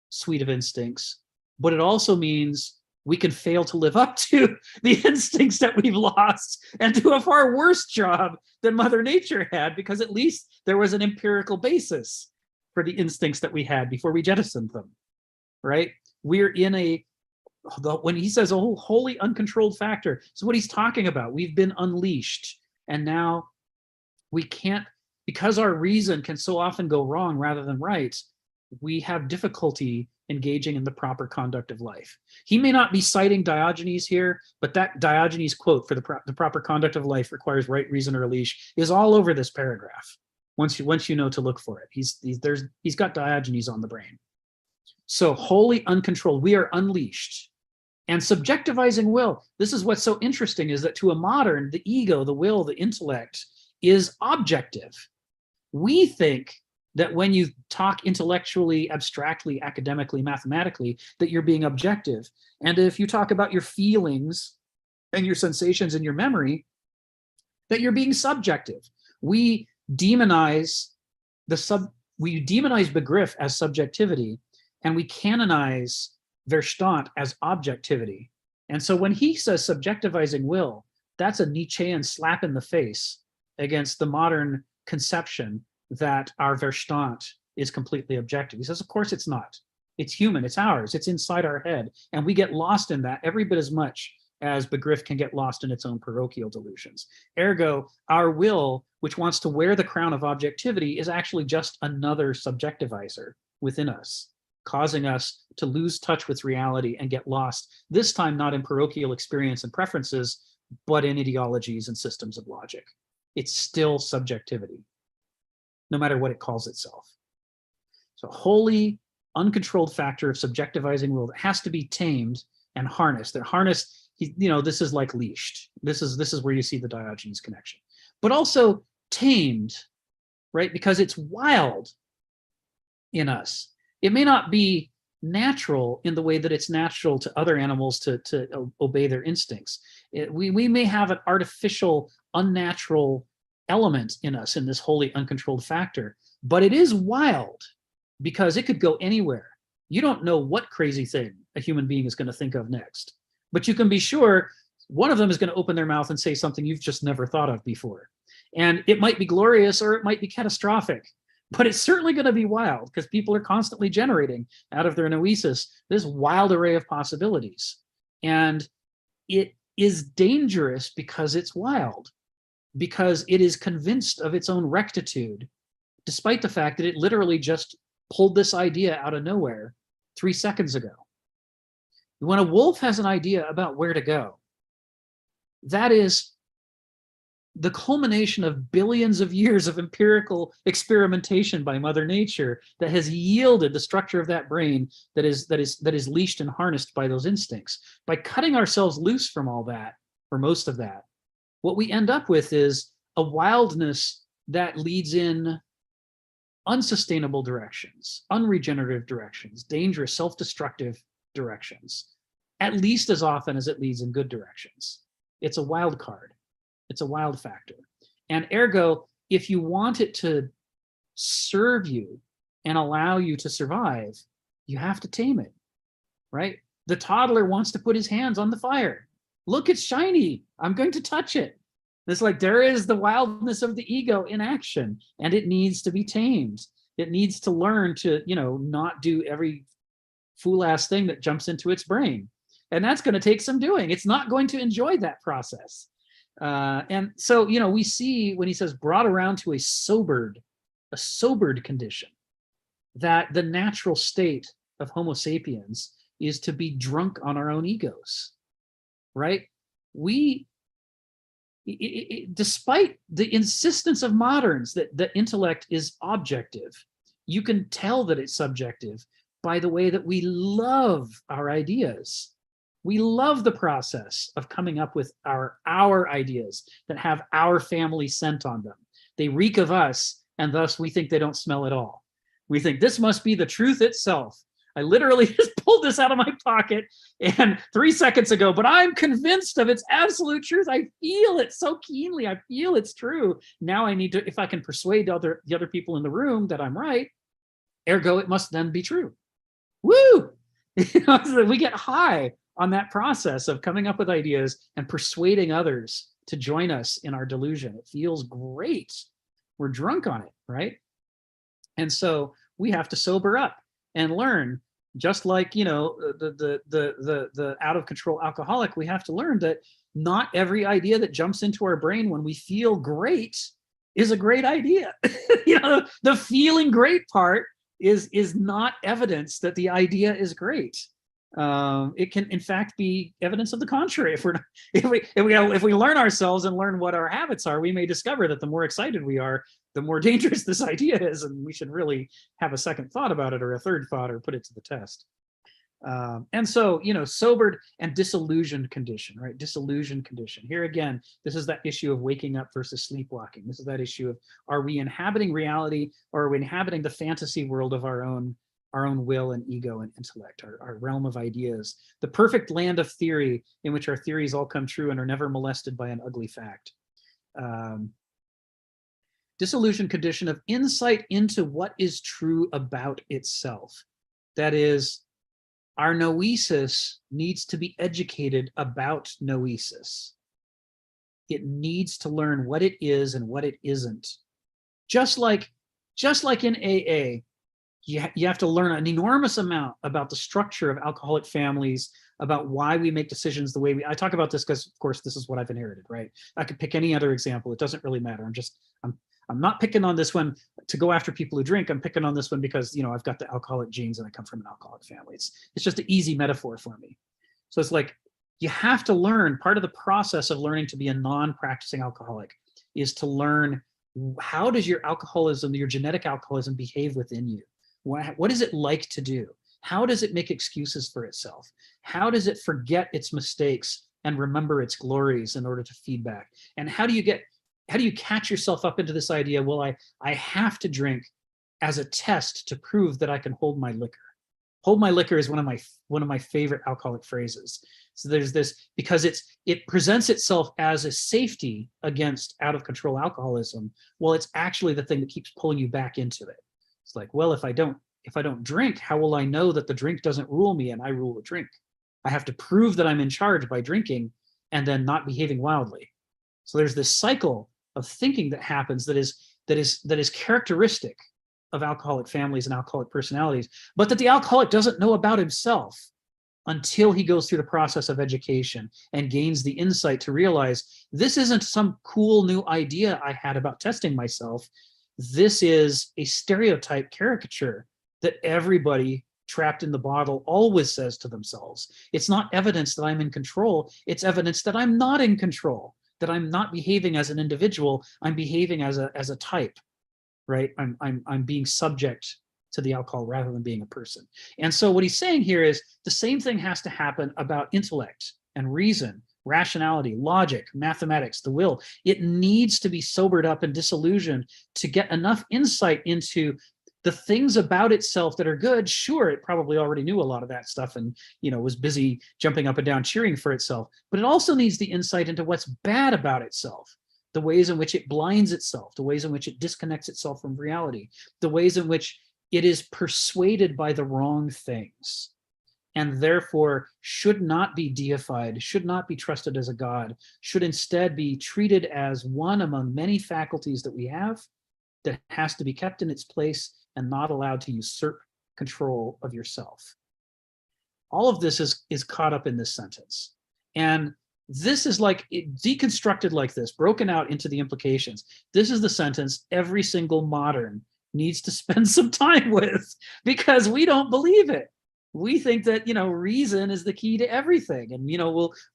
suite of instincts, but it also means we can fail to live up to the instincts that we've lost and do a far worse job than Mother Nature had, because at least there was an empirical basis for the instincts that we had before we jettisoned them, right? We're in when he says a wholly uncontrolled factor, so what he's talking about, we've been unleashed, and now we can't, because our reason can so often go wrong rather than right, we have difficulty engaging in the proper conduct of life. He may not be citing Diogenes here, but that Diogenes quote for the proper conduct of life requires right reason or leash is all over this paragraph. Once you know to look for it, he's got Diogenes on the brain. So wholly uncontrolled, we are unleashed. And subjectivizing will, this is what's so interesting, is that to a modern, the ego, the will, the intellect is objective. We think that when you talk intellectually, abstractly, academically, mathematically, that you're being objective. And if you talk about your feelings and your sensations and your memory, that you're being subjective. We demonize Begriff as subjectivity, and we canonize Verstand as objectivity. And so when he says subjectivizing will, that's a Nietzschean slap in the face against the modern conception that our Verstand is completely objective. He says, of course it's not. It's human, it's ours, it's inside our head. And we get lost in that every bit as much as Begriff can get lost in its own parochial delusions. Ergo, our will, which wants to wear the crown of objectivity, is actually just another subjectivizer within us, causing us to lose touch with reality and get lost, this time not in parochial experience and preferences, but in ideologies and systems of logic. It's still subjectivity, no matter what it calls itself. So wholly uncontrolled factor of subjectivizing will that has to be tamed and harnessed. They're harnessed this is like leashed. This is where you see the Diogenes connection, but also tamed, right? Because it's wild in us. It may not be natural in the way that it's natural to other animals to obey their instincts. We may have an artificial, unnatural element in us, in this wholly uncontrolled factor, but it is wild because it could go anywhere. You don't know what crazy thing a human being is going to think of next, but you can be sure one of them is going to open their mouth and say something you've just never thought of before. And it might be glorious or it might be catastrophic, but it's certainly going to be wild because people are constantly generating out of their noesis this wild array of possibilities. And it is dangerous because it's wild, because it is convinced of its own rectitude, despite the fact that it literally just pulled this idea out of nowhere 3 seconds ago. When a wolf has an idea about where to go, that is the culmination of billions of years of empirical experimentation by Mother Nature that has yielded the structure of that brain that is leashed and harnessed by those instincts. By cutting ourselves loose from all that, or most of that, what we end up with is a wildness that leads in unsustainable directions, unregenerative directions, dangerous, self-destructive directions, at least as often as it leads in good directions. It's a wild card. It's a wild factor. And ergo, if you want it to serve you and allow you to survive, you have to tame it, right? The toddler wants to put his hands on the fire. Look, it's shiny. I'm going to touch it. It's like there is the wildness of the ego in action, and it needs to be tamed. It needs to learn to, not do every fool-ass thing that jumps into its brain. And that's going to take some doing. It's not going to enjoy that process. And so, we see when he says brought around to a sobered condition, that the natural state of Homo sapiens is to be drunk on our own egos, right? Despite the insistence of moderns that the intellect is objective, you can tell that it's subjective by the way that we love our ideas. We love the process of coming up with our ideas that have our family scent on them. They reek of us, and thus we think they don't smell at all. We think this must be the truth itself. I literally just pulled this out of my pocket and 3 seconds ago, but I'm convinced of its absolute truth. I feel it so keenly. I feel it's true. Now I need to, if I can persuade the other people in the room that I'm right, ergo it must then be true. Woo! So we get high on that process of coming up with ideas and persuading others to join us in our delusion. It feels great. We're drunk on it, right? And so we have to sober up and learn, just like the out of control alcoholic. We have to learn that not every idea that jumps into our brain when we feel great is a great idea. The feeling great part is not evidence that the idea is great. It can, in fact, be evidence of the contrary. If we learn ourselves and learn what our habits are, we may discover that the more excited we are, the more dangerous this idea is, and we should really have a second thought about it, or a third thought, or put it to the test. And so, sobered and disillusioned condition, right? Disillusioned condition. Here again, this is that issue of waking up versus sleepwalking. This is that issue of, are we inhabiting reality, or are we inhabiting the fantasy world of our own will and ego and intellect, our realm of ideas, the perfect land of theory in which our theories all come true and are never molested by an ugly fact. Disillusioned condition of insight into what is true about itself. That is, our noesis needs to be educated about noesis. It needs to learn what it is and what it isn't. Just like in AA, you have to learn an enormous amount about the structure of alcoholic families, about why we make decisions the way I talk about this because, of course, this is what I've inherited, right? I could pick any other example. It doesn't really matter. I'm not picking on this one to go after people who drink. I'm picking on this one because, I've got the alcoholic genes and I come from an alcoholic family. It's just an easy metaphor for me. So it's like, you have to learn, part of the process of learning to be a non-practicing alcoholic is to learn, how does your alcoholism, your genetic alcoholism, behave within you? What is it like to do? How does it make excuses for itself? How does it forget its mistakes and remember its glories in order to feed back. And how do you catch yourself up into this idea? Well, I have to drink as a test to prove that I can hold my liquor. Hold my liquor is one of my favorite alcoholic phrases. So there's this, because it presents itself as a safety against out of control alcoholism. Well, it's actually the thing that keeps pulling you back into it. It's like, well, if I don't drink, how will I know that the drink doesn't rule me and I rule the drink? I have to prove that I'm in charge by drinking and then not behaving wildly. So there's this cycle of thinking that happens that is characteristic of alcoholic families and alcoholic personalities, but that the alcoholic doesn't know about himself until he goes through the process of education and gains the insight to realize this isn't some cool new idea I had about testing myself. This is a stereotype caricature that everybody trapped in the bottle always says to themselves. It's not evidence that I'm in control. It's evidence that I'm not in control, that I'm not behaving as an individual. I'm behaving as a type, right? I'm being subject to the alcohol rather than being a person. And so what he's saying here is the same thing has to happen about intellect and reason, rationality, logic, mathematics, the will. It needs to be sobered up and disillusioned to get enough insight into the things about itself that are good. Sure, it probably already knew a lot of that stuff and, was busy jumping up and down cheering for itself, but it also needs the insight into what's bad about itself, the ways in which it blinds itself, the ways in which it disconnects itself from reality, the ways in which it is persuaded by the wrong things, and therefore should not be deified, should not be trusted as a god, should instead be treated as one among many faculties that we have that has to be kept in its place and not allowed to usurp control of yourself. All of this is caught up in this sentence. And this is like deconstructed like this, broken out into the implications. This is the sentence every single modern needs to spend some time with, because we don't believe it. We think that, reason is the key to everything. And,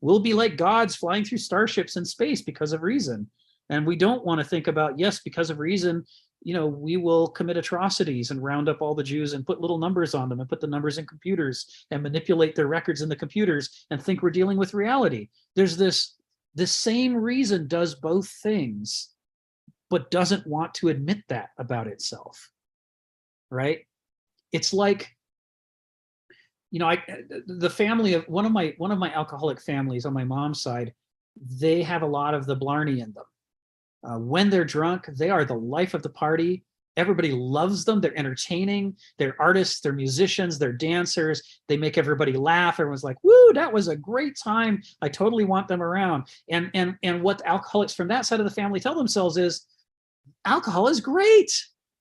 we'll be like gods flying through starships in space because of reason. And we don't want to think about, yes, because of reason, we will commit atrocities and round up all the Jews and put little numbers on them and put the numbers in computers and manipulate their records in the computers and think we're dealing with reality. There's the same reason does both things, but doesn't want to admit that about itself, right? It's like, the family of one of my alcoholic families on my mom's side, they have a lot of the Blarney in them. When they're drunk, they are the life of the party. Everybody loves them. They're entertaining. They're artists. They're musicians. They're dancers. They make everybody laugh. Everyone's like, "Woo, that was a great time. I totally want them around." And what alcoholics from that side of the family tell themselves is, alcohol is great.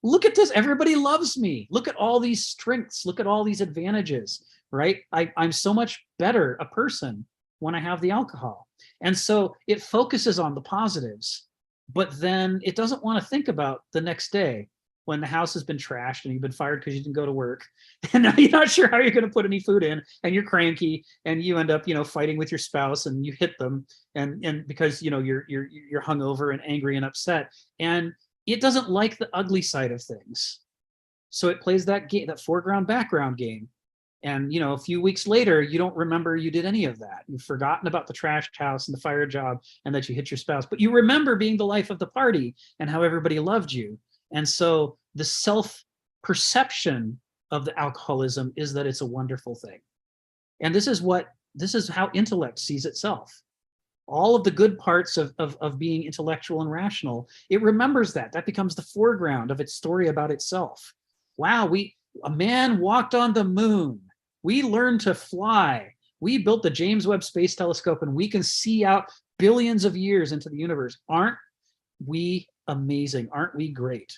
Look at this. Everybody loves me. Look at all these strengths. Look at all these advantages, right? I'm so much better a person when I have the alcohol. And so it focuses on the positives, but then it doesn't want to think about the next day when the house has been trashed and you've been fired because you didn't go to work. And now you're not sure how you're going to put any food in, and you're cranky, and you end up, fighting with your spouse, and you hit them, and because, you're hungover and angry and upset. And it doesn't like the ugly side of things. So it plays that game, that foreground background game. And, a few weeks later, you don't remember you did any of that. You've forgotten about the trashed house and the fire job and that you hit your spouse, but you remember being the life of the party and how everybody loved you. And so the self-perception of the alcoholism is that it's a wonderful thing. And this is how intellect sees itself. All of the good parts of being intellectual and rational, it remembers that. That becomes the foreground of its story about itself. Wow, a man walked on the moon. We learned to fly. We built the James Webb Space Telescope, and we can see out billions of years into the universe. Aren't we amazing? Aren't we great?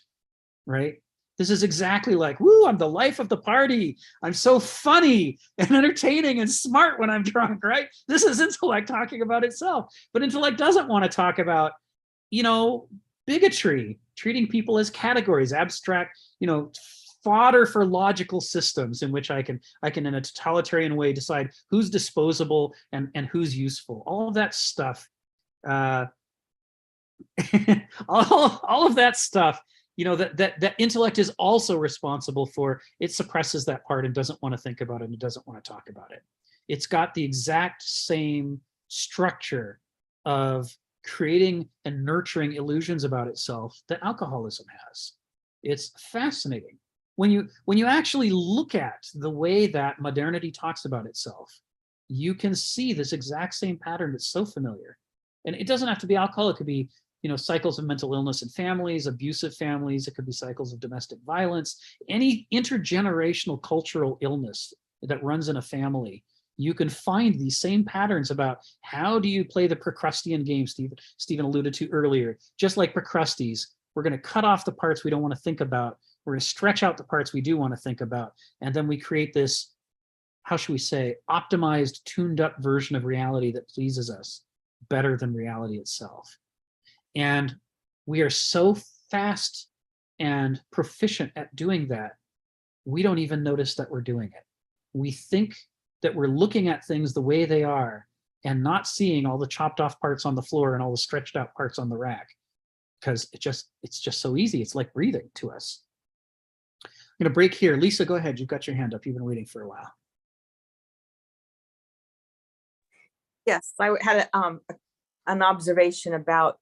Right? This is exactly like, woo, I'm the life of the party. I'm so funny and entertaining and smart when I'm drunk, right? This is intellect talking about itself. But intellect doesn't want to talk about, bigotry, treating people as categories, abstract, fodder for logical systems in which I can in a totalitarian way decide who's disposable and who's useful. All of that stuff, all of that stuff, that intellect is also responsible for. It suppresses that part and doesn't want to think about it and doesn't want to talk about it. It's got the exact same structure of creating and nurturing illusions about itself that alcoholism has. It's fascinating. When you actually look at the way that modernity talks about itself, you can see this exact same pattern that's so familiar. And it doesn't have to be alcohol. It could be, cycles of mental illness in families, abusive families. It could be cycles of domestic violence, any intergenerational cultural illness that runs in a family. You can find these same patterns about how do you play the Procrustean game Stephen alluded to earlier. Just like Procrustes, we're going to cut off the parts we don't want to think about. We're going to stretch out the parts we do want to think about. And then we create this, how should we say, optimized, tuned up version of reality that pleases us better than reality itself. And we are so fast and proficient at doing that, we don't even notice that we're doing it. We think that we're looking at things the way they are and not seeing all the chopped off parts on the floor and all the stretched out parts on the rack, because it's just so easy. It's like breathing to us. I'm going to break here. Lisa, go ahead. You've got your hand up. You've been waiting for a while. Yes, I had an observation about,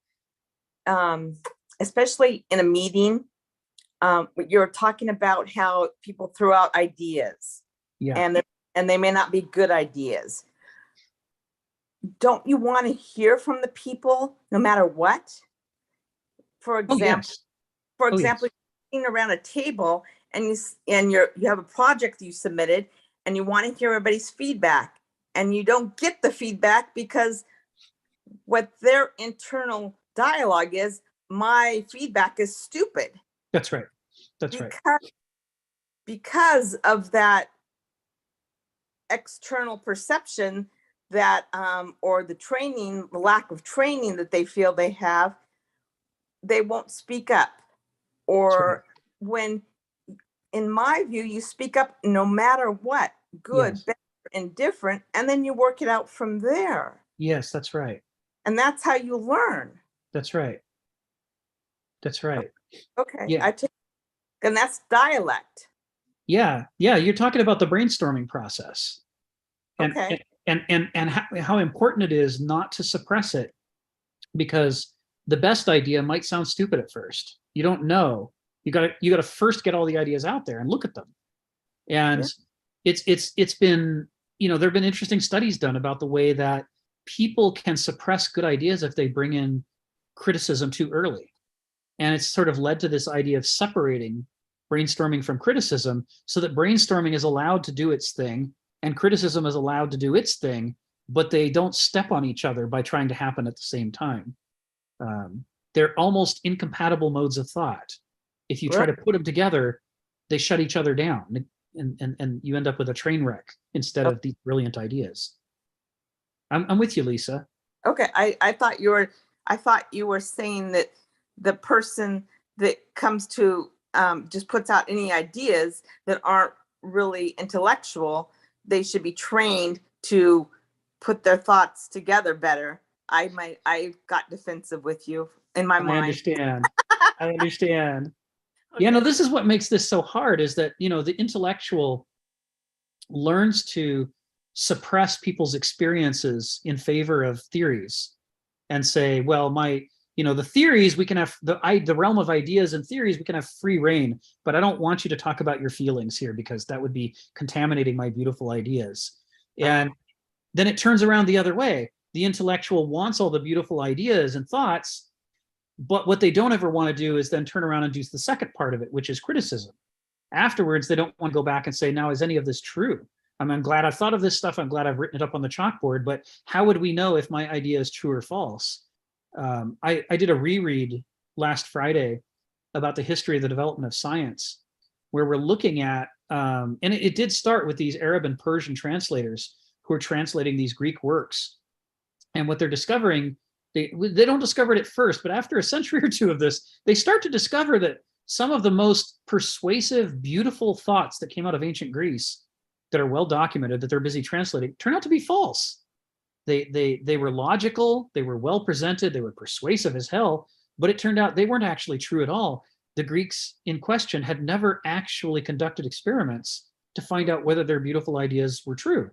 especially in a meeting, you're talking about how people throw out ideas, and they may not be good ideas. Don't you want to hear from the people no matter what? For example, you're sitting around a table and you have a project you submitted and you want to hear everybody's feedback, and you don't get the feedback because what their internal dialogue is, my feedback is stupid. That's right. That's right. Because of that external perception that, or the training, the lack of training that they feel they have, they won't speak up. Or when, in my view, you speak up no matter what, good, bad, indifferent, and then you work it out from there. Yes, that's right. And that's how you learn. That's right. That's right. Okay. Yeah. And that's dialect. Yeah. You're talking about the brainstorming process. And, okay. And how important it is not to suppress it, because the best idea might sound stupid at first. You don't know. You got to first get all the ideas out there and look at them. And it's been, there've been interesting studies done about the way that people can suppress good ideas if they bring in criticism too early. And it's sort of led to this idea of separating brainstorming from criticism, so that brainstorming is allowed to do its thing and criticism is allowed to do its thing, but they don't step on each other by trying to happen at the same time. They're almost incompatible modes of thought. If you try to put them together, they shut each other down, and you end up with a train wreck instead of these brilliant ideas. I'm with you, Lisa. Okay, I thought you were saying that the person that comes to just puts out any ideas that aren't really intellectual, they should be trained to put their thoughts together better. I got defensive with you in my mind. I understand. Okay. Yeah, no, this is what makes this so hard, is that, the intellectual learns to suppress people's experiences in favor of theories and say, well, the theories, we can have the realm of ideas and theories, we can have free reign, but I don't want you to talk about your feelings here because that would be contaminating my beautiful ideas. And then it turns around the other way. The intellectual wants all the beautiful ideas and thoughts, but what they don't ever want to do is then turn around and do the second part of it, which is criticism. Afterwards, they don't want to go back and say, now, is any of this true? I'm glad I've thought of this stuff. I'm glad I've written it up on the chalkboard, but how would we know if my idea is true or false? I did a reread last Friday about the history of the development of science, where we're looking at, and it did start with these Arab and Persian translators who are translating these Greek works. And what they're discovering, they don't discover it at first, but after a century or two of this, they start to discover that some of the most persuasive, beautiful thoughts that came out of ancient Greece that are well documented, that they're busy translating, turn out to be false. They were logical, they were well presented, they were persuasive as hell, but it turned out they weren't actually true at all. The Greeks in question had never actually conducted experiments to find out whether their beautiful ideas were true.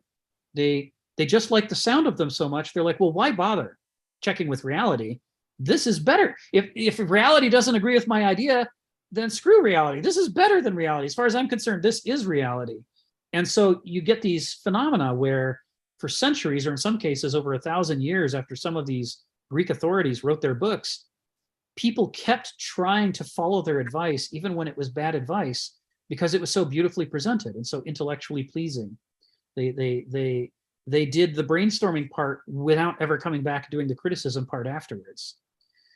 They They just like the sound of them so much, they're like, well, why bother checking with reality? This is better. If reality doesn't agree with my idea, then screw reality. This is better than reality. As far as I'm concerned, this is reality. And so you get these phenomena where for centuries, or in some cases over 1,000 years after some of these Greek authorities wrote their books, people kept trying to follow their advice, even when it was bad advice, because it was so beautifully presented and so intellectually pleasing. They did the brainstorming part without ever coming back and doing the criticism part afterwards.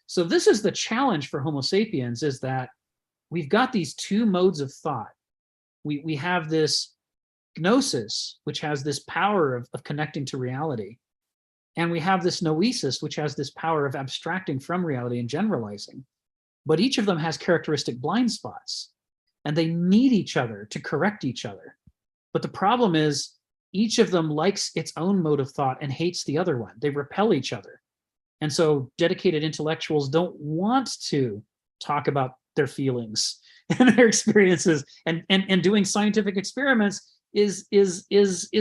So this is the challenge for Homo sapiens, is that we've got these two modes of thought. We have this gnosis, which has this power of connecting to reality. And we have this noesis, which has this power of abstracting from reality and generalizing. But each of them has characteristic blind spots, and they need each other to correct each other. But the problem is each of them likes its own mode of thought and hates the other one. They repel each other. And so dedicated intellectuals don't want to talk about their feelings and their experiences, and doing scientific experiments is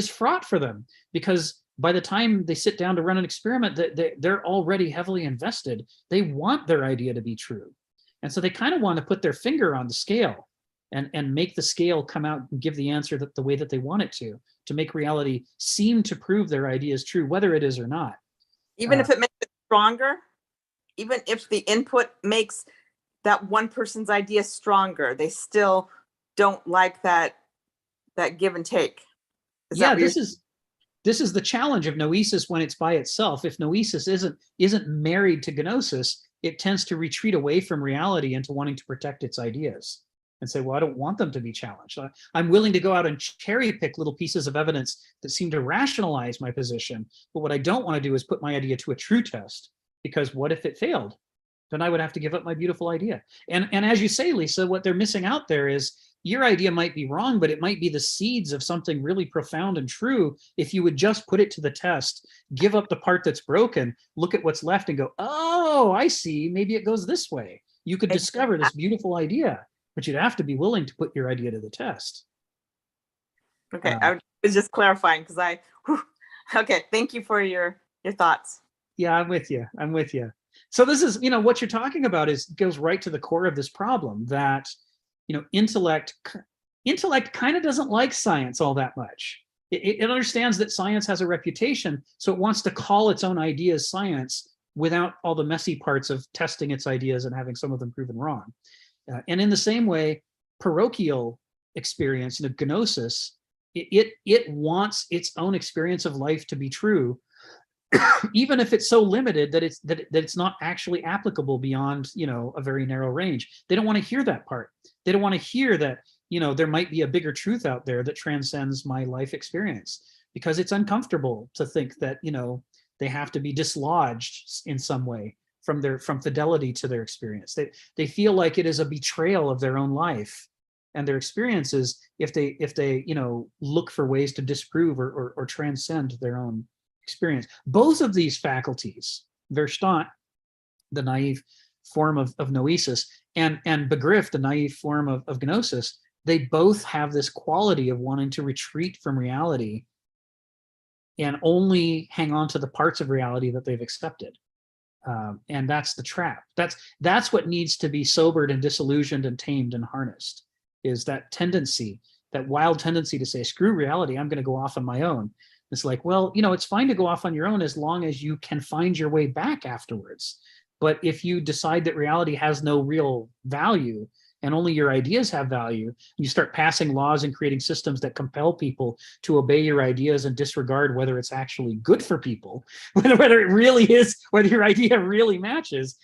fraught for them, because by the time they sit down to run an experiment, they're already heavily invested. They want their idea to be true. And so they kind of want to put their finger on the scale and make the scale come out and give the answer the way that they want it to make reality seem to prove their idea is true, whether it is or not. Even if it makes it stronger, even if the input makes that one person's idea stronger, they still don't like that give and take. Yeah, this is the challenge of noesis when it's by itself. If noesis isn't married to gnosis, it tends to retreat away from reality into wanting to protect its ideas and say, well, I don't want them to be challenged. I'm willing to go out and cherry pick little pieces of evidence that seem to rationalize my position. But what I don't want to do is put my idea to a true test, because what if it failed? Then I would have to give up my beautiful idea. And as you say, Lisa, what they're missing out there is your idea might be wrong, but it might be the seeds of something really profound and true if you would just put it to the test, give up the part that's broken, look at what's left and go, oh, I see, maybe it goes this way. You could discover this beautiful idea, but you'd have to be willing to put your idea to the test. Okay, I was just clarifying because okay, thank you for your thoughts. Yeah, I'm with you. So this is, what you're talking about goes right to the core of this problem, that intellect kind of doesn't like science all that much. It understands that science has a reputation, so it wants to call its own ideas science without all the messy parts of testing its ideas and having some of them proven wrong. And in the same way, parochial experience, gnosis, it wants its own experience of life to be true, even if it's so limited that it's not actually applicable beyond a very narrow range. They don't want to hear that part. They don't want to hear that there might be a bigger truth out there that transcends my life experience, because it's uncomfortable to think that they have to be dislodged in some way from fidelity to their experience. They feel like it is a betrayal of their own life and their experiences if they look for ways to disprove or transcend their own experience. Both of these faculties, Verstand, the naive form of noesis, and Begriff, the naive form of gnosis, they both have this quality of wanting to retreat from reality and only hang on to the parts of reality that they've accepted. And that's the trap. That's what needs to be sobered and disillusioned and tamed and harnessed, is that tendency, that wild tendency to say, screw reality, I'm going to go off on my own. It's like, well, it's fine to go off on your own as long as you can find your way back afterwards. But if you decide that reality has no real value and only your ideas have value, you start passing laws and creating systems that compel people to obey your ideas and disregard whether it's actually good for people, whether it really is, whether your idea really matches,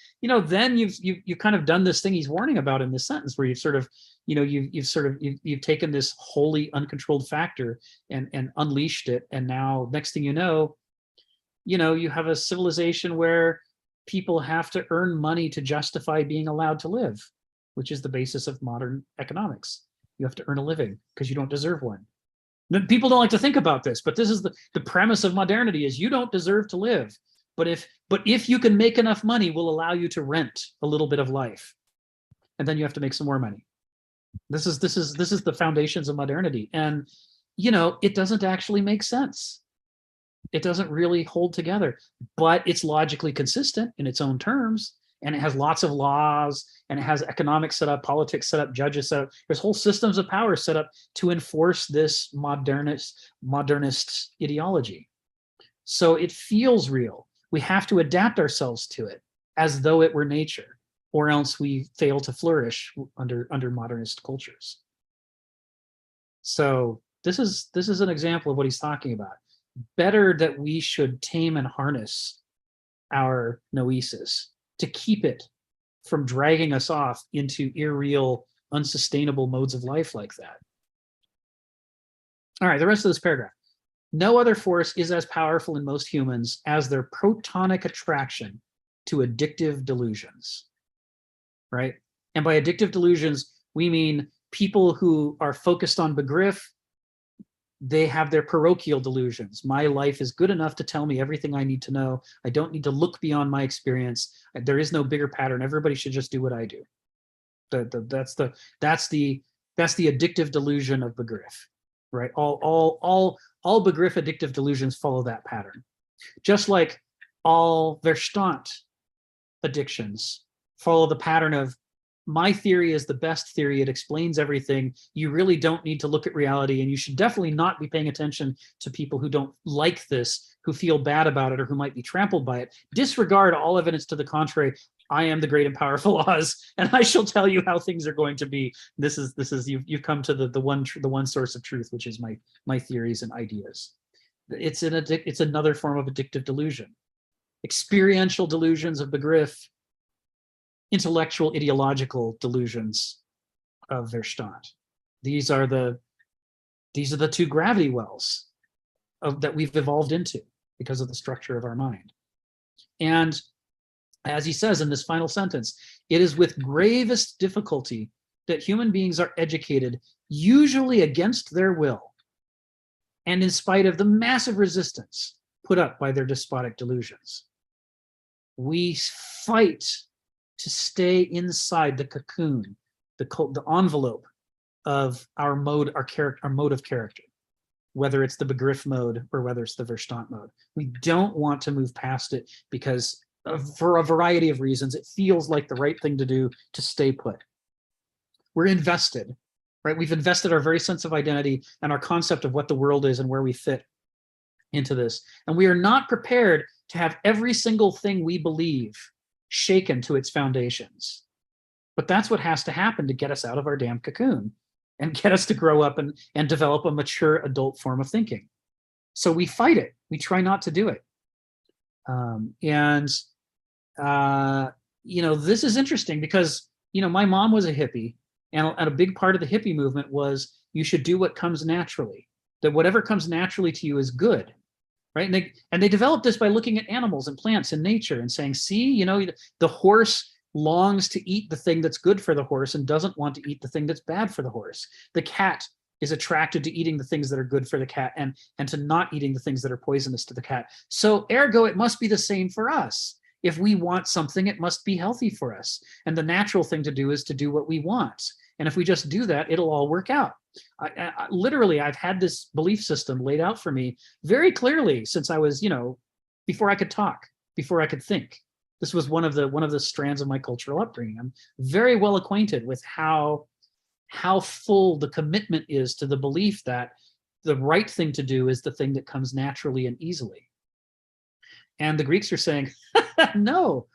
then you've kind of done this thing he's warning about in this sentence, where you've sort of, you've taken this wholly uncontrolled factor and unleashed it. And now next thing you know, you have a civilization where people have to earn money to justify being allowed to live, which is the basis of modern economics. You have to earn a living because you don't deserve one. People don't like to think about this, but this is the premise of modernity: is you don't deserve to live. But if you can make enough money, we'll allow you to rent a little bit of life. And then you have to make some more money. This is the foundations of modernity. And it doesn't actually make sense. really hold together, but it's logically consistent in its own terms. And it has lots of laws, and it has economics set up, politics set up, judges set up. There's whole systems of power set up to enforce this modernist ideology. So it feels real. We have to adapt ourselves to it as though it were nature, or else we fail to flourish under modernist cultures. So this is an example of what he's talking about. Better that we should tame and harness our noesis to keep it from dragging us off into irreal, unsustainable modes of life like that. All right, the rest of this paragraph. No other force is as powerful in most humans as their protonic attraction to addictive delusions, right? And by addictive delusions, we mean people who are focused on begriff. They have their parochial delusions. My life is good enough to tell me everything I need to know. I don't need to look beyond my experience. There is no bigger pattern. Everybody should just do what I do. That's the addictive delusion of begriff, right? All begriff addictive delusions follow that pattern. Just like all Verstand addictions follow the pattern of, my theory is the best theory. It explains everything. You really don't need to look at reality, and you should definitely not be paying attention to people who don't like this, who feel bad about it, or who might be trampled by it. Disregard all evidence to the contrary. I am the great and powerful Oz, and I shall tell you how things are going to be. This is you've come to the one source of truth, which is my theories and ideas. It's another form of addictive delusion. Experiential delusions of begriff, intellectual ideological delusions of Verstand. These are the two gravity wells that we've evolved into because of the structure of our mind. And as he says in this final sentence, it is with gravest difficulty that human beings are educated, usually against their will, and in spite of the massive resistance put up by their despotic delusions. We fight to stay inside the cocoon, the envelope of our mode of character, whether it's the begriff mode or whether it's the Verstand mode. We don't want to move past it because for a variety of reasons, it feels like the right thing to do to stay put. We're invested, right? We've invested our very sense of identity and our concept of what the world is and where we fit into this. And we are not prepared to have every single thing we believe shaken to its foundations. But that's what has to happen to get us out of our damn cocoon and get us to grow up and develop a mature adult form of thinking. So we fight it. We try not to do it. This is interesting because, my mom was a hippie, and a big part of the hippie movement was you should do what comes naturally, that whatever comes naturally to you is good. Right. And they developed this by looking at animals and plants and nature and saying, see, the horse longs to eat the thing that's good for the horse and doesn't want to eat the thing that's bad for the horse. The cat is attracted to eating the things that are good for the cat and to not eating the things that are poisonous to the cat. So ergo, it must be the same for us. If we want something, it must be healthy for us. And the natural thing to do is to do what we want. And if we just do that, it'll all work out. Literally, I've had this belief system laid out for me very clearly since I was, before I could talk, before I could think. This was one of the strands of my cultural upbringing. I'm very well acquainted with how full the commitment is to the belief that the right thing to do is the thing that comes naturally and easily. And the Greeks are saying, no,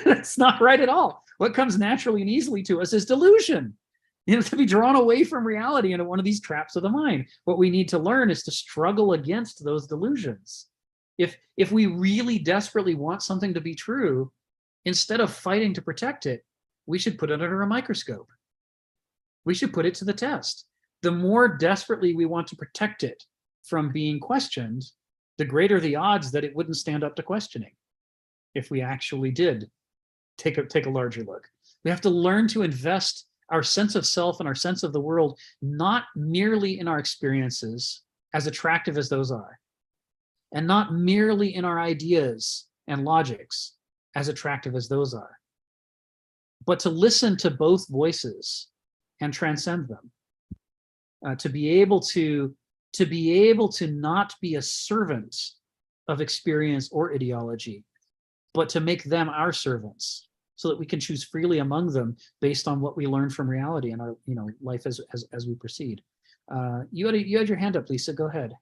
that's not right at all. What comes naturally and easily to us is delusion. To be drawn away from reality into one of these traps of the mind. What we need to learn is to struggle against those delusions. If we really desperately want something to be true, instead of fighting to protect it, we should put it under a microscope. We should put it to the test. The more desperately we want to protect it from being questioned, the greater the odds that it wouldn't stand up to questioning if we actually did take a larger look. We have to learn to invest our sense of self and our sense of the world not merely in our experiences, as attractive as those are, and not merely in our ideas and logics, as attractive as those are, but to listen to both voices and transcend them, to be able to not be a servant of experience or ideology, but to make them our servants, so that we can choose freely among them based on what we learn from reality and our life as we proceed. You had your hand up, Lisa. Go ahead.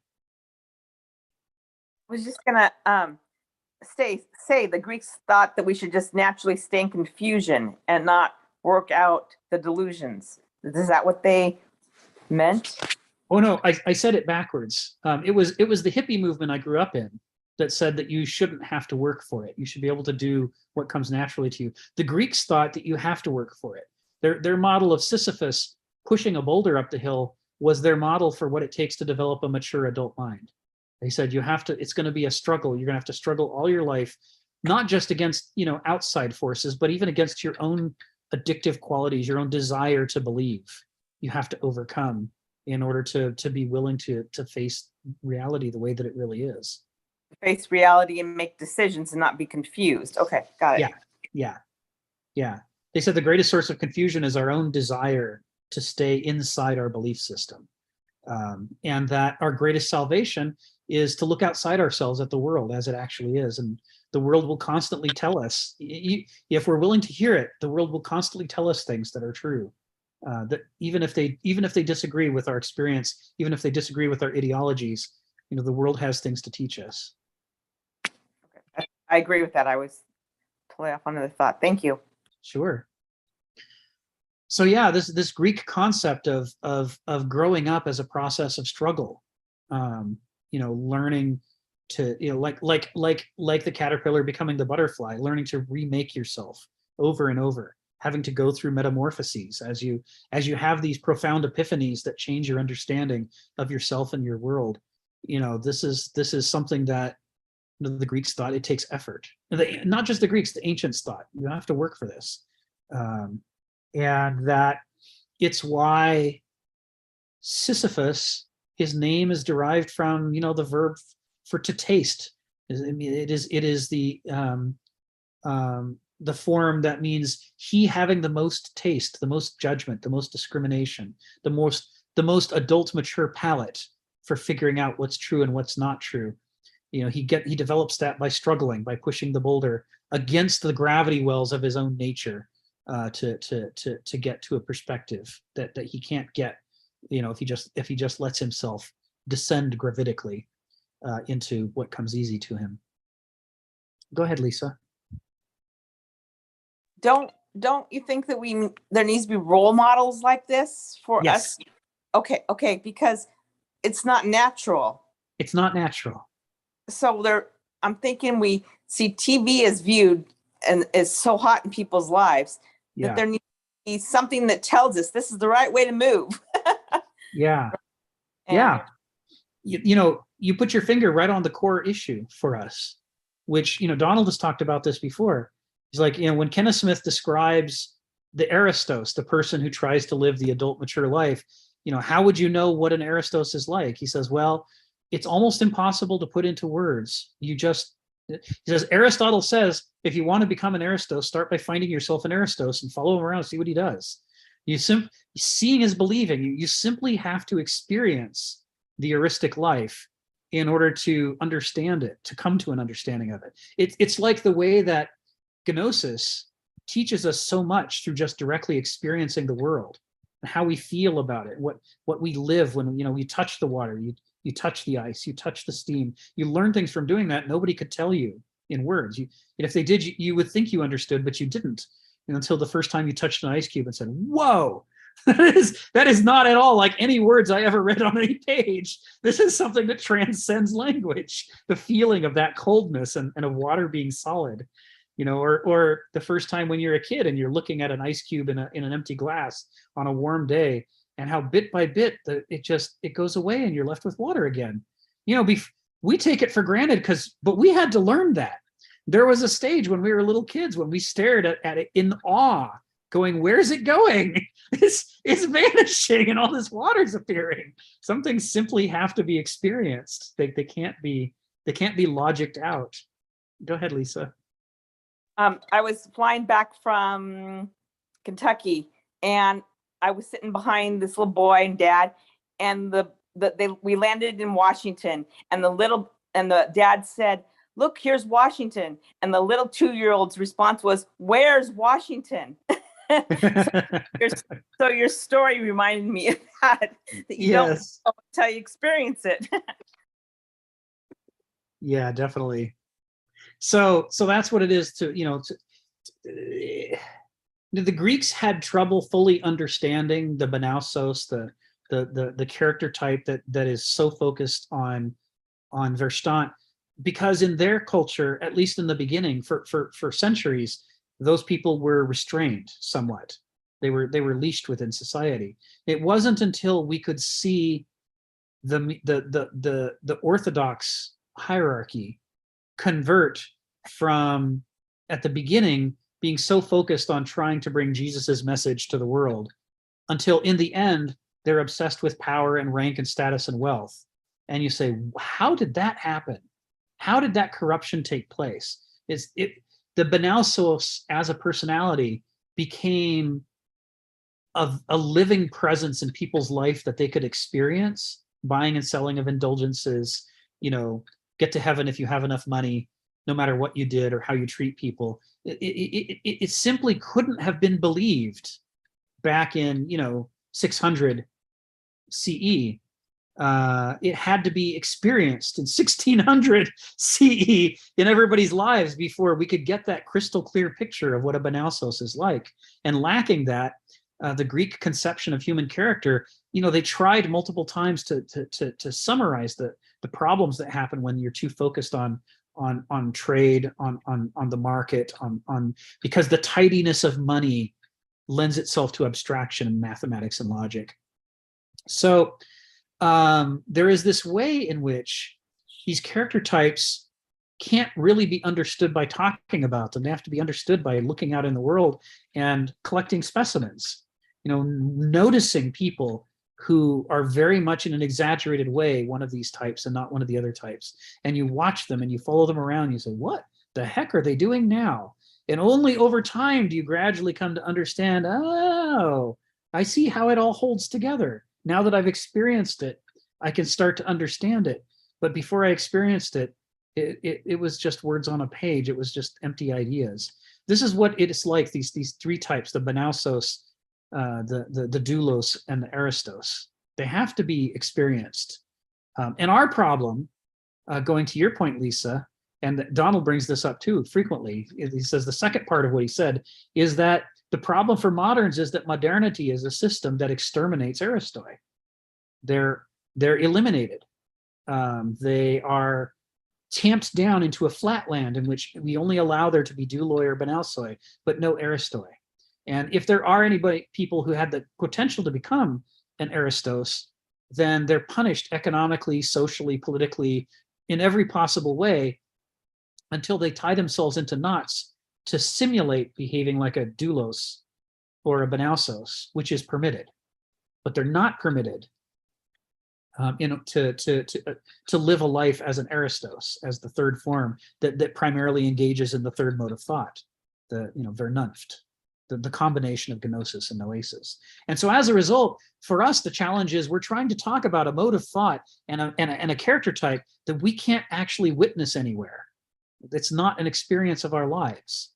I was just gonna say the Greeks thought that we should just naturally stay in confusion and not work out the delusions. Is that what they meant? Oh no, I said it backwards. It was the hippie movement I grew up in that said that you shouldn't have to work for it. You should be able to do what comes naturally to you. The Greeks thought that you have to work for it. Their model of Sisyphus pushing a boulder up the hill was their model for what it takes to develop a mature adult mind. They said you have to, it's going to be a struggle. You're going to have to struggle all your life, not just against, outside forces, but even against your own addictive qualities, your own desire to believe. You have to overcome in order to be willing to face reality the way that it really is. Face reality and make decisions and not be confused. Okay, got it. Yeah. They said the greatest source of confusion is our own desire to stay inside our belief system. And that our greatest salvation is to look outside ourselves at the world as it actually is. And the world will constantly tell us, if we're willing to hear it, the world will constantly tell us things that are true. That even if they disagree with our experience, even if they disagree with our ideologies, the world has things to teach us. Okay. I agree with that. I was totally off on another thought. Thank you. Sure. So yeah, this Greek concept of growing up as a process of struggle, learning to, like the caterpillar becoming the butterfly, learning to remake yourself over and over, having to go through metamorphoses as you have these profound epiphanies that change your understanding of yourself and your world. This is something that the Greeks thought it takes effort. Not just the Greeks, the ancients thought you have to work for this. And that it's why Sisyphus, his name is derived from, the verb for to taste. It is the form that means he having the most taste, the most judgment, the most discrimination, the most adult mature palate for figuring out what's true and what's not true. He develops that by struggling, by pushing the boulder against the gravity wells of his own nature. To get to a perspective that he can't get, if he just lets himself descend gravitically into what comes easy to him. Go ahead, Lisa. Don't you think that there needs to be role models like this for us? Okay, because it's not natural. It's not natural. So I'm thinking we see TV as viewed and is so hot in people's lives that there needs to be something that tells us this is the right way to move. Yeah. You put your finger right on the core issue for us, which, Donald has talked about this before. He's like, when Kenneth Smith describes the Aristos, the person who tries to live the adult mature life, how would you know what an Aristos is like? He says, well, it's almost impossible to put into words. He says, Aristotle says, if you want to become an Aristos, start by finding yourself an Aristos and follow him around and see what he does. Seeing is believing. You simply have to experience the Aristic life in order to understand it, to come to an understanding of it. It's like the way that Gnosis teaches us so much through just directly experiencing the world and how we feel about it, what we live when, we touch the water, you touch the ice, you touch the steam, you learn things from doing that nobody could tell you in words. If they did, you would think you understood, but you didn't, until the first time you touched an ice cube and said, whoa, that is not at all like any words I ever read on any page. This is something that transcends language, the feeling of that coldness and of water being solid. Or the first time when you're a kid and you're looking at an ice cube in an empty glass on a warm day, and how bit by bit it goes away and you're left with water again. We take it for granted but we had to learn that. There was a stage when we were little kids when we stared at it in awe, going, where's it going? It's vanishing and all this water's appearing. Some things simply have to be experienced. They can't be logicked out. Go ahead, Lisa. I was flying back from Kentucky and I was sitting behind this little boy and dad, and we landed in Washington, and the little the dad said, "Look, here's Washington." And the little 2-year-old's response was, "Where's Washington?" So your story reminded me of that you don't know until you experience it. Yeah, definitely. So that's what it is to, the Greeks had trouble fully understanding the Banausos, the character type that is so focused on Verstand, because in their culture, at least in the beginning, for centuries, those people were restrained somewhat. They were leashed within society. It wasn't until we could see the orthodox hierarchy convert from, at the beginning, being so focused on trying to bring Jesus's message to the world, until in the end they're obsessed with power and rank and status and wealth. And you say, how did that happen? How did that corruption take place? The Banausos as a personality became a living presence in people's life that they could experience, buying and selling of indulgences, get to heaven if you have enough money, no matter what you did or how you treat people. It simply couldn't have been believed back in 600 CE. It had to be experienced in 1600 CE in everybody's lives before we could get that crystal clear picture of what a Banausos is like. And lacking that, the Greek conception of human character, they tried multiple times to summarize the problems that happen when you're too focused on trade, on the market, because the tidiness of money lends itself to abstraction and mathematics and logic. So there is this way in which these character types can't really be understood by talking about them. They have to be understood by looking out in the world and collecting specimens, noticing people who are very much in an exaggerated way one of these types and not one of the other types. And you watch them and you follow them around and you say, what the heck are they doing now? And only over time do you gradually come to understand, oh, I see how it all holds together. Now that I've experienced it, I can start to understand it. But before I experienced it, it was just words on a page. It was just empty ideas. This is what it is like, these three types, the Banausos, the doulos, and the aristos. They have to be experienced. And our problem, going to your point, Lisa, and Donald brings this up too frequently, he says the second part of what he said is that the problem for moderns is that modernity is a system that exterminates Aristoi. They're eliminated. They are tamped down into a flatland in which we only allow there to be douloi or banausoi, but no Aristoi. And if there are people who had the potential to become an Aristos, then they're punished economically, socially, politically, in every possible way until they tie themselves into knots to simulate behaving like a doulos or a banausos, which is permitted. But they're not permitted to live a life as an Aristos, as the third form that primarily engages in the third mode of thought, the Vernunft. The combination of gnosis and noesis. And so as a result, for us, the challenge is we're trying to talk about a mode of thought and a character type that we can't actually witness anywhere. It's not an experience of our lives.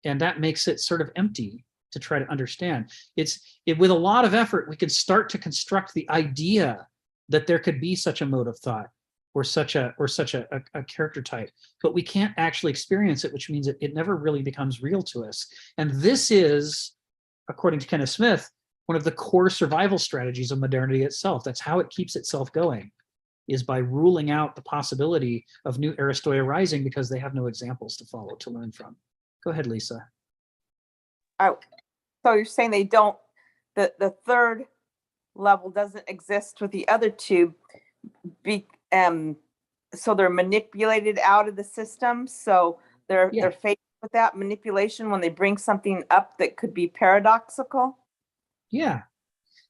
And that makes it sort of empty to try to understand. With a lot of effort, we can start to construct the idea that there could be such a mode of thought or such a character type, but we can't actually experience it, which means it never really becomes real to us. And this is, according to Kenneth Smith, one of the core survival strategies of modernity itself. That's how it keeps itself going, is by ruling out the possibility of new Aristoi arising because they have no examples to follow, to learn from. Go ahead, Lisa. Oh, so you're saying they don't, the third level doesn't exist with the other two, so they're manipulated out of the system. So they're faced with that manipulation when they bring something up that could be paradoxical. Yeah.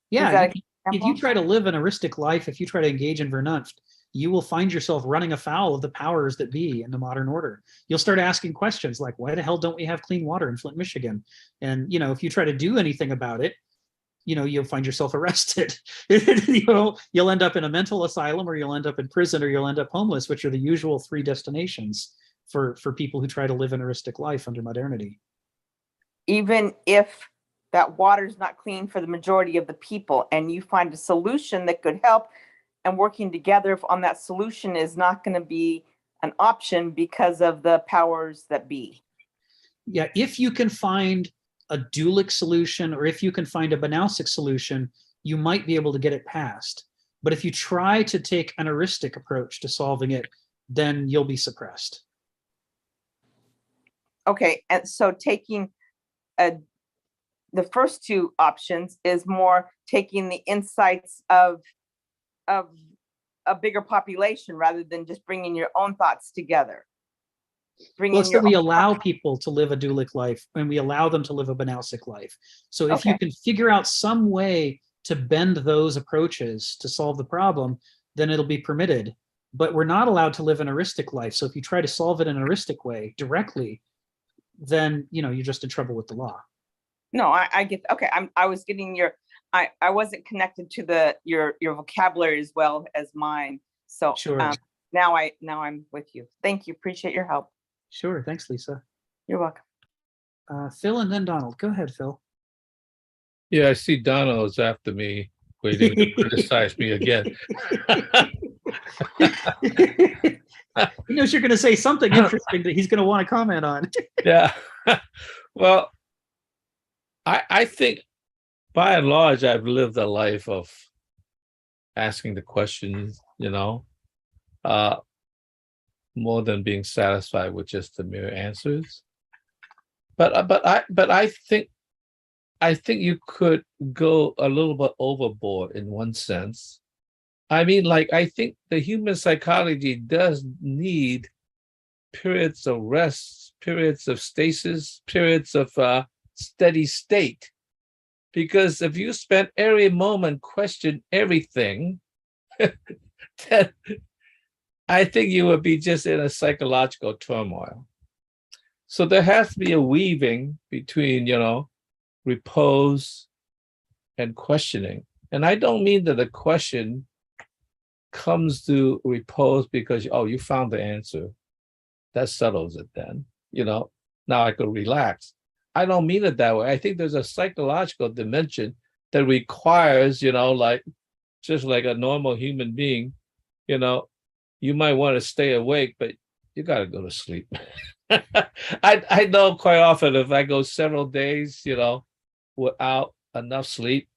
If you try to live an eristic life, if you try to engage in Vernunft, you will find yourself running afoul of the powers that be in the modern order. You'll start asking questions like, why the hell don't we have clean water in Flint, Michigan? And if you try to do anything about it, you'll find yourself arrested. You'll end up in a mental asylum, or you'll end up in prison, or you'll end up homeless, which are the usual 3 destinations for people who try to live an heuristic life under modernity. Even if that water is not clean for the majority of the people, and you find a solution that could help, and working together on that solution is not going to be an option because of the powers that be. Yeah, if you can find a dualic solution, or if you can find a banausic solution, you might be able to get it passed. But if you try to take an heuristic approach to solving it, then you'll be suppressed. Okay, and so taking the first 2 options is more taking the insights of a bigger population rather than just bringing your own thoughts together. Well, it's that we allow people to live a dualic life, and we allow them to live a banausic life. So if you can figure out some way to bend those approaches to solve the problem, then it'll be permitted. But we're not allowed to live an heuristic life. So if you try to solve it in a heuristic way directly, then you're just in trouble with the law. No, I get, okay. I was getting I wasn't connected to your vocabulary as well as mine. So sure. Now I'm with you. Thank you. Appreciate your help. Sure. Thanks, Lisa. You're welcome. Phil and then Donald. Go ahead, Phil. Yeah, I see Donald is after me, waiting to criticize me again. He knows you're going to say something interesting that he's going to want to comment on. Yeah. Well, I think by and large, I've lived a life of asking the questions, more than being satisfied with just the mere answers. But I think you could go a little bit overboard in one sense. I mean, I think the human psychology does need periods of rest, periods of stasis, periods of steady state. Because if you spend every moment question everything, then I think you would be just in a psychological turmoil. So there has to be a weaving between, repose and questioning. And I don't mean that the question comes to repose because, you found the answer. That settles it then, now I could relax. I don't mean it that way. I think there's a psychological dimension that requires, just like a normal human being, you might want to stay awake, but you got to go to sleep. I know quite often if I go several days, without enough sleep,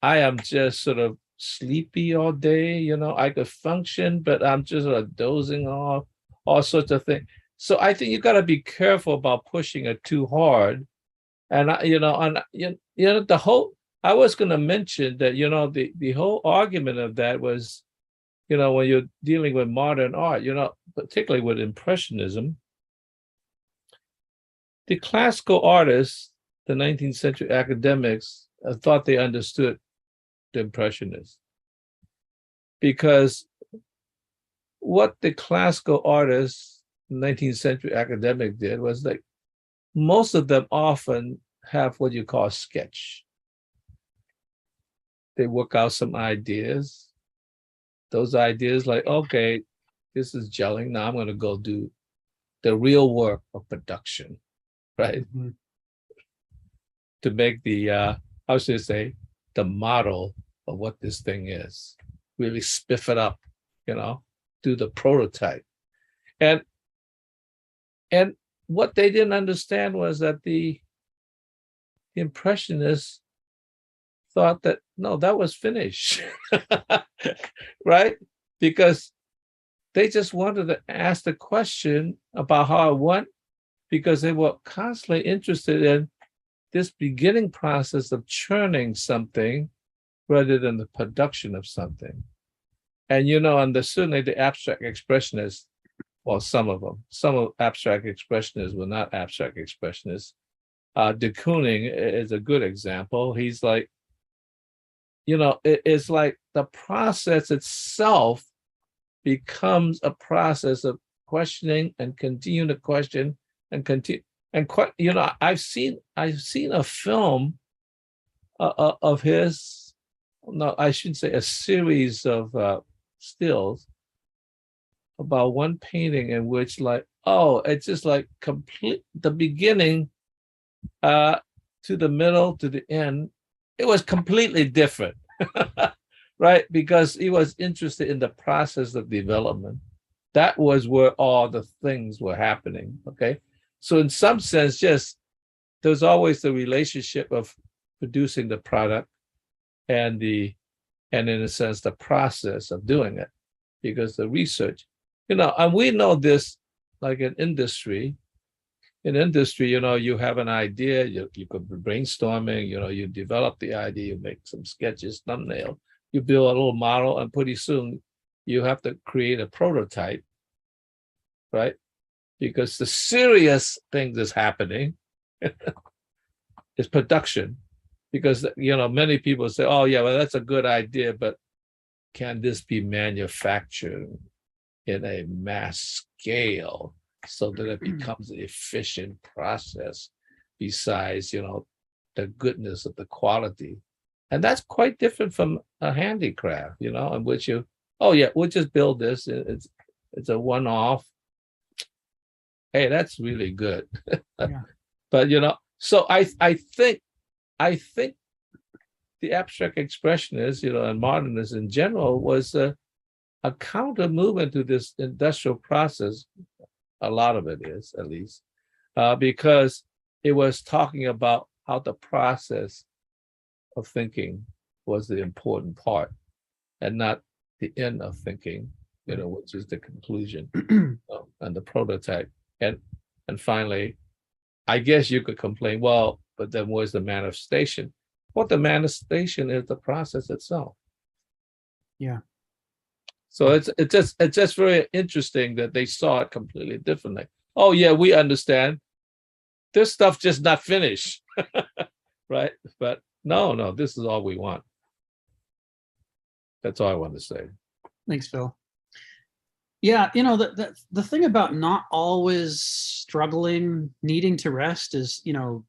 I am just sort of sleepy all day. I could function, but I'm just sort of dozing off, all sorts of things. So I think you got to be careful about pushing it too hard. And the whole, I was going to mention that, the whole argument of that was, when you're dealing with modern art, particularly with Impressionism, the classical artists, the 19th century academics, thought they understood the Impressionists. Because what the classical artists, 19th century academic did was most of them often have what you call a sketch. They work out some ideas. Those ideas okay, this is gelling. Now I'm going to go do the real work of production, right? Mm-hmm. To make the, the model of what this thing is. Really spiff it up, do the prototype. And what they didn't understand was that the Impressionists thought that, no, that was finished, right? Because they just wanted to ask the question about how it went, because they were constantly interested in this beginning process of churning something rather than the production of something. And, and certainly the abstract expressionists, well, some of abstract expressionists were not abstract expressionists. De Kooning is a good example. He's it's like the process itself becomes a process of questioning and continue to question and continue. And I've seen a film of his, no, I shouldn't say, a series of stills about one painting in which, like, oh, it's just like complete the beginning to the middle to the end. It was completely different, right? Because he was interested in the process of development. That was where all the things were happening. Okay, so in some sense, just there's always the relationship of producing the product and in a sense the process of doing it, because the research, and we know this, like in industry, you have an idea, you could be brainstorming, you develop the idea, you make some sketches, thumbnail, you build a little model, and pretty soon you have to create a prototype, right? Because the serious thing that's happening is production. Because, many people say, oh yeah, well, that's a good idea, but can this be manufactured in a mass scale so that it becomes an efficient process besides, the goodness of the quality? And that's quite different from a handicraft, in which oh yeah, we'll just build this. It's a one-off. Hey, that's really good. Yeah. But, so I think the abstract expressionists, and modernists in general, was a counter movement to this industrial process. A lot of it is, at least, because it was talking about how the process of thinking was the important part and not the end of thinking, which is the conclusion and the prototype. And finally, I guess you could complain, well, but then where's the manifestation? Well, the manifestation is the process itself. Yeah. So it's just very interesting that they saw it completely differently. Oh yeah, we understand. This stuff just not finished, right? But no, this is all we want. That's all I want to say. Thanks, Phil. Yeah, the thing about not always struggling, needing to rest is,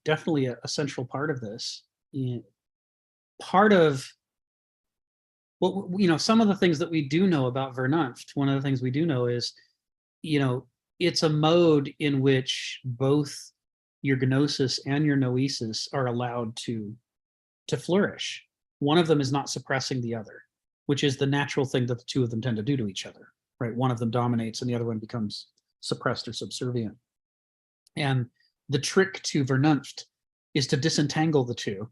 definitely a central part of this. Part of what, some of the things that we do know about Vernunft, one of the things we do know is, it's a mode in which both your gnosis and your noesis are allowed to flourish. One of them is not suppressing the other, which is the natural thing that the two of them tend to do to each other, right? One of them dominates and the other one becomes suppressed or subservient. And the trick to Vernunft is to disentangle the two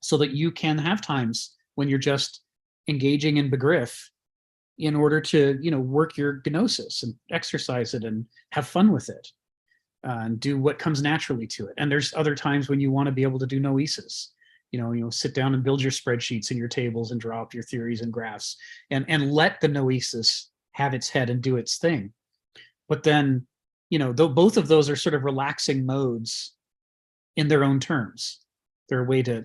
so that you can have times when you're just engaging in begriff in order to, work your gnosis and exercise it and have fun with it and do what comes naturally to it. And there's other times when you want to be able to do noesis. Sit down and build your spreadsheets and your tables and draw up your theories and graphs and let the noesis have its head and do its thing. But then, though both of those are sort of relaxing modes in their own terms. They're a way to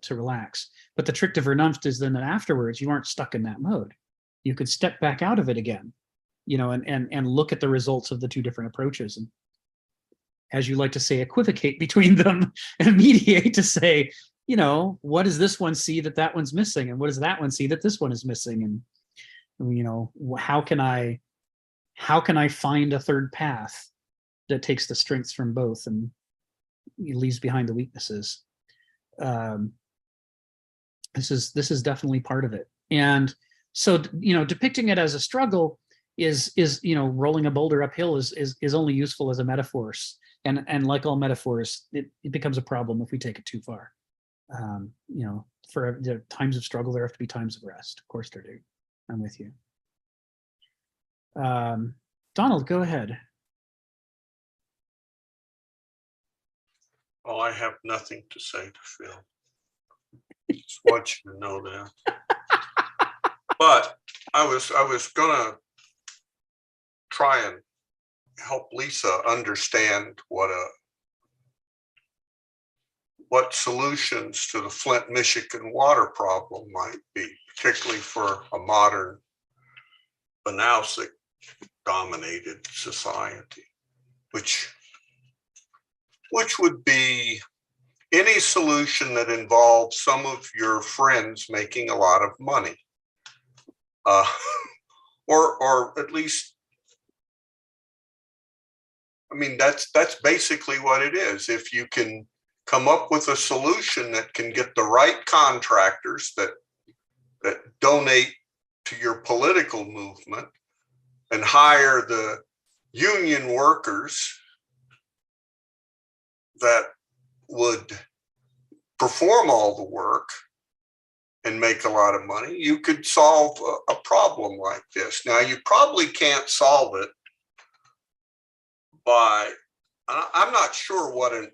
relax. But the trick to Vernunft is then that afterwards you aren't stuck in that mode. You could step back out of it again, and look at the results of the two different approaches. And as you like to say, equivocate between them and mediate to say, what does this one see that one's missing? And what does that one see that this one is missing? And, how can I find a third path that takes the strengths from both and leaves behind the weaknesses? This is definitely part of it. And so, depicting it as a struggle is rolling a boulder uphill is only useful as a metaphor. And like all metaphors, it becomes a problem if we take it too far. For the times of struggle, there have to be times of rest. Of course there do. I'm with you. Donald, go ahead. Oh, I have nothing to say to Phil. Just want you to know that. But I was gonna try and help Lisa understand what solutions to the Flint, Michigan water problem might be, particularly for a modern Banausic dominated society, which would be any solution that involves some of your friends making a lot of money, or at least, I mean, that's basically what it is. If you can come up with a solution that can get the right contractors that donate to your political movement and hire the union workers that would perform all the work and make a lot of money, you could solve a problem like this. Now, you probably can't solve it by, I'm not sure what an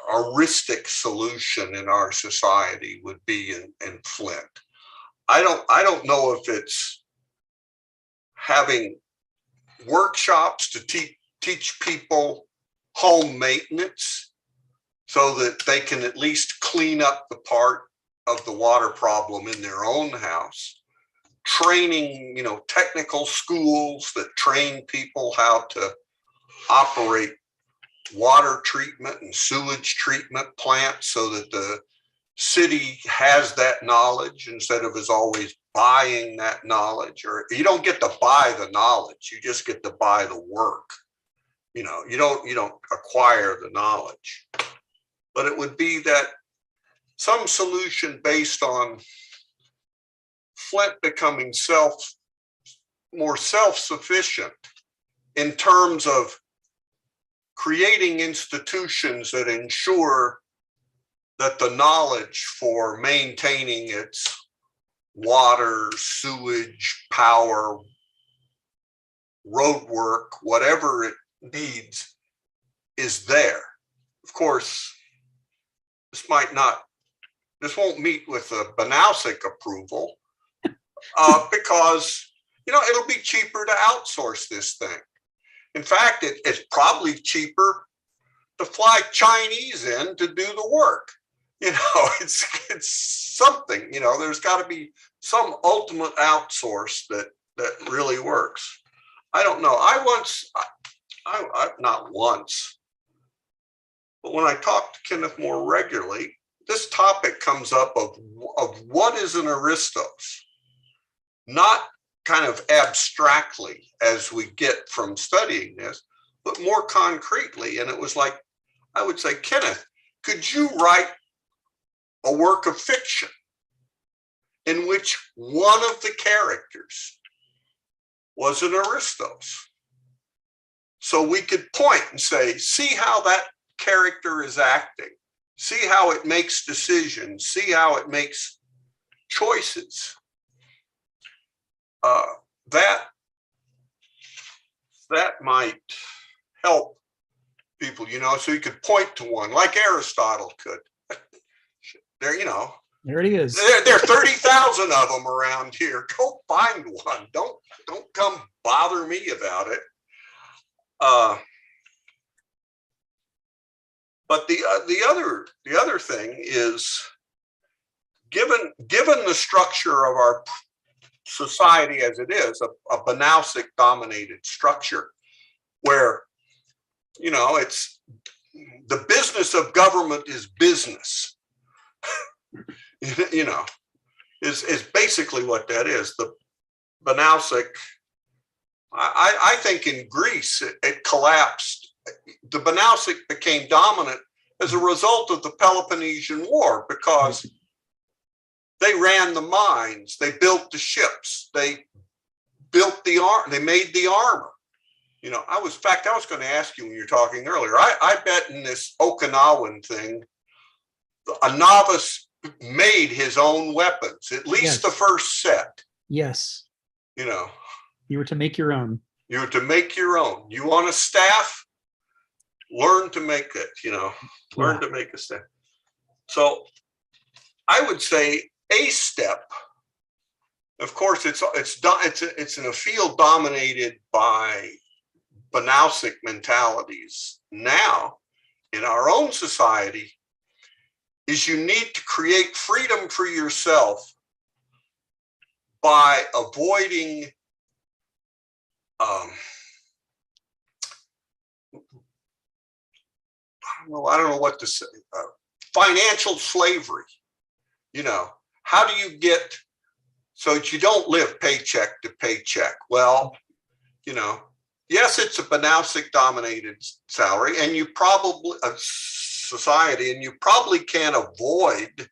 heuristic solution in our society would be in Flint. I don't know if it's having workshops to teach people home maintenance so that they can at least clean up the part of the water problem in their own house. Training, technical schools that train people how to operate water treatment and sewage treatment plants so that the city has that knowledge instead of is always buying that knowledge. Or you don't get to buy the knowledge, you just get to buy the work. You don't acquire the knowledge. But it would be that some solution based on Flint becoming more self-sufficient in terms of creating institutions that ensure that the knowledge for maintaining its water, sewage, power, road work, whatever it needs, is there. Of course, this won't meet with the Banausic approval because, it'll be cheaper to outsource this thing. In fact, it's probably cheaper to fly Chinese in to do the work. It's something, there's got to be some ultimate outsource that really works. I don't know. Not once, but when I talk to Kenneth more regularly, this topic comes up of what is an Aristos, not kind of abstractly as we get from studying this, but more concretely. And it was like, I would say, Kenneth, could you write a work of fiction in which one of the characters was an Aristos? So we could point and say, see how that character is acting, see how it makes decisions, see how it makes choices. That might help people, so you could point to one like Aristotle could. There it is. There are 30,000 of them around here. Go find one. Don't come bother me about it. But the other thing is, given the structure of our society as it is, a Banausic dominated structure, where it's the business of government is business. Is basically what that is. The Banausic, I think in Greece it collapsed. The Banausic became dominant as a result of the Peloponnesian War because they ran the mines, they built the ships, they built the they made the armor. I was going to ask you when you were talking earlier, I bet in this Okinawan thing, a novice made his own weapons, at least the first set. Yes. You were to make your own. You were to make your own. You want a staff? Learn to make it, learn to make a staff. So I would say a step, of course, it's in a field dominated by Banausic mentalities now in our own society, is you need to create freedom for yourself by avoiding I don't know what to say, financial slavery. You know, how do you get so that you don't live paycheck to paycheck? Well, you know, yes, it's a Banausic dominated salary, and you probably a society, and you probably can't avoid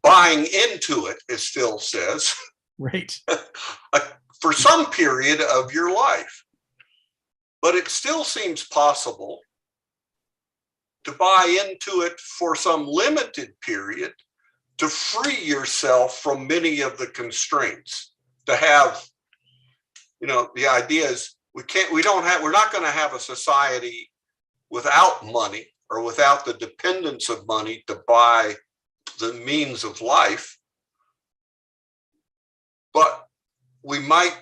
buying into it, it still says, right, for some period of your life. But it still seems possible to buy into it for some limited period to free yourself from many of the constraints. To have, you know, the idea is we're not going to have a society without money or without the dependence of money to buy the means of life. But we might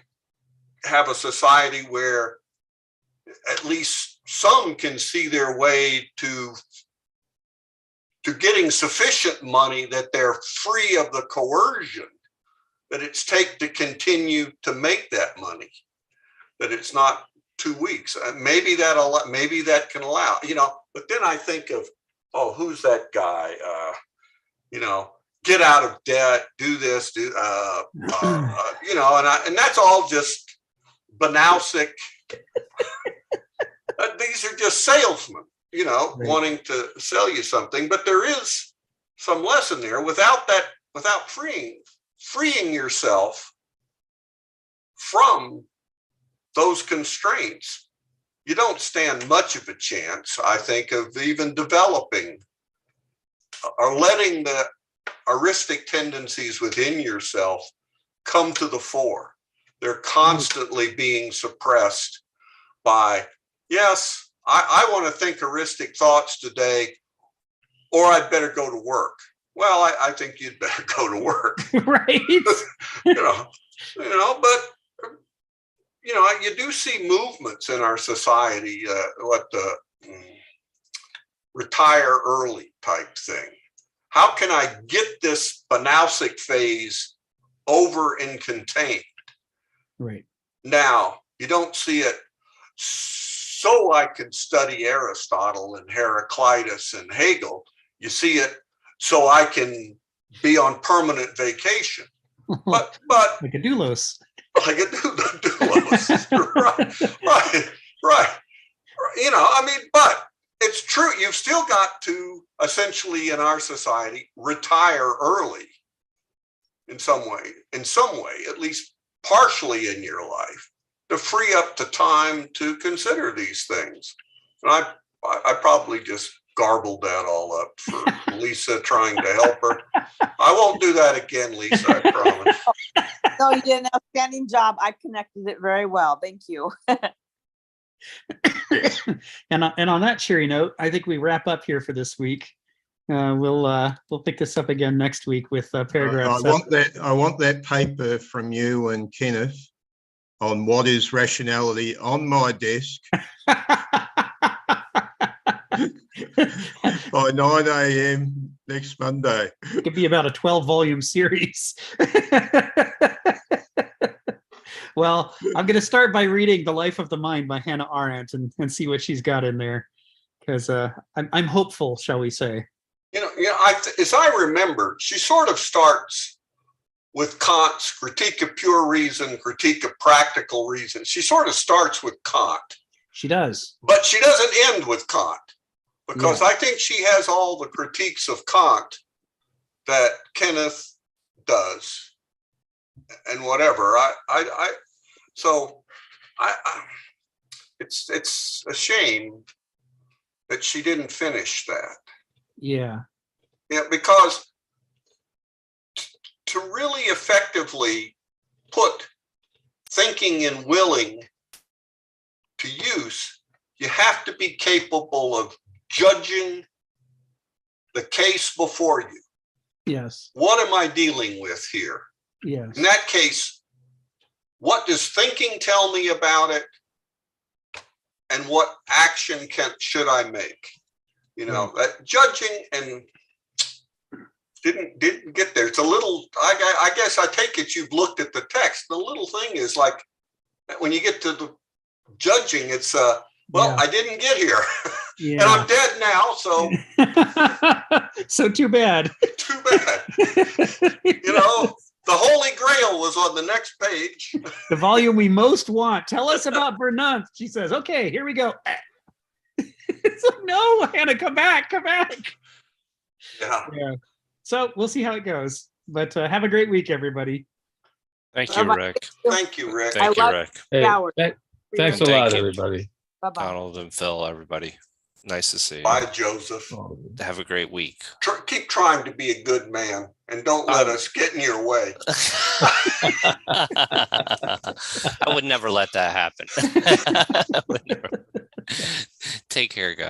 have a society where at least some can see their way to getting sufficient money that they're free of the coercion that it's take to continue to make that money, that it's not 2 weeks. Maybe that can allow, you know, but then I think of, oh, who's that guy? You know, get out of debt, do this, you know, and that's all just Banausic. These are just salesmen, you know, right, wanting to sell you something. But there is some lesson there. Without freeing yourself from those constraints, you don't stand much of a chance, I think, of even developing or letting the heuristic tendencies within yourself come to the fore. They're constantly being suppressed by, yes, I want to think heuristic thoughts today, or I'd better go to work. Well, I think you'd better go to work. Right. you know, but you know, you do see movements in our society, retire early type thing. How can I get this Banausic phase over and contained? Right. Now, you don't see it so I can study Aristotle and Heraclitus and Hegel. You see it so I can be on permanent vacation. But like a doulos. Like a doulos. Right. You know, I mean, but it's true. You've still got to essentially in our society retire early in some way, at least partially in your life, to free up the time to consider these things. And I probably just garbled that all up for Lisa trying to help her. I won't do that again, Lisa, I promise. No, you did an outstanding job. I connected it very well. Thank you. And on that cheery note, I think we wrap up here for this week. We'll pick this up again next week with paragraph 7. I want that paper from you and Kenneth on what is rationality on my desk by 9 a.m. next Monday. It could be about a 12-volume series. Well, I'm going to start by reading The Life of the Mind by Hannah Arendt and see what she's got in there, because I'm hopeful, shall we say. You know, as I remember, she sort of starts with Kant's critique of pure reason, critique of practical reason. She sort of starts with Kant. She does. But she doesn't end with Kant, because I think she has all the critiques of Kant that Kenneth does and whatever. It's a shame that she didn't finish that. Yeah, because to really effectively put thinking and willing to use, you have to be capable of judging the case before you. Yes. What am I dealing with here? Yes. In that case, what does thinking tell me about it? And what action should I make? You know, that judging and didn't get there. It's a little, I guess I take it you've looked at the text. The little thing is like, when you get to the judging, it's, I didn't get here. And I'm dead now, so so too bad. too bad. You know, the Holy Grail was on the next page. The volume we most want. Tell us about Vernunth. She says, okay, here we go. It's like, no, Hannah, come back. Yeah. So we'll see how it goes. But have a great week, everybody. Thank you, Rick. Thank you, Rick. Thank you, Rick. Hey, Howard. thanks a Thank lot, you. everybody. Bye-bye. Donald and Phil, everybody. Nice to see you. Bye, Joseph. Have a great week. Keep trying to be a good man and don't let us get in your way. I would never let that happen. Take care, guys.